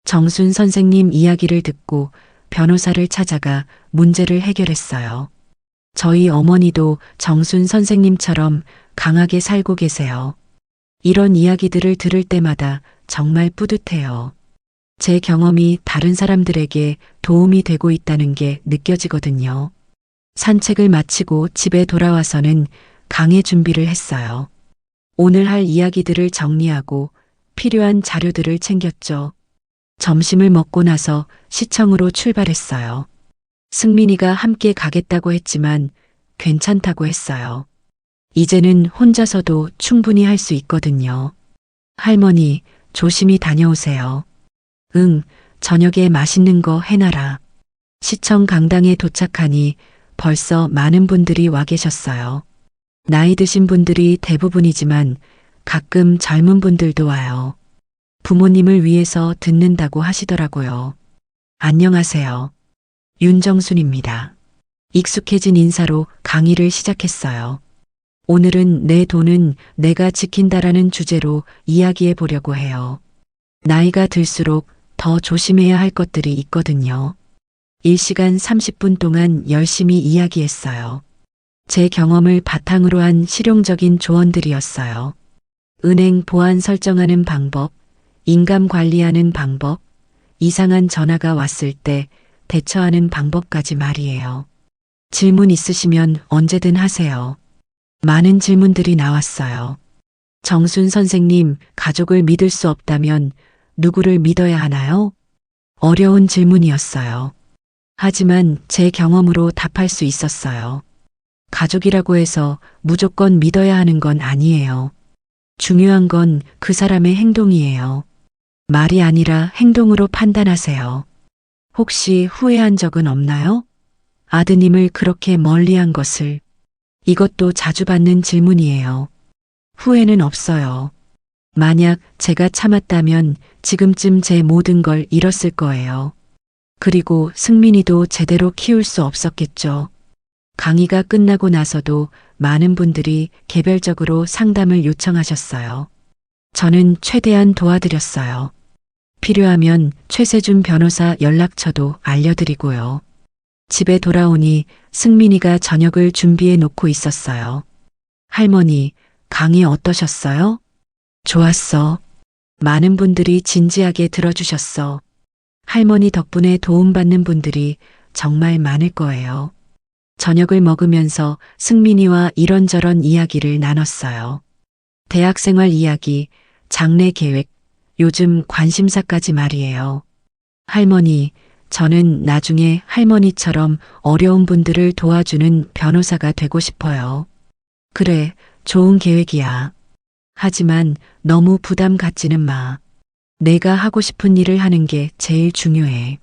정순 선생님 이야기를 듣고 변호사를 찾아가 문제를 해결했어요. 저희 어머니도 정순 선생님처럼 강하게 살고 계세요. 이런 이야기들을 들을 때마다 정말 뿌듯해요. 제 경험이 다른 사람들에게 도움이 되고 있다는 게 느껴지거든요. 산책을 마치고 집에 돌아와서는 강의 준비를 했어요. 오늘 할 이야기들을 정리하고 필요한 자료들을 챙겼죠. 점심을 먹고 나서 시청으로 출발했어요. 승민이가 함께 가겠다고 했지만 괜찮다고 했어요. 이제는 혼자서도 충분히 할 수 있거든요. 할머니, 조심히 다녀오세요. 응, 저녁에 맛있는 거 해놔라. 시청 강당에 도착하니 벌써 많은 분들이 와 계셨어요. 나이 드신 분들이 대부분이지만 가끔 젊은 분들도 와요. 부모님을 위해서 듣는다고 하시더라고요. 안녕하세요. 윤정순입니다. 익숙해진 인사로 강의를 시작했어요. 오늘은 내 돈은 내가 지킨다라는 주제로 이야기해 보려고 해요. 나이가 들수록 더 조심해야 할 것들이 있거든요. 1시간 30분 동안 열심히 이야기했어요. 제 경험을 바탕으로 한 실용적인 조언들이었어요. 은행 보안 설정하는 방법, 인감 관리하는 방법, 이상한 전화가 왔을 때 대처하는 방법까지 말이에요. 질문 있으시면 언제든 하세요. 많은 질문들이 나왔어요. 정순 선생님, 가족을 믿을 수 없다면 누구를 믿어야 하나요? 어려운 질문이었어요. 하지만 제 경험으로 답할 수 있었어요. 가족이라고 해서 무조건 믿어야 하는 건 아니에요. 중요한 건 그 사람의 행동이에요. 말이 아니라 행동으로 판단하세요. 혹시 후회한 적은 없나요? 아드님을 그렇게 멀리한 것을. 이것도 자주 받는 질문이에요. 후회는 없어요. 만약 제가 참았다면 지금쯤 제 모든 걸 잃었을 거예요. 그리고 승민이도 제대로 키울 수 없었겠죠. 강의가 끝나고 나서도 많은 분들이 개별적으로 상담을 요청하셨어요. 저는 최대한 도와드렸어요. 필요하면 최세준 변호사 연락처도 알려드리고요. 집에 돌아오니 승민이가 저녁을 준비해 놓고 있었어요. 할머니, 강의 어떠셨어요? 좋았어. 많은 분들이 진지하게 들어주셨어. 할머니 덕분에 도움받는 분들이 정말 많을 거예요. 저녁을 먹으면서 승민이와 이런저런 이야기를 나눴어요. 대학생활 이야기, 장래 계획, 요즘 관심사까지 말이에요. 할머니, 저는 나중에 할머니처럼 어려운 분들을 도와주는 변호사가 되고 싶어요. 그래, 좋은 계획이야. 하지만 너무 부담 갖지는 마. 내가 하고 싶은 일을 하는 게 제일 중요해.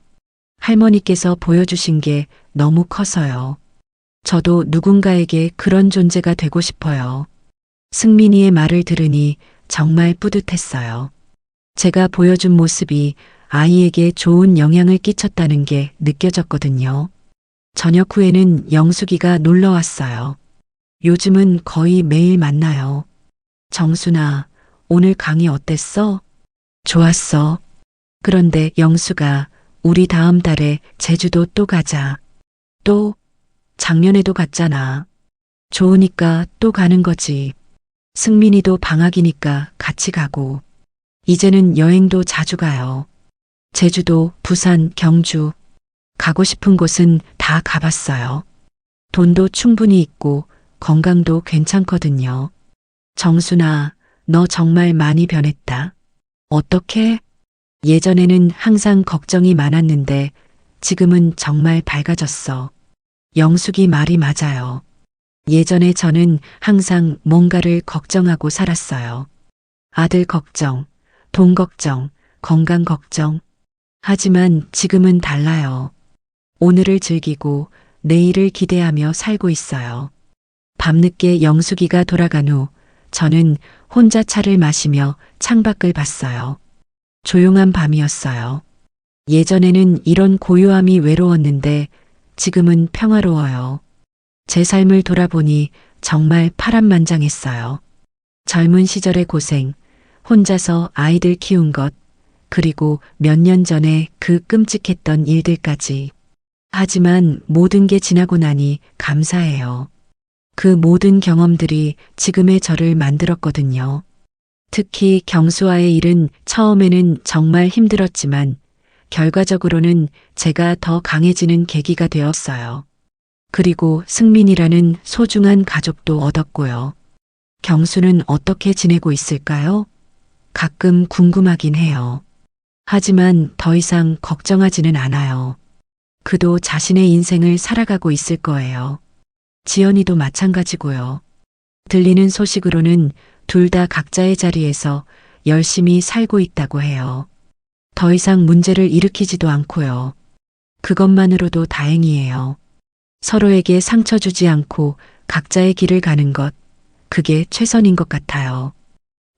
할머니께서 보여주신 게 너무 커서요. 저도 누군가에게 그런 존재가 되고 싶어요. 승민이의 말을 들으니 정말 뿌듯했어요. 제가 보여준 모습이 아이에게 좋은 영향을 끼쳤다는 게 느껴졌거든요. 저녁 후에는 영숙이가 놀러 왔어요. 요즘은 거의 매일 만나요. 정순아, 오늘 강의 어땠어? 좋았어. 그런데 영수가 우리 다음 달에 제주도 또 가자. 또? 작년에도 갔잖아. 좋으니까 또 가는 거지. 승민이도 방학이니까 같이 가고. 이제는 여행도 자주 가요. 제주도, 부산, 경주. 가고 싶은 곳은 다 가봤어요. 돈도 충분히 있고 건강도 괜찮거든요. 정순아, 너 정말 많이 변했다. 어떻게? 예전에는 항상 걱정이 많았는데 지금은 정말 밝아졌어. 영숙이 말이 맞아요. 예전에 저는 항상 뭔가를 걱정하고 살았어요. 아들 걱정, 돈 걱정, 건강 걱정. 하지만 지금은 달라요. 오늘을 즐기고 내일을 기대하며 살고 있어요. 밤늦게 영숙이가 돌아간 후 저는 혼자 차를 마시며 창밖을 봤어요. 조용한 밤이었어요. 예전에는 이런 고요함이 외로웠는데 지금은 평화로워요. 제 삶을 돌아보니 정말 파란만장했어요. 젊은 시절의 고생, 혼자서 아이들 키운 것, 그리고 몇 년 전에 그 끔찍했던 일들까지. 하지만 모든 게 지나고 나니 감사해요. 그 모든 경험들이 지금의 저를 만들었거든요. 특히 경수와의 일은 처음에는 정말 힘들었지만 결과적으로는 제가 더 강해지는 계기가 되었어요. 그리고 승민이라는 소중한 가족도 얻었고요. 경수는 어떻게 지내고 있을까요? 가끔 궁금하긴 해요. 하지만 더 이상 걱정하지는 않아요. 그도 자신의 인생을 살아가고 있을 거예요. 지연이도 마찬가지고요. 들리는 소식으로는 둘 다 각자의 자리에서 열심히 살고 있다고 해요. 더 이상 문제를 일으키지도 않고요. 그것만으로도 다행이에요. 서로에게 상처 주지 않고 각자의 길을 가는 것, 그게 최선인 것 같아요.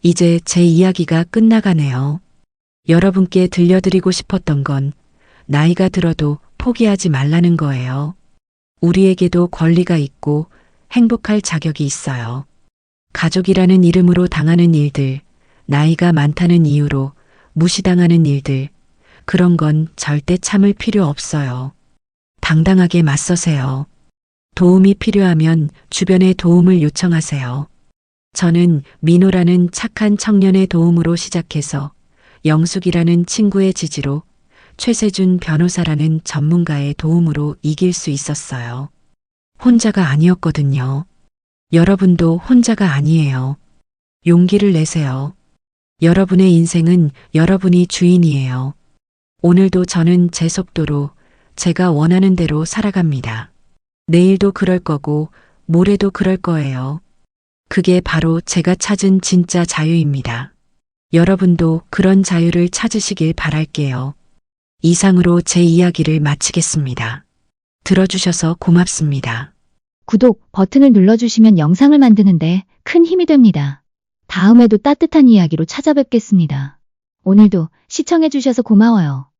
이제 제 이야기가 끝나가네요. 여러분께 들려드리고 싶었던 건 나이가 들어도 포기하지 말라는 거예요. 우리에게도 권리가 있고 행복할 자격이 있어요. 가족이라는 이름으로 당하는 일들, 나이가 많다는 이유로 무시당하는 일들, 그런 건 절대 참을 필요 없어요. 당당하게 맞서세요. 도움이 필요하면 주변에 도움을 요청하세요. 저는 민호라는 착한 청년의 도움으로 시작해서 영숙이라는 친구의 지지로 최세준 변호사라는 전문가의 도움으로 이길 수 있었어요. 혼자가 아니었거든요. 여러분도 혼자가 아니에요. 용기를 내세요. 여러분의 인생은 여러분이 주인이에요. 오늘도 저는 제 속도로 제가 원하는 대로 살아갑니다. 내일도 그럴 거고 모레도 그럴 거예요. 그게 바로 제가 찾은 진짜 자유입니다. 여러분도 그런 자유를 찾으시길 바랄게요. 이상으로 제 이야기를 마치겠습니다. 들어주셔서 고맙습니다. 구독 버튼을 눌러주시면 영상을 만드는데 큰 힘이 됩니다. 다음에도 따뜻한 이야기로 찾아뵙겠습니다. 오늘도 시청해주셔서 고마워요.